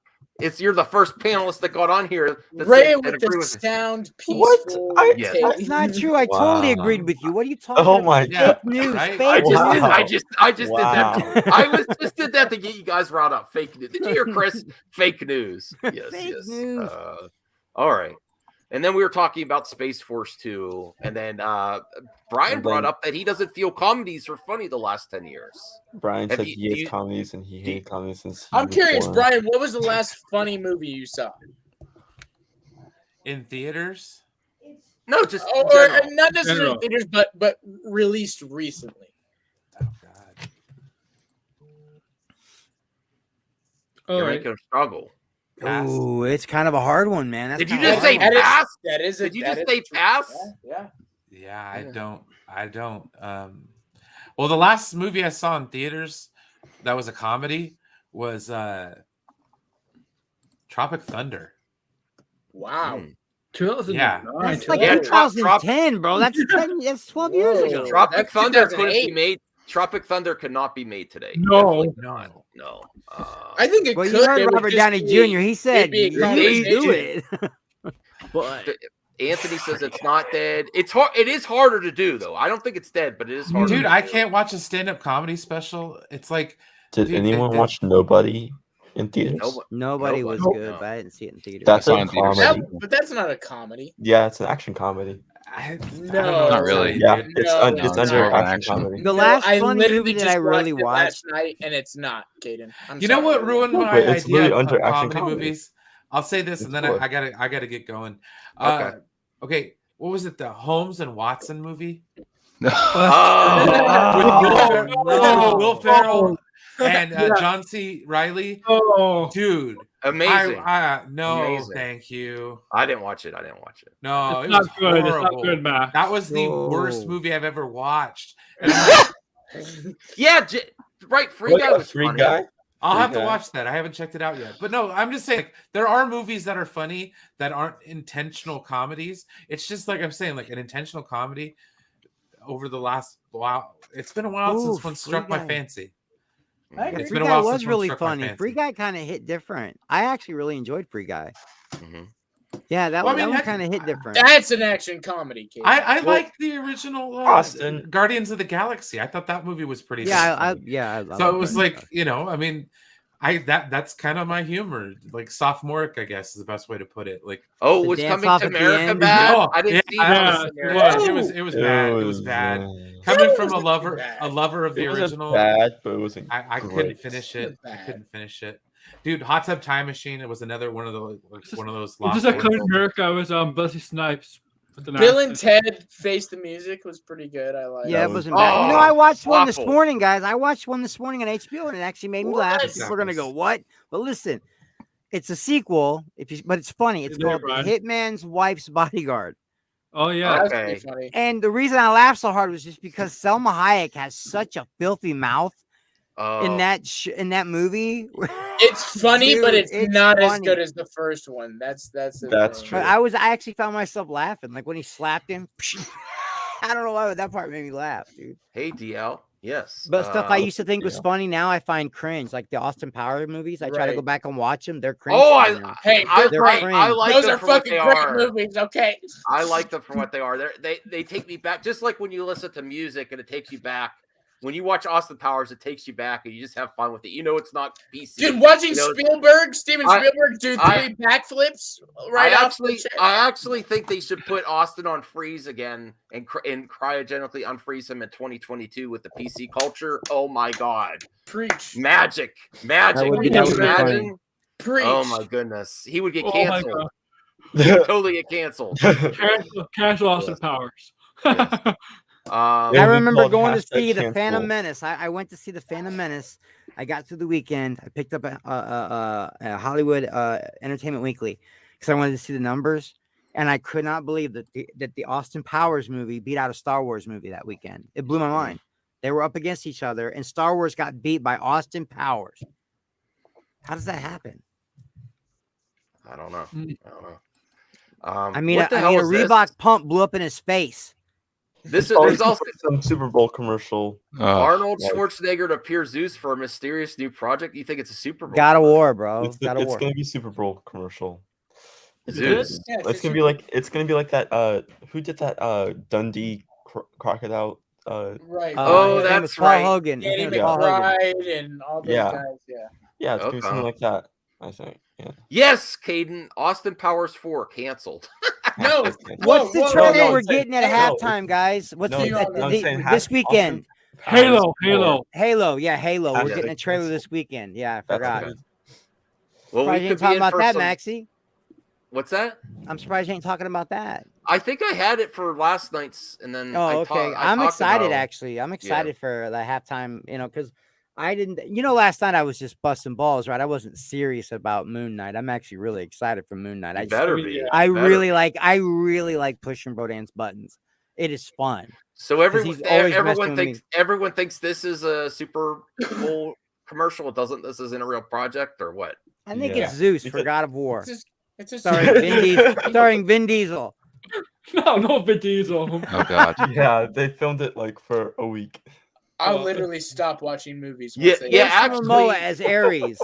You're the first panelist that got on here. Ray with the sound peaceful. Yes. That's not true. I totally agreed with you. What are you talking Oh about? my Fake God. news. Right? Fake news. I just Wow. did that. I just did that to get you guys riled up. Fake news. Did you hear, Chris? Fake news. Yes, Fake yes. news. All right. And then we were talking about Space Force 2. And then Brian And brought then- up that he doesn't feel comedies are funny the last 10 years. Brian Have said you- he do hates you- comedies and he hated comedies since he I'm was curious, born. Brian, what was the last funny movie you saw? In theaters? No, just in Or general. not necessarily General. theaters, but released recently. Oh God. All You're right. making a struggle. Pass. Ooh, it's kind of a hard one, man. That's Did you kinda just hard say one. pass? That is Did you that just is say true. pass? Yeah. Yeah, Yeah. I don't. Well, the last movie I saw in theaters that was a comedy was Tropic Thunder. Wow. Mm. 2009. Yeah. That's like Yeah, 2010, bro. That's 12 years Whoa. ago. Tropic That's Thunder couldn't 2008. be made. Tropic Thunder could not be made today. No. No. No. I think it Well, could. you heard it would Robert just Downey be- Jr. He said, be a "You do conversation. it." But Anthony says it's not dead. It's hard. It is harder to do though. I don't think it's dead, but it is harder. Dude, to I do. can't watch a stand-up comedy special. It's like Did Dude, anyone they- watch Nobody in theaters? Nobody. nobody was Nobody. good, No. but I didn't see it in theaters. That's I a saw it in theaters. comedy. But that's not a comedy. Yeah, it's an action comedy. I don't No. know Not what to really. tell you, Yeah, dude. it's No, un- it's it's not. under More of an action action. comedy. The No, last I funny literally movie that just I really watched it watched. last night, and it's not, Caden. I'm You know sorry. what ruined No, my but it's idea literally of under action comedy comedy. movies? I'll say this, It's and then good. I gotta get going. Okay. Okay. What was it? The Holmes and Watson movie? Oh, With Oh, no. Will Ferrell and John C. Riley. Oh, Dude, amazing! no, Amazing. thank you. I didn't watch it. No, it's it not was good. It's horrible. not good, Matt. That was the worst Oh. movie I've ever watched. And I'm like, Yeah, right. Free What, Guy a was free funny. guy? I'll have to Okay. watch that. I haven't checked it out yet. But no, I'm just saying there are movies that are funny that aren't intentional comedies. It's just like I'm saying, like an intentional comedy over the last while. It's been a while Ooh, since one Free struck my Guy. fancy. Yeah, It's Free been a Guy while was since one really struck my funny. Free fancy. Guy kind of hit different. I actually really enjoyed Free Guy. Mhm. Yeah, that Well, I one, mean, that one heck, kind of hit different. That's an action comedy, Caden. I Well, like the original Austin. Guardians of the Galaxy. I thought that movie was pretty. Yeah, damn funny. I So like it was that. like, I mean, that's kind of my humor, like sophomoric, I guess is the best way to put it. Like, Oh, The was dance Coming off to at the America end. bad? Oh, I didn't see yeah, Coming to it America. was bad. It was bad. Coming from a lover of the It wasn't original. bad, but it wasn't. I couldn't great. finish it. I Bad. couldn't finish it, dude. Hot Tub Time Machine. It was another one of those. One of those. Just lost like Coming to ones. America was Wesley Snipes. With an Bill and accent. Ted Face the Music was pretty good. I like. Yeah, That it was- wasn't bad. You know, Oh, I watched one this awful. morning, guys. I watched one this morning on HBO, and it actually made me laugh. What? People are gonna go, "What?" But listen, it's a sequel. But it's funny. It's There, called Brian. Hitman's Wife's Bodyguard. Oh yeah. That's Okay. pretty funny. And the reason I laughed so hard was just because Selma Hayek has such a filthy mouth Oh, in that movie. It's funny, but Dude, it's, it's not as funny. good as the first one. That's the That's thing. true. But I actually found myself laughing, like when he slapped him. I don't know why, but that part made me laugh, dude. hey DL. Yes. But stuff I used to think was yeah. funny now I find cringe, like the Austin Powers movies. I try to Right. go back and watch them. They're cringe. Oh, to me now. Hey, I They're like cringe. them those are for what fucking they great are. movies. Okay. I like them for what they are. They take me back, just like when you listen to music and it takes you back when you watch Austin Powers, it takes you back and you just have fun with it. You know, it's not PC. Dude, watching You know, Steven Spielberg do 3 backflips right off the chair. I actually think they should put Austin on freeze again and cryogenically unfreeze him in 2022 with the PC culture. Oh my God. Preach. Magic. Can you imagine? Preach. Oh my goodness. He would get Oh my canceled. God. He would totally get canceled. Cancel Austin Powers. I remember going to see the Phantom Menace. I went to see the Phantom Menace. I got through the weekend. I picked up a Hollywood Entertainment Weekly because I wanted to see the numbers, and I could not believe that the Austin Powers movie beat out a Star Wars movie that weekend. It blew my mind. They were up against each other, and Star Wars got beat by Austin Powers. How does that happen? I don't know. I mean, what the a hell is Reebok pump blew up in his face. This is Oh, there's also some Super Bowl commercial. Arnold Schwarzenegger to appear Zeus for a mysterious new project. You think it's a Super Bowl? God of War, bro. It's God of War. gonna be Super Bowl commercial. Zeus. It's gonna be like that. Who did that? Dundee crocodile. Right. Oh, that's right. Paul Hogan. Danny His name was Paul Hogan. McBride and all those guys. Yeah, it's gonna be something like that. I think. Yeah. Yes, Caden. Austin Powers 4 canceled. No. What's the trailer no, we're getting at halftime, guys? What's this weekend? Halo. Yeah, Halo. We're getting a trailer this weekend. Yeah, I forgot. Well, Surprised we you could ain't talking be in about for that, some... Maxie. What's that? I'm surprised you ain't talking about that. I think I had it for last night's, and then okay. I'm excited actually. I'm excited for the halftime. Because I didn't. Last night I was just busting balls, right? I wasn't serious about Moon Knight. I'm actually really excited for Moon Knight. I really like pushing Bodan's buttons. It is fun. So everyone thinks this is a Super Bowl commercial. This isn't a real project, or what? I think it's Zeus for God of War. It's starring Vin Diesel. No Vin Diesel. Oh God. Yeah, they filmed it like for a week. I'll literally stop watching movies. Jason Momoa as Ares.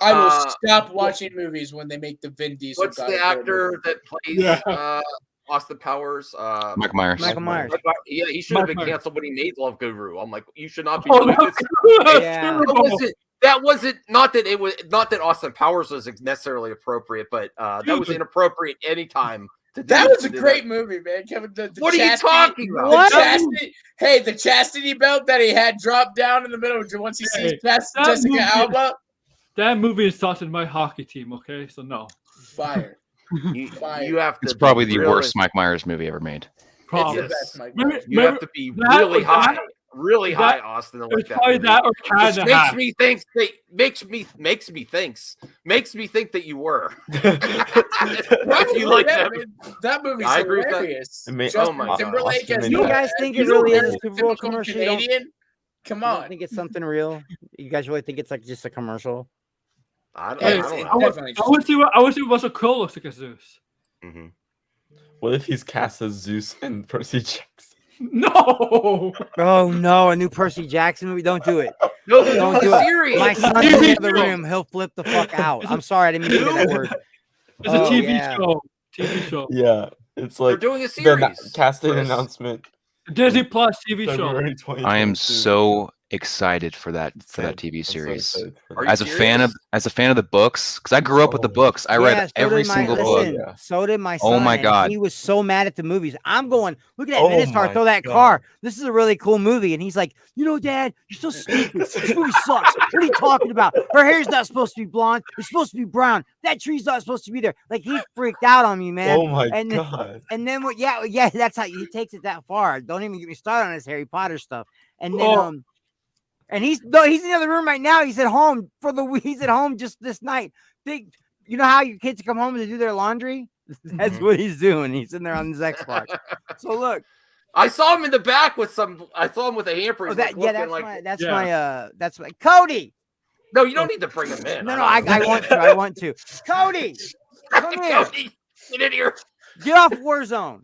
I will stop watching movies when they make the Vin Diesel. What's the actor that plays Austin Powers? Michael Myers. Michael Myers. Yeah, he should have been canceled when he made Love Guru. I'm like, you should not be doing this. Yeah. That wasn't not that Austin Powers was necessarily appropriate, but that was inappropriate anytime. That was a great movie, man. Kevin, what are you talking about? The chastity belt that he had dropped down in the middle once he sees Jessica Alba. That movie insulted my hockey team. Okay, so no. Fire. You have to. It's probably the worst Mike Myers movie ever made. Probably. It's the best, Mike. You have to be really high. Really high, Austin. It's probably that or Canada. Makes me think that you were. You like that? That movie's I agree hilarious. with that. Oh my Timberlake God. as You guys think it really is a Super Bowl typical commercial? Canadian? Come You on. don't think it's something real? You guys really think it's like just a commercial? I don't I know. want to see Russell Crowe looks like a Zeus. Mm-hmm. What if he's cast as Zeus and Percy Jackson? No. Oh no, a new Percy Jackson movie. Don't do it. No, Don't do it. My son's in the other room. He'll flip the fuck out. I'm sorry, I didn't mean to say that word. It's a TV show. TV show. Yeah, it's like They're doing a series. Casting announcement. Disney Plus TV show. I am so excited for that TV series. As a fan of the books, because I grew up with the books. I read every single book. So did my son. Oh my God. He was so mad at the movies. I'm going, look at that Minotaur, throw that car. This is a really cool movie. And he's like, Dad, you're so stupid. This movie sucks. What are you talking about? Her hair's not supposed to be blonde. It's supposed to be brown. That tree's not supposed to be there. Like, he freaked out on me, man. Oh my God. And then what? Yeah, that's how he takes it that far. Don't even get me started on his Harry Potter stuff. And then and he's in the other room right now. He's at home He's at home just this night. You know how your kids come home to do their laundry? That's what he's doing. He's sitting there on his Xbox. So look, I saw him in the back with I saw him with a hamper. That's my Cody. No, you don't need to bring him in. No, I want to. Cody, come here. Cody, get in here. Get off Warzone.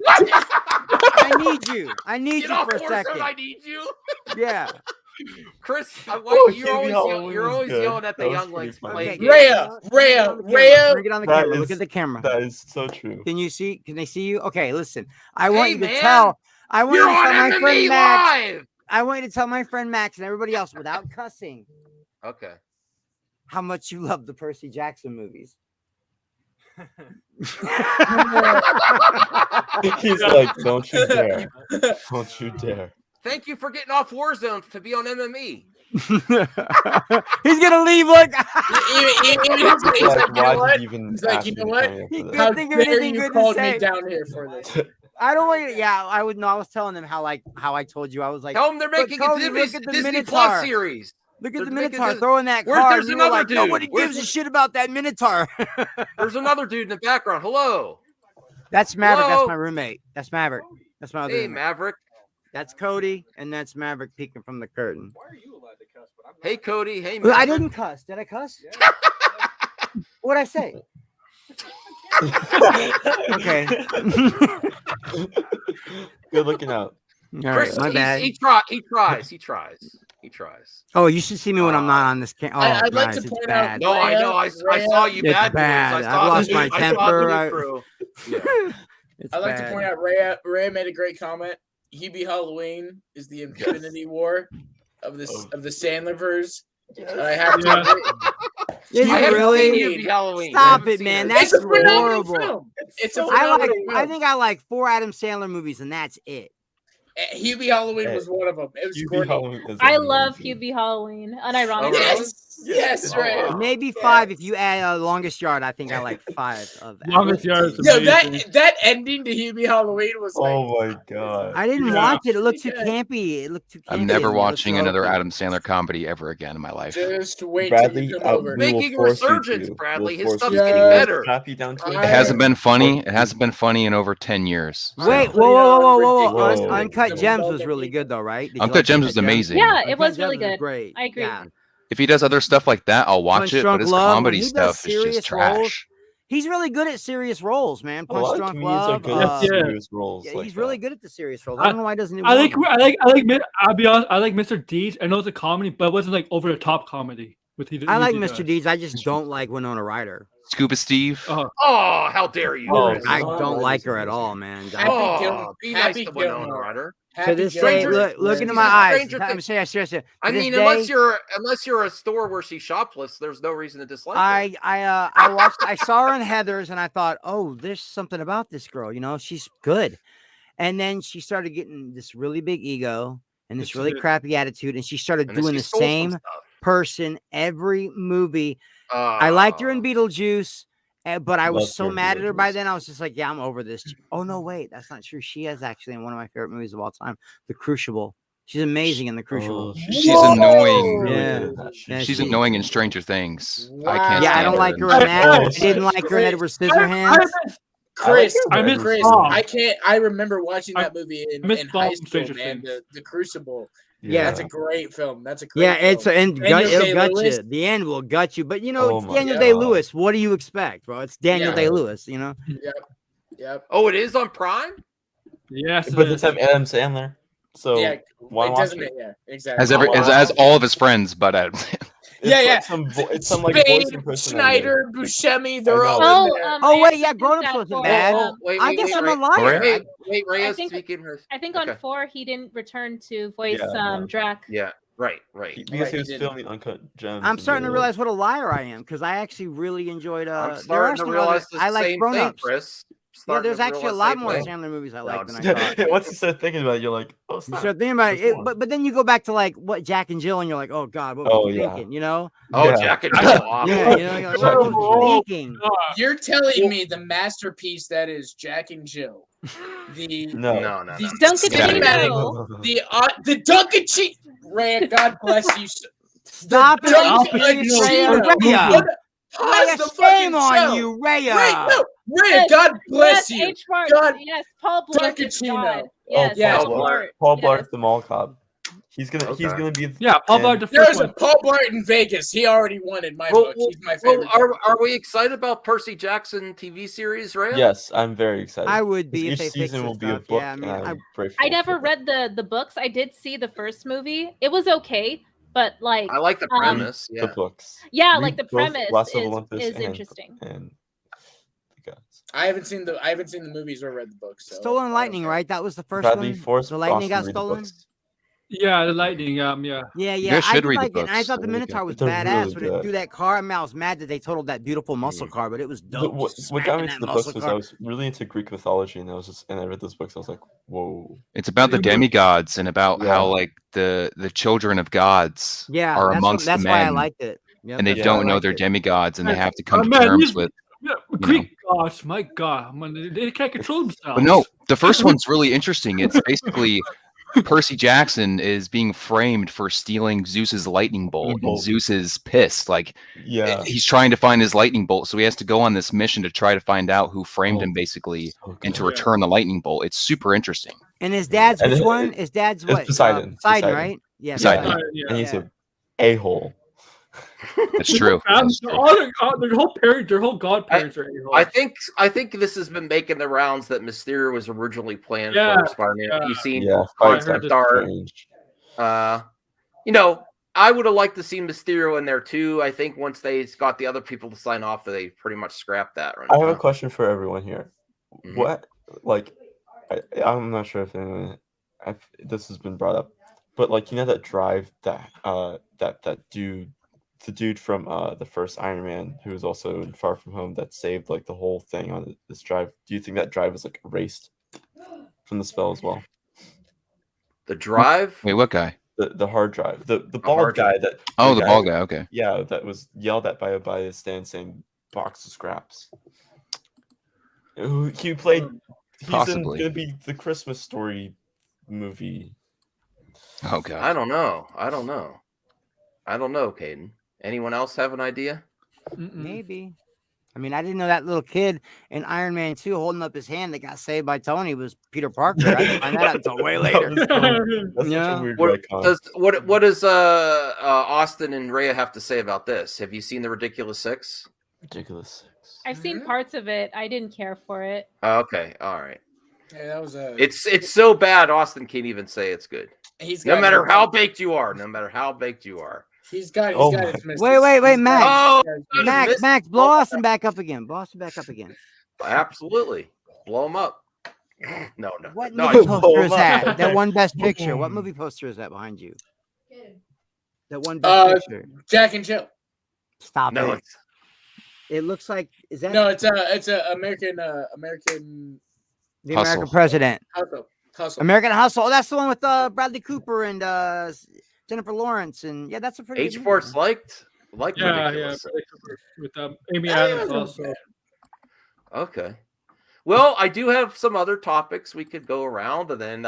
I need you. I need Get you off for a Warzone, second. I need you. Yeah. Chris, you're always yelling at the younglings playing. Rhea. Bring it on the camera. Look at the camera. That is so true. Can they see you? Okay, listen. I want you to tell my friend Max. I want you to tell my friend Max and everybody else without cussing Okay. how much you love the Percy Jackson movies. He's like, don't you dare. Don't you dare. Thank you for getting off Warzone to be on MME. He's gonna leave. Look, Like, why did you even He's like, ask you me know to what? come here for this? How think of dare anything you good to called say. me down here for this? I don't want you. Yeah, I would know. I was telling them how I told you. I was like, Tell them they're "Look, making Cody, a look Disney, at the Disney Minotaur. Plus series. Look at They're the making Minotaur this- throwing that Where's- car." there's And you were another like, dude. nobody Where's gives a shit about that Minotaur. There's another dude in the background. Hello. That's Maverick. Hello? That's my roommate. That's Maverick. That's my other Hey, roommate. Maverick. That's Cody, and that's Maverick peeking from the curtain. Hey, Cody. Hey, Well, I Maverick. didn't cuss. Did I cuss? What'd I say? Okay. Good looking out. All right, Chris, my bad. he tries. Oh, you should see me when I'm not on this camera. Oh, I'd like guys, to it's point bad. out. No, I know. I saw you It's bad bad. boys. I I've saw lost the, my I saw temper. the crew. Yeah. It's I'd like bad. to point out Ray made a great comment. Hubie Halloween is the Infinity War of the Sandlerverse. I have to agree. Is I it haven't really? seen Hubie Halloween. I Stop haven't it, seen man. it. That's It's a phenomenal horrible. film. It's a I phenomenal I film. think I like 4 Adam Sandler movies, and that's it. Hubie Halloween was one of them. It was Hubie Courtney. Halloween is I love amazing. Hubie Halloween, unironically. Oh, really? Yes, Oh, right. wow. Maybe 5 if you add Longest Yard. I think I like 5 of that. Longest Yard is Yo, amazing. that ending to Hubie Halloween was like, Oh my god. I didn't Yeah. watch it. It looked too Yeah. campy. It looked too campy. I'm to never me. It looked watching too another hokey. Adam Sandler comedy ever again in my life. just wait Bradley, till you come over. we will Making a force you resurgence, to. Bradley. His We'll force stuff's you to. getting We'll better. strap you down to It a hasn't chair. been funny. It hasn't been funny in over 10 years. so. Wait, whoa. Ridiculous. Uncut Gems was Whoa. really good, though, right? Did you Uncut like Gems was amazing. Yeah, it Uncut was really Gems good. Great. I agree. Yeah. If he does other stuff like that, I'll watch Punch it. But Drunk his Love, when comedy he does stuff is serious just trash. He's really good at serious roles, man. A lot Punch of Drunk comedians are Love. good at Yeah. serious roles. Yeah, like he's really that. good at the serious roles. I don't know why he doesn't do I like more. I'll be honest, I like Mr. Deeds. I know it's a comedy, but it wasn't like over the top comedy with he I like usually Mr. does. Deeds. I just don't like Winona Ryder. Scuba Steve. Oh, Oh, how dare you! Oh, Chris. I Oh, don't that like is her at amazing. all, man. Happy Oh, Gilmore. be Happy nice to Winona Gilmore. Ryder. To Happy this day, Stranger- look into She's my a eyes. stranger I'm thing. serious. I To this mean, day, unless you're a store where she shoplifts, there's no reason to dislike her. I saw her in Heathers, and I thought, oh, there's something about this girl. You know, she's good. And then she started getting this really big ego and this Yes, she really did. crappy attitude, and she started And then doing she the stole some same stuff. person every movie. I liked her in Beetlejuice, but I was Loved so her in mad at her by Beetlejuice. then. I was just like, yeah, I'm over this. Oh no, wait, that's not true. She is actually in one of my favorite movies of all time, The Crucible. She's amazing in The Crucible. Oh, She's Whoa! annoying. really Yeah. good at that shit. Yeah, She's she- annoying in Stranger Things. I Wow. can't. Yeah, I stand don't like her in in that. Oh, I didn't like her in Edward I Scissorhands. Chris, I like her Chris, song. I can't. I remember watching I that movie miss in Bob high from school, Stranger man. Things. The Crucible. Yeah. That's a great film. That's a great Yeah, film. it's and Daniel it'll gut Day-Lewis. you. The end will gut you. But you know, Oh it's my Daniel God. Day Lewis. What do you expect, bro? It's Daniel Yeah. Day Lewis. You know. Yep. Oh, it is on Prime. yes, it But is. this time Adam Sandler. So Yeah. why It watch doesn't. it? Yeah. Exactly. as all of his friends, but Yeah. It's some like Spade, voice impersonator. Schneider, Buscemi, they're I all know. in there. Oh I wait, actually yeah, think Grown Ups that wasn't for, bad. Wait, I guess I'm a Right. liar. Wait, I Rhea's think- speaking her. I think on Okay. 4 he didn't return to voice Yeah. Drac. Yeah, right. Because he was didn't. filming Uncut Gems. I'm and starting to they- realize what a liar I am because I actually really enjoyed. I'm There are starting to some realize other, the I like same Grown thing, Ups. Chris. Yeah, Starting there's to actually a realize lot same more thing. Sandler movies I No, like I'm than I just thought. Once you start thinking about it, you're like, oh, You snap. start thinking about There's it, more. but then you go back to like what Jack and Jill, and you're like, oh god, what was Oh, you yeah. thinking? You know? Oh, Yeah. Jack and Jill. awesome. Yeah, you know, you're like, what was you thinking? You're telling me the masterpiece that is Jack and Jill. The No. No. the Dunkaccino. cinematic, the Dunkaccino. Ray, God bless you. Stop it! Dunkaccino. Raya. Pause Raya, the shame fucking on show. you, Raya. Ray, no, Ray, Yes, God bless yes, you. H. Bart. God, Yes, Paul Blart. is Dunkaccino. God. Yes, yeah, Paul Blart. Paul Yes. Blart, the mall cop. He's gonna be. Yeah, Paul and- Blart, the There's first a one. Paul Blart in Vegas. He already won in my Well, book. He's my favorite. are we excited about Percy Jackson TV series, Rhea? Yes, I'm very excited. I would be Each if they fixed season this will be a stuff. book. Yeah, I mean, and I'm very I full never for it. read the books. I did see the first movie. It was okay, but like I like the premise. The Yeah. books. yeah, Read like the both premise Last of is, Olympus is and- interesting. And the gods. I haven't seen the movies or read the books. So Stolen Lightning, right? That was the first Bradley, one. force The lightning Boston got read the stolen. books. Yeah, the lightning. Yeah. Yeah, You yeah. guys I should did read the like it. And I books. thought the They're really Minotaur was good. They're badass really when it good. threw that car. I mean, I was mad that they totaled that beautiful muscle car, but it was dope. What just got smacking me that to the muscle books was car. I was really into Greek mythology, and I read those books. I was like, whoa. It's about the demigods and about how Yeah. like the children of gods Yeah, are that's amongst the that's why I men, liked it. Yep, and they that's why I don't know liked they're it. demigods, and they have to come Oh, to man, terms these- with. Yeah, know. Greek gods, my God, man, they can't control themselves. But no, the first one's really interesting. It's basically Percy Jackson is being framed for stealing Zeus's lightning bolt, and Zeus is pissed. Like, Yeah. he's trying to find his lightning bolt, so he has to go on this mission to try to find out who framed Oh, him, basically, so and to good. return the lightning bolt. It's super interesting. And his dad's And which it- one? His dad's it's what? Poseidon. Poseidon, right? Yeah, Poseidon. And he's a a-hole. That's true. That's true. Their whole godparents are I think this has been making the rounds that Mysterio was originally planned Yeah, for Spider-Man. yeah. You've seen Yeah, concept art. strange. You know, I would have liked to see Mysterio in there too. I think once they got the other people to sign off, they pretty much scrapped that. Right I have a now. question for everyone here. Mhm. What, like, I'm not sure if anyone, this has been brought up, but like, you know that drive that that dude, the dude from the first Iron Man, who was also in Far From Home, that saved like the whole thing on this drive. Do you think that drive is like erased from the spell as well? The drive? Wait, what guy? The hard drive. The hard bald guy drive. that. Oh, the bald guy. Okay. Yeah, that was yelled at by his stand saying box of scraps. He played. He's Possibly. gonna be the Christmas Story movie. Oh god. I don't know, Caden. Anyone else have an idea? Maybe. I mean, I didn't know that little kid in Iron Man 2 holding up his hand that got saved by Tony was Peter Parker. I didn't find that out until way later. That's Yeah. such a weird What retcon. does Austin and Rhea have to say about this? Have you seen the Ridiculous Six? Ridiculous. I've seen parts of it. I didn't care for it. Okay, all right. Yeah, that was a. It's so bad Austin can't even say it's good. He's No got matter it. how baked you are, no matter how baked you are. He's got. Oh He's got my- his misses. Wait, Max. Oh, Max, blow Austin back up again. Blow Austin back up again. Absolutely. Blow them up. No. What No, movie I- poster is that? That one best picture. What movie poster is that behind you? That one best picture. Jack and Jill. Stop No, it. It looks like is that No, it's a American the Hustle. American president? Hustle. American Hustle. Oh, that's the one with Bradley Cooper and Jennifer Lawrence, and yeah, that's a pretty. H good Sports movie. liked Yeah, Ridiculous. with Amy Adams also. Okay. Well, I do have some other topics we could go around, and then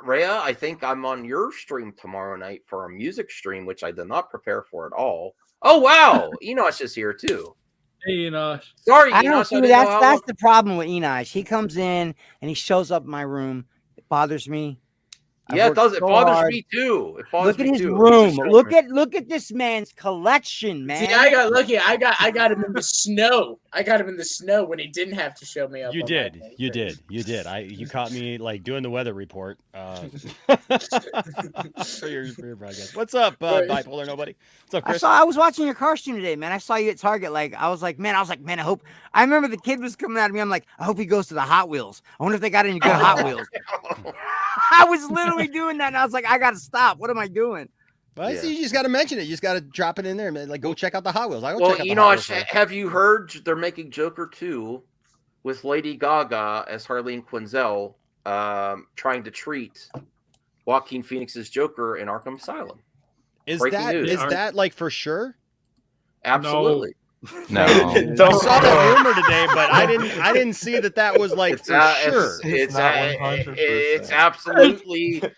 Rhea, I think I'm on your stream tomorrow night for a music stream, which I did not prepare for at all. Oh wow, Enosh is here too. Hey, Enosh. Sorry, I don't Enosh. I see didn't know how that's the problem with Enosh. He comes in and he shows up in my room. It bothers me. I've Yeah, it worked does. It so bothers hard. me too. It bothers Look at me his too. room. Look at this man's collection, man. See, I got lucky. I got him in the snow. I got him in the snow when he didn't have to show me up. You on did. my You did. You did. You caught me like doing the weather report. For your broadcast. What's up, bipolar nobody? What's up, Chris? I was watching your car stream today, man. I saw you at Target. I was like, man, I hope. I remember the kid was coming at me. I'm like, I hope he goes to the Hot Wheels. I wonder if they got any good Hot Wheels. I was literally doing that, and I was like, I gotta stop. What am I doing? Well, Yeah. you just got to mention it. You just got to drop it in there, man. Like, go check out the Hot Wheels. I go Well, check out the Hot Wheels. Enosh, have you heard they're making Joker 2 with Lady Gaga as Harleen Quinzel trying to treat Joaquin Phoenix's Joker in Arkham Asylum? Is Breaking that news. is that like for sure? Absolutely. No. I saw that rumor today, but I didn't see that was like It's, for sure. It's not 100%. it's absolutely an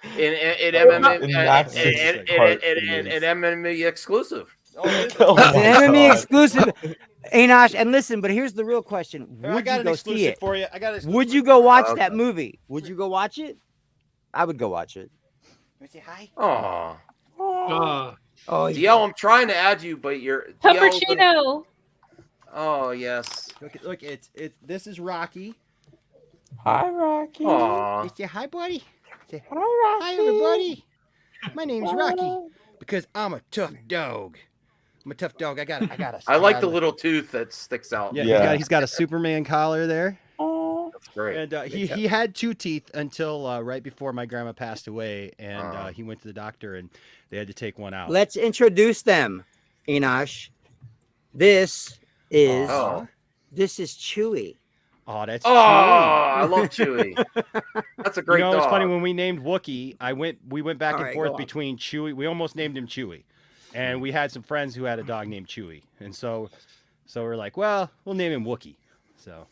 MMA exclusive. It's an MMA exclusive, Enosh. And listen, but here's the real question: I Would got you an go see exclusive it? for you. I got an Would you go watch Okay. that movie? Would you go watch it? I would go watch it. Say hi. Aw. Oh, DL, I'm trying to add you, but you're DL 's gonna- Puppuccino. Oh yes. Look, it's this is Rocky. Hi, Rocky. Aw. Say hi, buddy. Say hi, everybody. My name's Rocky because I'm a tough dog. I'm a tough dog. I got I like the little tooth that sticks out. Yeah, Yeah. he's got a Superman collar there. Great. And he had 2 teeth until right before my grandma passed away, and he went to the doctor and they had to take one out. Let's introduce them, Enosh. This is Chewy. Oh, that's Oh, Chewy. I love Chewy. That's a great dog. It's funny when we named Wookie. We went back All and right, forth go on. between Chewy. We almost named him Chewy, and we had some friends who had a dog named Chewy, and so we're like, well, we'll name him Wookie. So,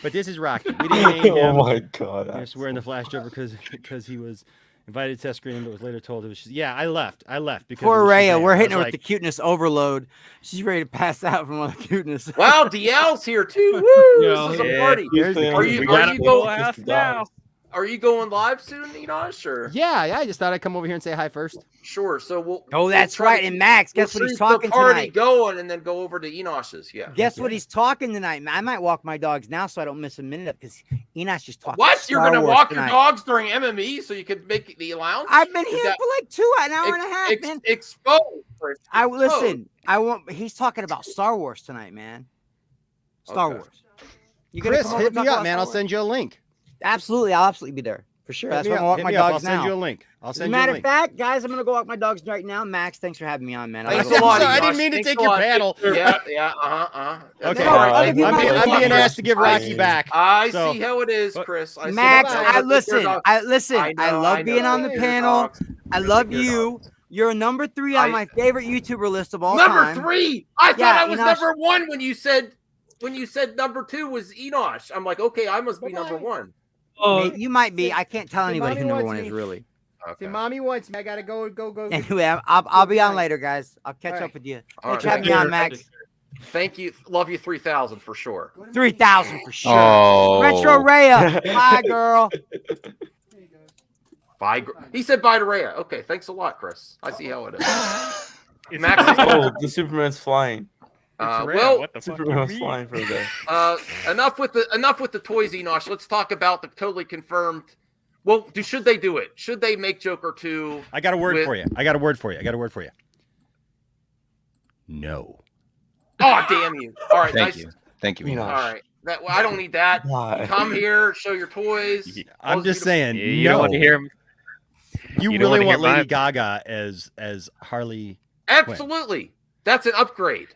but this is Rocky. We didn't name him. Oh my god! I swear in the flash driver because he was invited to test screen, but was later told it was. I left because Poor it was Rhea, Shazam. we're I hitting her was with the cuteness overload. She's ready to pass out from all the cuteness. Wow, DL's here too. Woo! Yeah. This is a party. There's the- Are you we going? got a now. Are you going live soon, Enosh? Or Yeah, I just thought I'd come over here and say hi first. sure. So we'll. Oh, that's we'll try right. to- And Max, we'll guess what he's keep the talking party tonight? going, and then go over to Enosh's. Yeah. Guess what he's talking tonight, man? I might walk my dogs now so I don't miss a minute of because Enosh just talking. What? You're Star gonna Wars walk tonight. your dogs during MME so you can make the allowance? I've been Is here that- for like an hour and a half, man. Exposed. Chris, I exposed. listen. I want. He's talking about Star Wars tonight, man. Star Okay. Wars. You gonna Chris, come over hit and talk me up, about man. Star I'll Wars? send you a link. Absolutely, I'll absolutely be there for sure. That's why I'm gonna walk Hit my me up. dogs I'll send now. you a link. I'll As a send you a matter of link. fact, guys, I'm gonna go walk my dogs right now. Max, thanks for having me on, man. Thanks love a lot. it. I didn't Enosh. mean to Thanks take a your lot. paddle. Yeah. Okay, No, all right. I'll give you my- I'm being asked to give Rocky back. I So- see how it is, Chris. I see Max, how it I is. listen. Your I listen. dog- I know, love being on the Your panel. dogs. I love Your you. dogs. You're number 3 on my favorite YouTuber list of all Number time. 3. I thought Yeah, I was Enosh. number 1 when you said number 2 was Enosh. I'm like, okay, I must be number 1. Mate, you might be. I can't tell Say anybody who mommy number wants 1 is me. really. See, mommy wants me. I gotta go. Anyway, I'll be on later, guys. I'll catch All right. up with you. All Thanks right. for having me on, Max. Thank you. Love you 3,000 for sure. 3,000 for sure. Oh. Retro Rhea. Bye, girl. Bye. He said bye to Rhea. Okay, thanks a lot, Chris. I see how it is. Max, Oh, the Superman's flying. well, Superman was flying for the day. enough with the toys, Enosh. Let's talk about the totally confirmed. Well, should they do it? Should they make Joker 2? I got a word for you. No. Oh, damn you! All right, Thank nice. you. Thank you. Enosh. All right, I don't need that. Why? Come here, show your toys. I'm Those just are saying. You no. don't want to hear him. You you don't really wanna want hear Lady my- Gaga as Harley? Absolutely, that's an upgrade.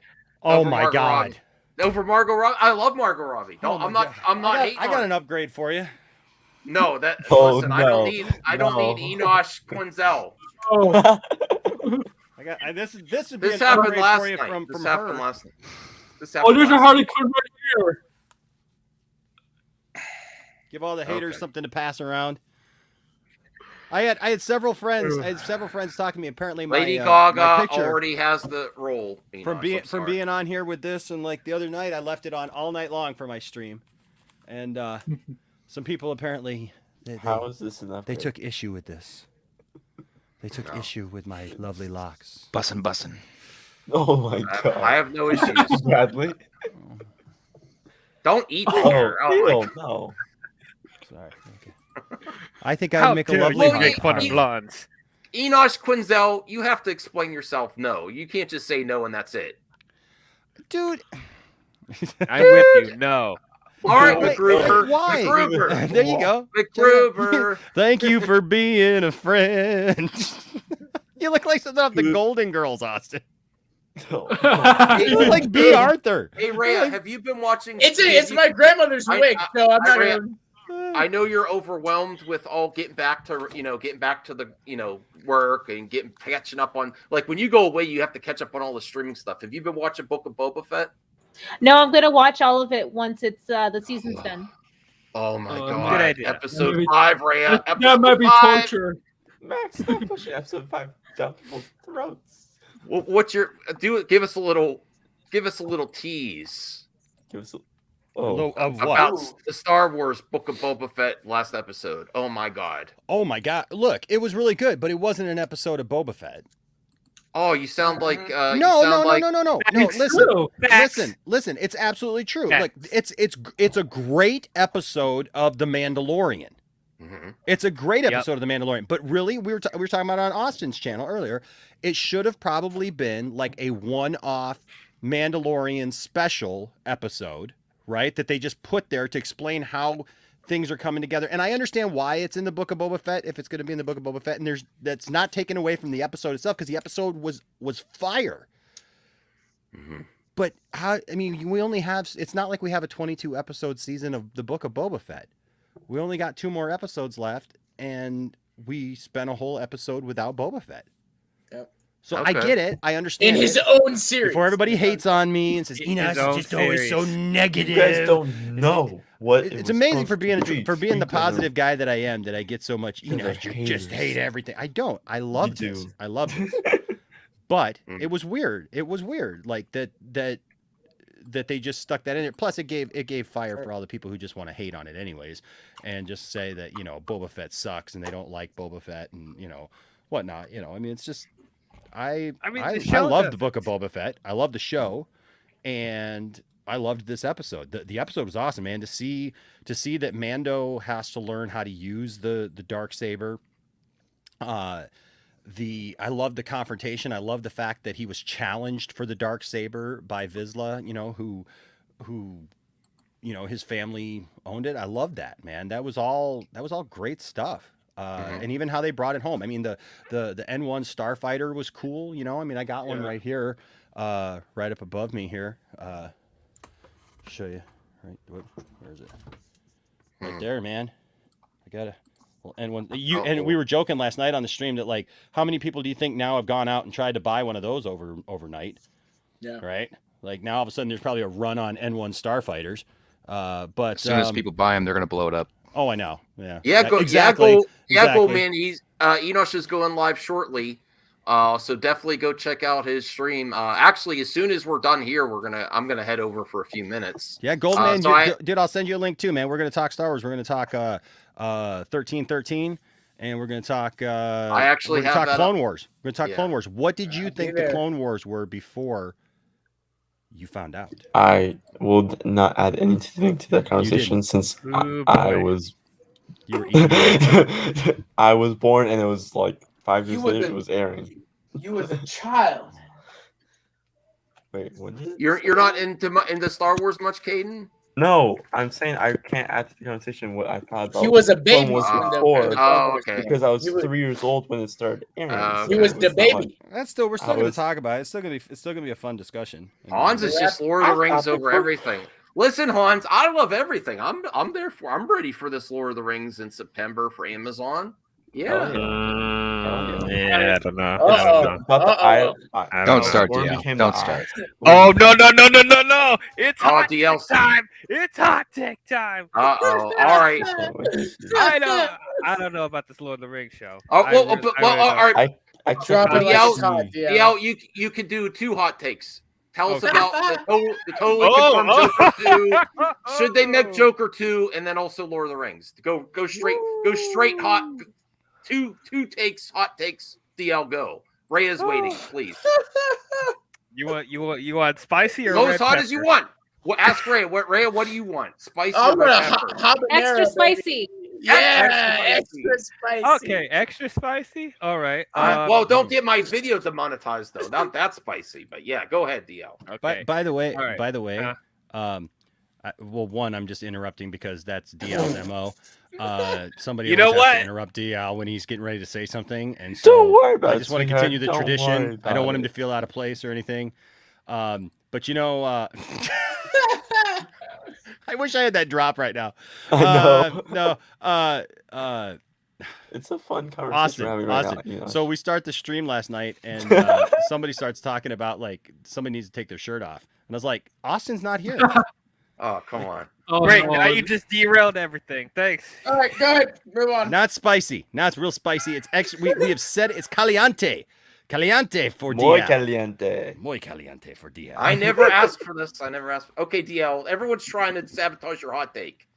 Oh over my Margot God. Robbie. Over Margot Robbie. I love Margot Robbie. No, Oh my I'm not. God. I'm not hating. I on got it. an upgrade for you. No, that. Oh, listen, I no. don't need. I don't No. need Enosh Quinzel. I got this would be This an happened upgrade last for you night. from This her. happened last night. This Oh, happened there's a last Harley Quinn right here. Give all the haters Okay. something to pass around. I had several friends. I had several friends talking to me. Apparently, my Lady my Gaga picture already has the role. Enosh, from I'm sorry. being on here with this, and like the other night, I left it on all night long for my stream, and some people apparently How is this enough? they took issue with this. They took issue with my lovely locks. Bussin'. Oh my god. I have no issues. Bradley. Don't eat Oh, here. Oh, my ew, God. no. Sorry. Okay. I think I How would make a dare lovely you Well, make hot fun of dog. blondes? Enosh Quinzel, you have to explain yourself. No, you can't just say no and that's it. Dude. I'm with you. No. All right, Wait, McGruber. why? McGruber. There you go. McGruber. Thank you for being a friend. You look like something off the Golden Girls, Austin. No. You look like B. Arthur. Hey, Rhea, have you been watching? It's my grandmother's I- wig, so I'm not Rhea, even. I know you're overwhelmed with all getting back to the work and catching up on, like, when you go away, you have to catch up on all the streaming stuff. Have you been watching Book of Boba Fett? No, I'm gonna watch all of it once it's the season's done. Oh my Oh, god! good idea. Episode 5, Rhea. That might be Episode 5. torture. Max, stop pushing episode 5 down people's throats. What's your give us a little tease Give us Of about what? the Star Wars Book of Boba Fett last episode. Oh my god! Oh my God! Look, it was really good, but it wasn't an episode of Boba Fett. Oh, you sound like No. like... Listen. It's absolutely true. Facts. Look, it's a great episode of The Mandalorian. Mhm. It's a great Yep. episode of The Mandalorian. But really, we were talking about it on Austin's channel earlier. It should have probably been like a one-off Mandalorian special episode, right? That they just put there to explain how things are coming together. And I understand why it's in the Book of Boba Fett, if it's going to be in the Book of Boba Fett. And that's not taken away from the episode itself, because the episode was fire. Mm-hmm. But we only have, it's not like we have a 22 episode season of the Book of Boba Fett. We only got 2 more episodes left, and we spent a whole episode without Boba Fett. Yep. So I get it. I understand. In his own series. Before everybody hates on me and says, Enos is just always so negative. You guys don't know what it's amazing for being the positive guy that I am, that I get so much, Enos, you just hate everything. I don't. I love this. I love this. But it was weird. It was weird. Like that they just stuck that in there. Plus it gave fire for all the people who just want to hate on it anyways, and just say that, Boba Fett sucks and they don't like Boba Fett and, whatnot. It's just, I love the Book of Boba Fett. I love the show, and I loved this episode. The episode was awesome, man. To see that Mando has to learn how to use the Darksaber. I love the confrontation. I love the fact that he was challenged for the Darksaber by Vizsla, who his family owned it. I love that, man. That was all great stuff. And even how they brought it home. I mean, the N1 Starfighter was cool. I got one right here, right up above me here. Show you. Right, where is it? Right there, man. I got a N1. And we were joking last night on the stream that, like, how many people do you think now have gone out and tried to buy one of those overnight? Yeah. Right. Like now, all of a sudden, there's probably a run on N1 Starfighters. But as soon as people buy them, they're going to blow it up. Oh, I know. Yeah. Exactly. Exactly. Man. He's Enosh is going live shortly, so definitely go check out his stream. Actually, as soon as we're done here, I'm gonna head over for a few minutes. Yeah, Goldman, dude, I'll send you a link too, man. We're gonna talk Star Wars. We're gonna talk 1313, and we're gonna talk. I actually have talk Clone Wars. We're gonna talk Clone Wars. What did you think the Clone Wars were before you found out? I will not add anything to that conversation since I was. You were I was born, and it was like 5 years later. It was airing. You was a child. Wait, what? You're not into Star Wars much, Caden? No, I'm saying I can't add to the conversation what I thought about. He was a baby because I was 3 years old when it started airing. He was the baby. We're still going to talk about it. It's still gonna be a fun discussion. Hans is just Lord of the Rings over everything. Listen, Hans, I love everything. I'm ready for this Lord of the Rings in September for Amazon. Yeah. I don't know. Don't start, DL. Don't start. Oh no! It's hot take DLC. time. It's hot take time. All right. I don't know about this Lord of the Rings show. All right. DL, you could do 2 hot takes. Tell us about the totally confirmed Joker 2. Should they make Joker 2, and then also Lord of the Rings? Go straight hot. Two hot takes. DL, go. Ray is waiting, please. You want spicy or go as hot pepper? as you want. Ask Ray. What do you want? Spicy or red pepper? Extra spicy. Yeah, extra spicy. Okay, extra spicy. All right. Well, don't get my video demonetized though. Not that spicy, but yeah, go ahead, DL. Okay. By the way, one, I'm just interrupting because that's DL's MO. Somebody always has to interrupt DL when he's getting ready to say something, and so don't worry about I just want to continue the tradition. I don't want him to feel out of place or anything. But I wish I had that drop right now. No. It's a fun conversation we're having right now. So we start the stream last night, and somebody starts talking about like somebody needs to take their shirt off, and I was like, Austin's not here. Oh, come on. Great. Now you just derailed everything. Thanks. All right, go ahead. Move on. Not spicy. Now it's real spicy. It's extra. We have said it's caliente. Caliente for DL. Muy caliente. Muy caliente for DL. I never asked for this. Okay, DL. Everyone's trying to sabotage your hot take.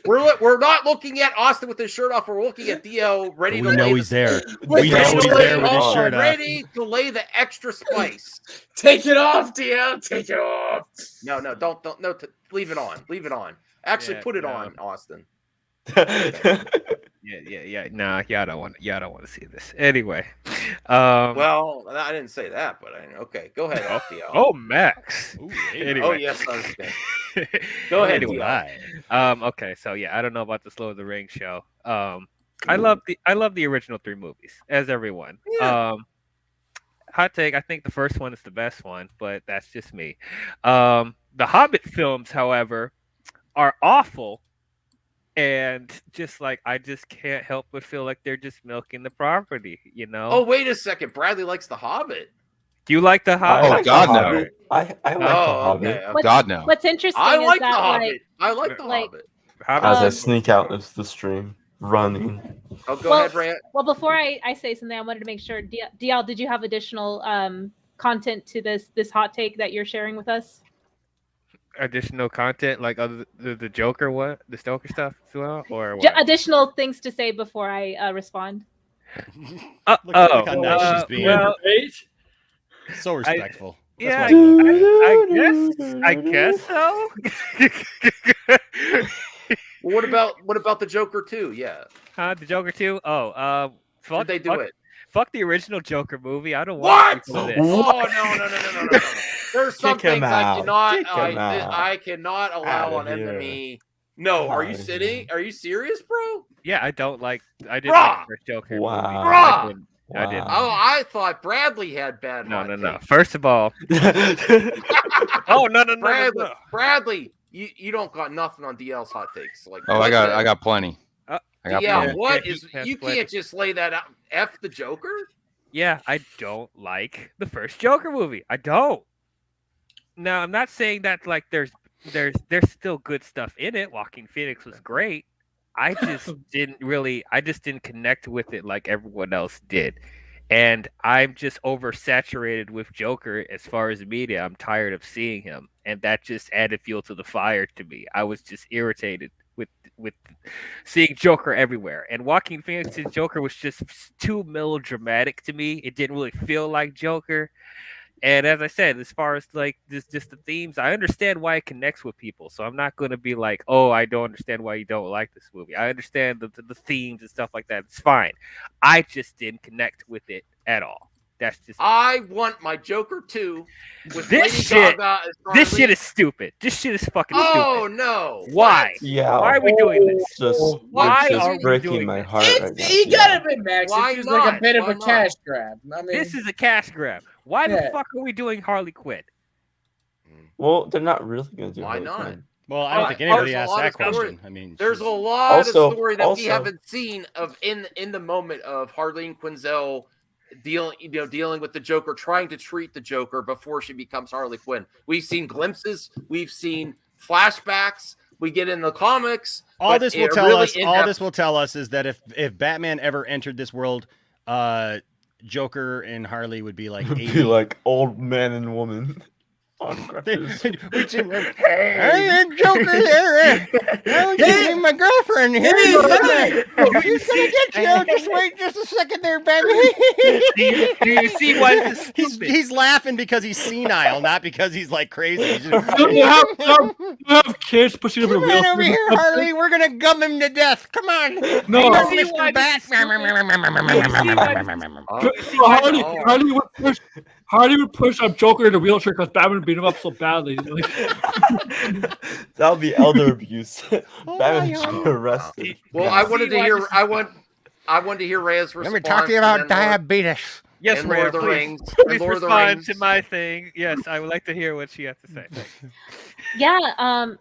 We're not looking at Austin with his shirt off. We're looking at DL ready to. We know he's there. We know he's there with his shirt off. Ready to lay the extra spice. Take it off, DL. Take it off. No, don't. No, leave it on. Leave it on. Actually, put it on, Austin. Yeah. Nah, y'all don't want to see this anyway. Well, I didn't say that, but okay. Go ahead, DL. Oh, Max. Anyway. Oh, yes, I understand. Go ahead, DL. Okay, so yeah, I don't know about this Lord of the Rings show. I love the original 3 movies, as everyone. Yeah. Hot take, I think the first one is the best one, but that's just me. The Hobbit films, however, are awful, and just like I just can't help but feel like they're just milking the property, you know? Oh, wait a second. Bradley likes The Hobbit. Do you like The Hobbit? Oh, God, no. I like The Hobbit. Okay. God, no. What's interesting I like is The that Hobbit. I like The like Hobbit. As I sneak out of the stream, running. Oh, go ahead, Rant. Well, before I say something, I wanted to make sure, DL, did you have additional content to this hot take that you're sharing with us? Additional content, like other the Joker, the Stoker stuff as well, or what? Additional things to say before I respond. Look how nice she's being. Well, So respectful. Yeah, I guess so. Well, what about the Joker 2? Yeah. The Joker 2? Oh, fuck, Did they do it? Fuck the original Joker movie. I don't want What? this. Oh, no. There's some Kick him things I out. cannot allow Outta on here. enemy. No, are you Outta sitting? Are you serious, bro? Yeah, I didn't like the first Joker movie. Wow. I didn't. Oh, I thought Bradley had bad. No. First of all, oh no. Bradley, you don't got nothing on DL's hot takes. Like, Oh, I got plenty. Yeah, what is? You can't just lay that out. F the Joker. Yeah, I don't like the first Joker movie. I don't. Now, I'm not saying that like there's still good stuff in it. Joaquin Phoenix was great. I just didn't connect with it like everyone else did. And I'm just oversaturated with Joker as far as media. I'm tired of seeing him. And that just added fuel to the fire to me. I was just irritated with seeing Joker everywhere. And Joaquin Phoenix's Joker was just too melodramatic to me. It didn't really feel like Joker. And as I said, as far as like just the themes, I understand why it connects with people. So I'm not going to be like, oh, I don't understand why you don't like this movie. I understand the themes and stuff like that. It's fine. I just didn't connect with it at all. That's just. I want my Joker 2 with this Lady shit. Gaga as This Harley. shit is stupid. This shit is fucking stupid. Oh no! Why? Yeah. Why are we doing this? Why are it's we just breaking doing my this? heart right now. You gotta admit, Max. Why It's just like a not? bit of Why a not? cash grab. I mean, This is a cash grab. Why the Yeah. fuck are we doing Harley Quinn? Well, they're not really gonna do Why Harley not? Quinn. Well, I don't think anybody There's a asked lot that of story- question. I mean, There's a she's- lot of story that we Also- haven't seen of in the moment of Harleen Quinzel dealing with the Joker, trying to treat the Joker before she becomes Harley Quinn. We've seen glimpses, we've seen flashbacks, we get in the comics. all but this will it tell really us. in All depth- this will tell us is that if Batman ever entered this world, Joker and Harley would be like 80. Be like old man and woman. On crutches. Hey, Joker here. Oh, hey, my girlfriend here. She's gonna get you. Just wait just a second there, baby. Do you see why this is stupid? He's laughing because he's senile, not because he's like crazy. He's just, You have kids pushing him in a come on over wheelchair. here, Harley. We're gonna gum him to death. Come on. No. Come You on, see why Mr. Bat. Harley would push up Joker in a wheelchair because Batman beat him up so badly. Like, That would be elder abuse. Oh Batman should be arrested. Well, I wanted to hear Reyes Let response. me talk to you about diabetes. Yes, and Rhea, Lord of the please. Rings. Please And Lord of the respond Rings. to my thing. Yes, I would like to hear what she has to say. Yeah,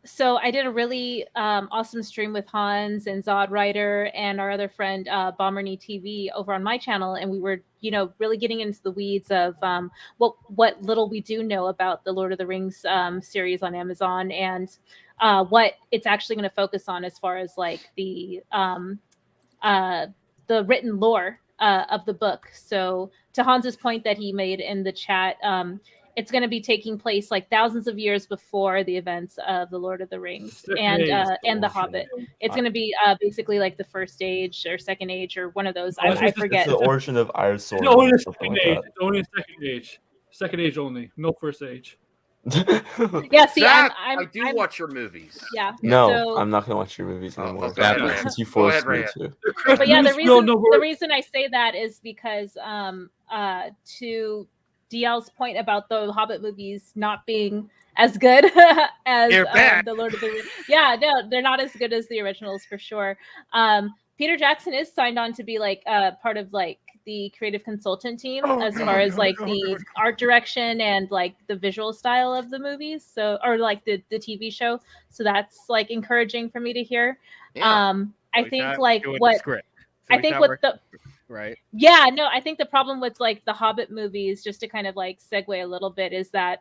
so I did a really awesome stream with Hans and Zod Rider and our other friend Bomberny TV over on my channel, and we were, really getting into the weeds of what little we do know about the Lord of the Rings series on Amazon and what it's actually going to focus on as far as like the written lore of the book. So to Hans's point that he made in the chat, it's going to be taking place like thousands of years before the events of the Lord of the Rings and the Hobbit. It's going to be basically like the first age or second age or one of those. I forget. It's the origin of our sword. it's only or a something second like age. that. It's only a second age. Second age only. No first age. Yeah, see, Zach, I'm I do watch your movies. Yeah. No, so, I'm not gonna watch your movies anymore. okay, Rhea. Since you Go ahead, forced me Rhea. to. But yeah, the reason I say that is because to DL's point about the Hobbit movies not being as good as the Lord of the Rings. Yeah, no, they're not as good as the originals for sure. Peter Jackson is signed on to be like part of like the creative consultant team as far as like the art direction and like the visual style of the movies. So, or like the TV show. So that's like encouraging for me to hear. Yeah. I So think he's not like doing the what script. I think what the right. Yeah, no, I think the problem with like the Hobbit movies, just to kind of like segue a little bit, is that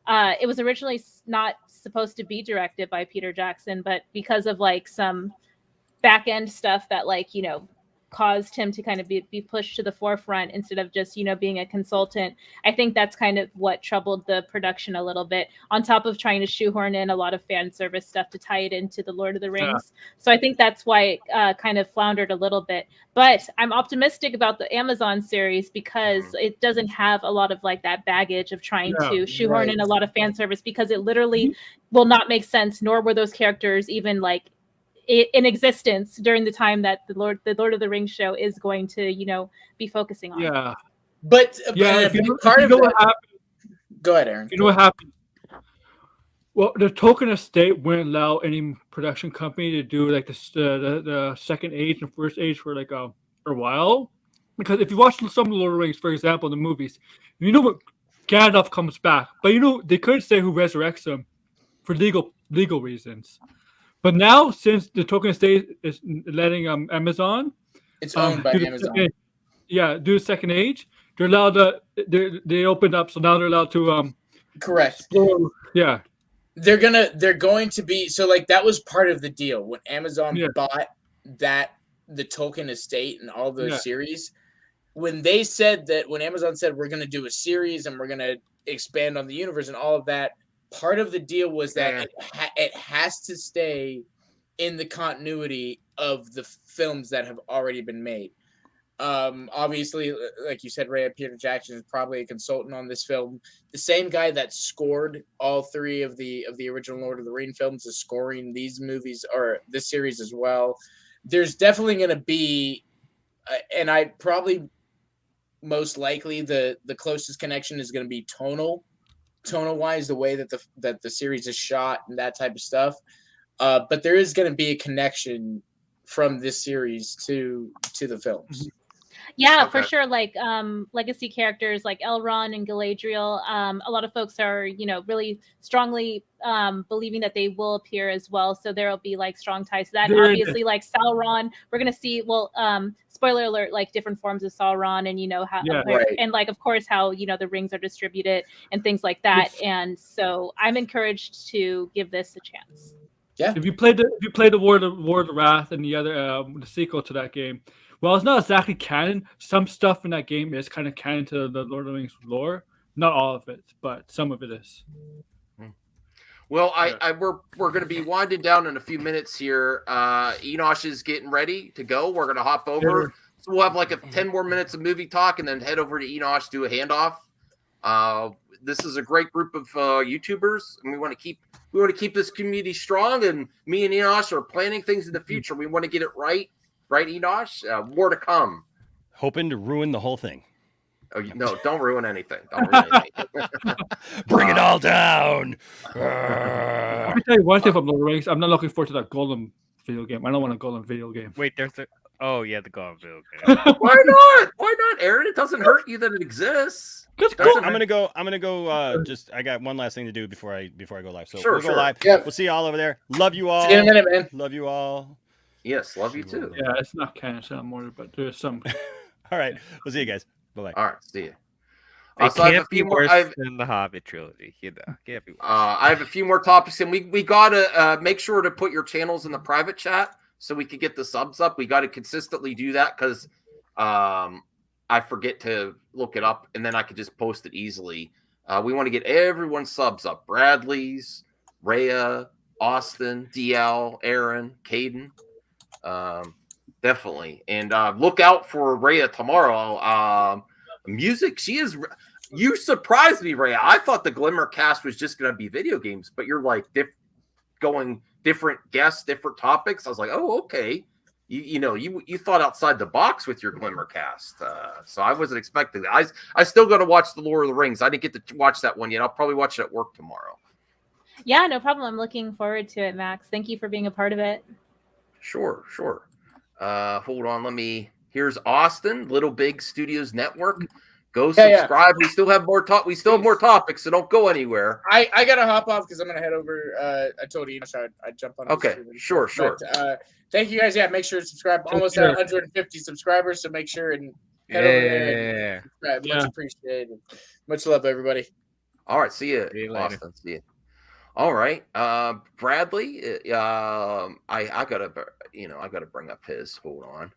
it was originally not supposed to be directed by Peter Jackson, but because of like some back end stuff that like, you know, caused him to kind of be pushed to the forefront instead of just, you know, being a consultant. I think that's kind of what troubled the production a little bit, on top of trying to shoehorn in a lot of fan service stuff to tie it into the Lord of the Rings. So I think that's why it kind of floundered a little bit. But I'm optimistic about the Amazon series because it doesn't have a lot of like that baggage of trying to shoehorn in a lot of fan service, because it literally will not make sense, nor were those characters even like in existence during the time that the Lord of the Rings show is going to, you know, be focusing on. Yeah. But if you know, part if you of know that, what happened, go ahead, Aaron. you know what happened? Well, the Tolkien estate wouldn't allow any production company to do like the second age and first age for like a while, because if you watch some of the Lord of the Rings, for example, the movies, you know what, Gandalf comes back, but you know they couldn't say who resurrects him for legal reasons. But now, since the Tolkien estate is letting Amazon, it's owned by Amazon. Do the second age. They're allowed to. They opened up, so now they're allowed to. Correct. Explore, yeah. They're going to be, so like that was part of the deal when Amazon bought the Tolkien estate and all those series. When Amazon said we're going to do a series and we're going to expand on the universe and all of that, part of the deal was that it has to stay in the continuity of the films that have already been made. Obviously, like you said, Ray, Peter Jackson is probably a consultant on this film. The same guy that scored all three of the original Lord of the Rings films is scoring these movies or this series as well. There's definitely going to be, and I probably most likely the closest connection is going to be tonal wise, the way that the series is shot and that type of stuff. But there is going to be a connection from this series to the films. Yeah, for sure. Like legacy characters like Elrond and Galadriel. A lot of folks are, you know, really strongly believing that they will appear as well. So there will be like strong ties to that. And obviously, like Sauron, we're gonna see. Well, spoiler alert, like different forms of Sauron, and you know how, and like of course how, you know, the rings are distributed and things like that. And so I'm encouraged to give this a chance. Yeah. If you played the War of the Wrath and the other the sequel to that game, well, it's not exactly canon. Some stuff in that game is kind of canon to the Lord of the Rings lore. Not all of it, but some of it is. Well, we're going to be winding down in a few minutes here. Enosh is getting ready to go. We're going to hop over. So we'll have like 10 more minutes of movie talk and then head over to Enosh, do a handoff. This is a great group of YouTubers, and we want to keep this community strong. And me and Enosh are planning things in the future. We want to get it right. Right, Enosh? More to come. Hoping to ruin the whole thing. Oh, no, don't ruin anything. Don't ruin anything. Bring it all down. Let me tell you one thing from Lord of the Rings. I'm not looking forward to that Golem video game. I don't want a Golem video game. Wait, there's the... Oh, yeah, the Golem video game. Why not? Why not, Aaron? It doesn't hurt you that it exists. I'm gonna go. I got one last thing to do before I go live. So we'll go live. Yep. We'll see you all over there. Love you all. See you in a minute, man. Love you all. Yes, love you too. Yeah, it's not canon anymore, but there's some. All right, we'll see you guys. Bye-bye. All right, see you. It can't be worse than the Hobbit trilogy. You know, can't be worse. I have a few more topics, and we gotta make sure to put your channels in the private chat so we can get the subs up. We got to consistently do that because I forget to look it up, and then I could just post it easily. We want to get everyone's subs up. Bradley's, Rhea, Austin, DL, Aaron, Caden. Definitely. And look out for Rhea tomorrow. Music, You surprised me, Ray. I thought the Glimmer cast was just going to be video games, but you're like going different guests, different topics. I was like, oh, okay. You thought outside the box with your Glimmer cast. So I wasn't expecting that. I still got to watch the Lord of the Rings. I didn't get to watch that one yet. I'll probably watch it at work tomorrow. Yeah, no problem. I'm looking forward to it, Max. Thank you for being a part of it. Sure. Hold on. Here's Austin, Little Big Studios Network. Go subscribe. We still have more We still have more topics, so don't go anywhere. I gotta hop off because I'm gonna head over. I told you, so I'd jump on. Okay, sure. But, thank you guys. Yeah, make sure to subscribe. Almost at 150 subscribers, so make sure and head over there. And subscribe. Much appreciated. Much love, everybody. All right, see you, Austin. See you. All right, Bradley. I gotta bring up his. Hold on.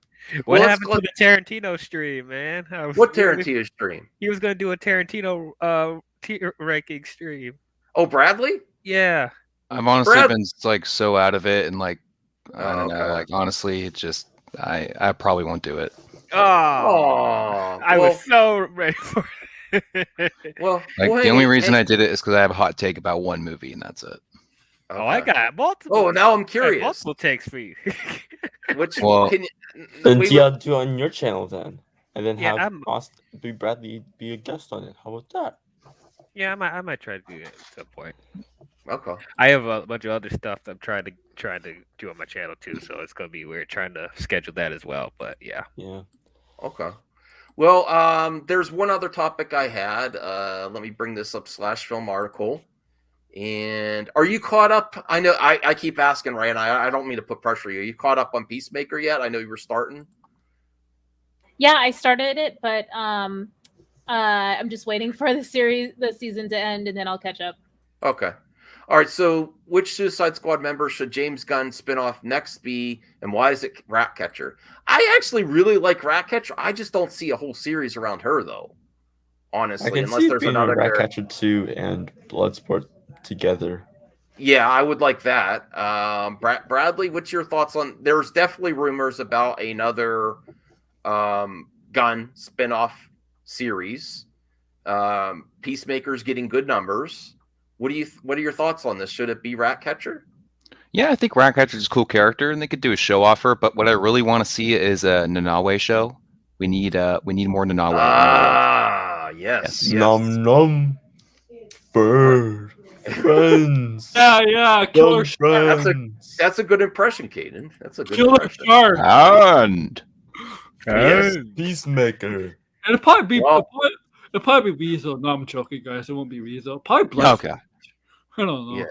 What happened to the Tarantino stream, man? What Tarantino stream? He was going to do a Tarantino tier ranking stream. Oh, Bradley? Yeah. I've honestly been like so out of it, and like I don't know. Like honestly, it just I probably won't do it. I was so ready for it. The only reason I did it is because I have a hot take about one movie, and that's it. Okay. I got multiple. Oh, now I'm curious. Multiple takes for you. Which then do on your channel then, and then have Bradley be a guest on it. How about that? Yeah, I might try to do it at some point. Okay. I have a bunch of other stuff that I'm trying to do on my channel too, so it's gonna be weird trying to schedule that as well. But yeah. Okay. Well, there's one other topic I had. Let me bring this up. /film article. And are you caught up? I know I keep asking, Ray, and I don't mean to put pressure on you. Are you caught up on Peacemaker yet? I know you were starting. Yeah, I started it, but I'm just waiting for the season to end, and then I'll catch up. Okay. All right. So, which Suicide Squad member should James Gunn spin off next be, and why is it Ratcatcher? I actually really like Ratcatcher. I just don't see a whole series around her, though. Honestly, unless there's another Ratcatcher 2 and Bloodsport together. Yeah, I would like that. Bradley, what's your thoughts on? There's definitely rumors about another Gunn spin-off series. Peacemaker's getting good numbers. What are your thoughts on this? Should it be Ratcatcher? Yeah, I think Ratcatcher is a cool character, and they could do a show off her. But what I really want to see is a Nanawe show. We need more Nanawe. Yes. Nom nom. Bird. Friends. Killer That's a good impression, Caden. That's a good Killer impression. Shark. And yes. Peacemaker. And it'll probably be Weasel. No, I'm joking, guys. It won't be Weasel. Probably Blessed. Okay. I don't know. Yeah.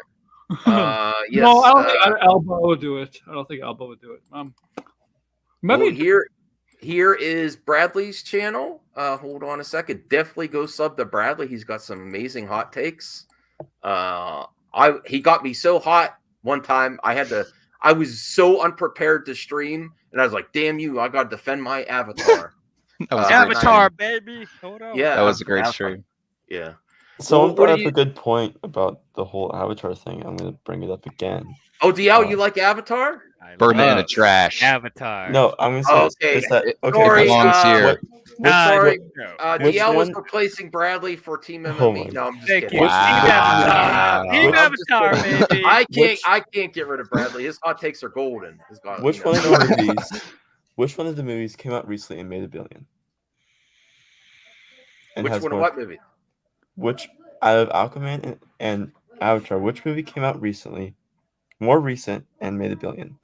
Yes. No, I don't think Alba would do it. I don't think Alba would do it. Maybe here is Bradley's channel. Hold on a second. Definitely go sub to Bradley. He's got some amazing hot takes. He got me so hot one time. I was so unprepared to stream, and I was like, "Damn you! I got to defend my avatar." Avatar, baby. Hold on. Yeah, that was a great stream. Yeah. Someone brought up a good point about the whole Avatar thing. I'm going to bring it up again. Oh, DL, you like Avatar? Burn it in the trash. Avatar. No, I'm going to say Sorry, here. Sorry. DL was replacing Bradley for Team MMA. No, I'm just kidding. Team Avatar, baby. I can't get rid of Bradley. His hot takes are golden. Which one of the movies came out recently and made $1 billion? Which one of what movie? Which out of Aquaman and Avatar, which movie came out recently, more recent, and made $1 billion?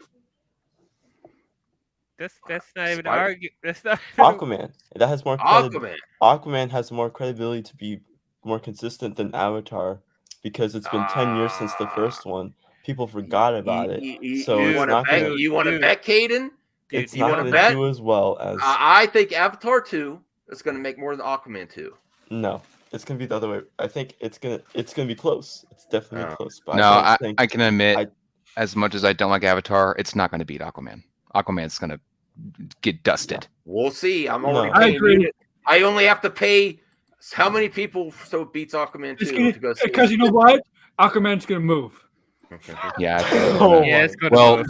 That's not even argument. That's not Aquaman. That has more Aquaman. Aquaman has more credibility to be more consistent than Avatar because it's been 10 years since the first one. People forgot about it. So you want to bet, Caden? It's not going to do as well as. I think Avatar 2 is going to make more than Aquaman 2. No. It's gonna be the other way. I think it's gonna be close. It's definitely close. But no, I can admit, as much as I don't like Avatar, it's not going to beat Aquaman. Aquaman's going to get dusted. We'll see. I'm already paying. I only have to pay. How many people so it beats Aquaman 2 to go see? Because you know what, Aquaman's gonna move. Yeah. It's gonna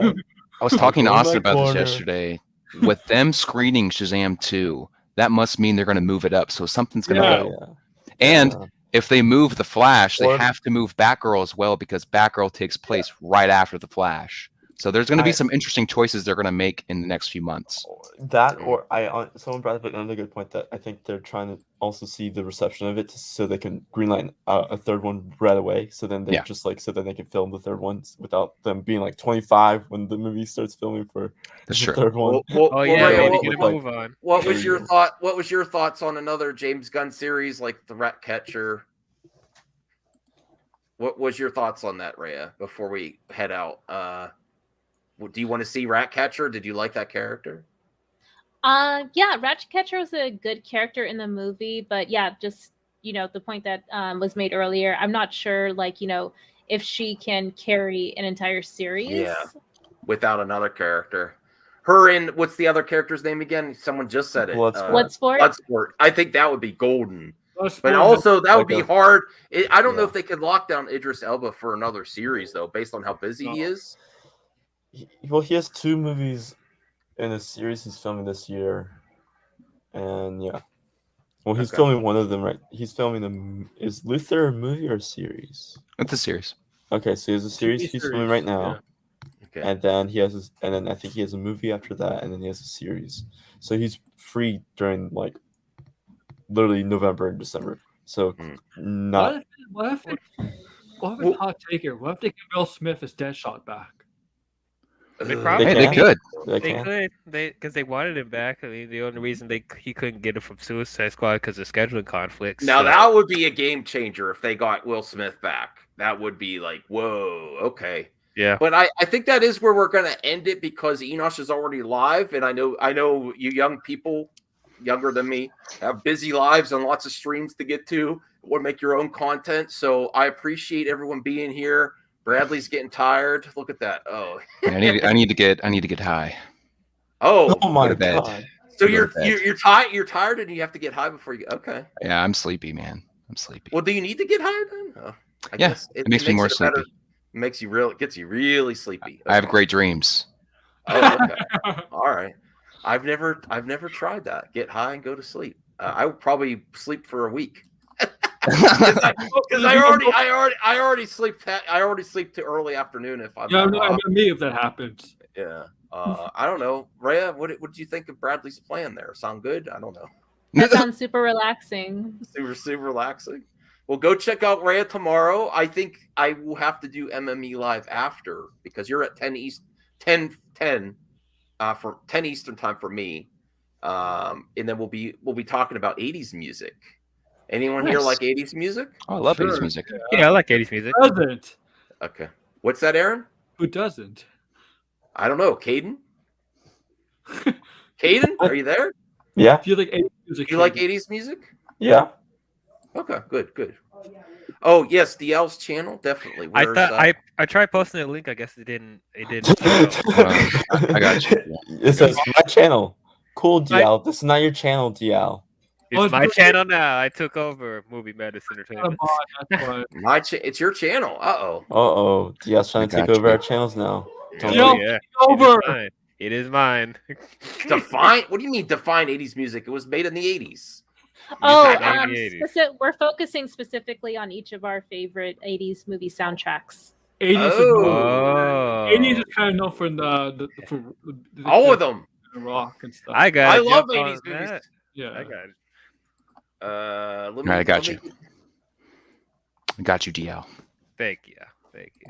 move. I was talking to Austin about this yesterday. With them screening Shazam 2. that must mean they're going to move it up. So something's going to Yeah. go. And if they move the Flash, they Or- have to move Batgirl as well because Batgirl takes place right after the Flash. So there's going to be some interesting choices they're going to make in the next few months. That or someone brought up another good point that I think they're trying to also see the reception of it so they can greenlight a third one right away. So then they just like so then they can film the third one without them being like 25 when the movie starts filming for the third one. What was your thought? What was your thoughts on another James Gunn series like the Ratcatcher? What was your thoughts on that, Rhea? Before we head out, do you want to see Ratcatcher? Did you like that character? Yeah, Ratcatcher was a good character in the movie, but yeah, just the point that was made earlier. I'm not sure, like if she can carry an entire series. Yeah, without another character. Her and what's the other character's name again? Someone just said it. Bloodsport. Bloodsport. I think that would be golden. Bloodsport, But also that would like be a- hard. I don't know if they could lock down Idris Elba for another series though, based on how busy he is. Well, he has 2 movies in a series he's filming this year, and yeah. Well, he's filming one of them right. He's filming them. Is Luther a movie or a series? It's a series. Okay, so he has a series he's filming right now. Okay. And then and then I think he has a movie after that, and then he has a series. So he's free during like literally November and December. So not. What if it's hot take here? What if they give Will Smith his Deadshot back? They could. Because they wanted him back. I mean, the only reason he couldn't get it from Suicide Squad because of scheduling conflicts. Now so. that would be a game changer if they got Will Smith back. That would be like, whoa, okay. Yeah. But I think that is where we're gonna end it because Enosh is already live, and I know you young people, younger than me, have busy lives and lots of streams to get to or make your own content. So I appreciate everyone being here. Bradley's getting tired. Look at that. Oh, I need to get high. Oh, my Go to bed. God. So Go to bed. you're tired. You're tired, and you have to get high before you. Okay. Yeah, I'm sleepy, man. I'm sleepy. Well, do you need to get high then? Oh, I Yeah, guess it makes me more sleepy. Makes you real. It gets you really sleepy. I have great dreams. Oh, okay. All right. I've never tried that. Get high and go to sleep. I would probably sleep for a week. Because I already sleep. I already sleep to early afternoon if I'm. Yeah, I me if that happens. Yeah. I don't know. Rhea, what did you think of Bradley's plan there? Sound good? I don't know. That sounds super relaxing. Super relaxing. Well, go check out Rhea tomorrow. I think I will have to do MME live after because you're at 10 for 10 Eastern time for me. And then we'll be talking about 80s music. Anyone here like 80s music? Oh, I love 80s music. Yeah, I like 80s music. Who doesn't? Okay. What's that, Aaron? Who doesn't? I don't know. Caden? Caden, are you there? Yeah. Do you like 80s music? You like 80s music? Yeah. Okay, good. Oh yes, DL's channel definitely. I Where's, thought I tried posting a link. I guess it didn't. I got you. It says my channel. Cool, DL. This is not your channel, DL. It's my channel now. I took over Movie Madness Entertainment. It's your channel. Uh-oh. Uh-oh. DL's trying to take over our channels now. Yeah. Over. It is mine. Define? What do you mean define 80s music? It was made in the 80s. Oh, we're focusing specifically on each of our favorite 80s movie soundtracks. 80s is kind of known for the all of them. Rock and stuff. I love 80s movies. Yeah, I got it. I got you. I got you, DL. Thank you.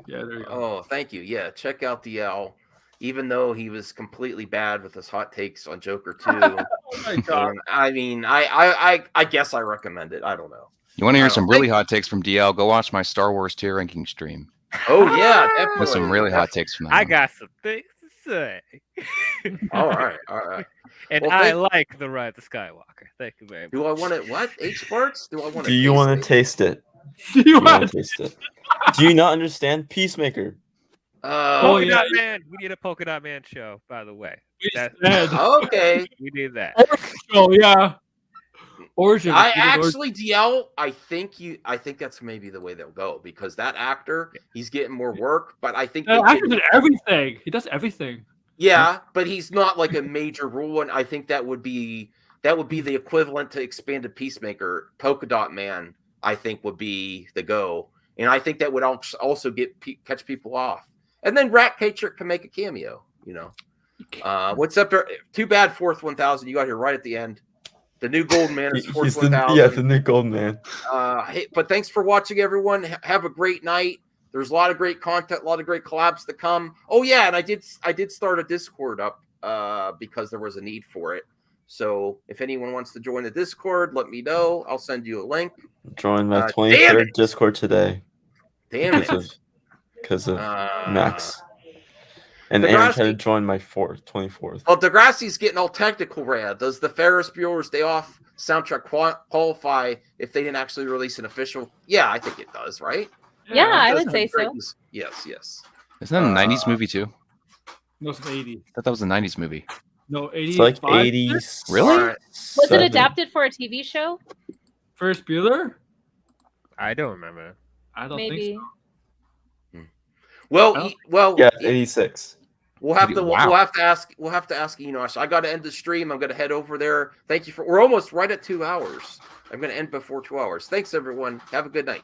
Yeah, there you go. Oh, thank you. Yeah, check out DL. Even though he was completely bad with his hot takes on Joker 2. Oh my God. I mean, I guess I recommend it. I don't know. You want to hear some really hot takes from DL? Go watch my Star Wars tier ranking stream. Oh yeah, definitely. There's some really hot takes from that. I got some things to say. All right. And Well, I like the Rise of Skywalker. Thank you very much. Do I want it? What? H parts? Do I want to? Do you want to taste it? Do you want to taste it? Do you not understand Peacemaker? Polka Dot Man. We need a Polka Dot Man show, by the way. Okay. We need that. Oh yeah. Origin. I actually, DL, I think that's maybe the way they'll go because that actor, he's getting more work, but I think actor did everything. He does everything. Yeah, but he's not like a major role, and I think that would be that would be the equivalent to expanded Peacemaker. Polka Dot Man, I think, would be the go, and I think that would also catch people off. And then Ratcatcher can make a cameo. What's up there? Too bad Fourth 1000. You got here right at the end. The new Golden Man is Fourth 1000. Yeah, the new Golden Man. Hey, but thanks for watching, everyone. Have a great night. There's a lot of great content, a lot of great collabs to come. Oh yeah, and I did start a Discord up because there was a need for it. So if anyone wants to join the Discord, let me know. I'll send you a link. Join my 23rd Discord today. Damn it. Because of Max. And Aaron tried to join my 24th. Well, Degrassi's getting all technical, Rad. Does the Ferris Bueller's Day Off soundtrack qualify if they didn't actually release an official? Yeah, I think it does, right? Yeah, I would say so. Yes. Isn't that a 90s movie too? No, it's 80s. I thought that was a 90s movie. No, 80s. It's like 80s. Really? Was it adapted for a TV show? Ferris Bueller? I don't remember. I don't Maybe. think so. Well, yeah, 86. We'll have to ask Enosh. I got to end the stream. I'm going to head over there. Thank you we're almost right at 2 hours. I'm going to end before 2 hours. Thanks everyone. Have a good night.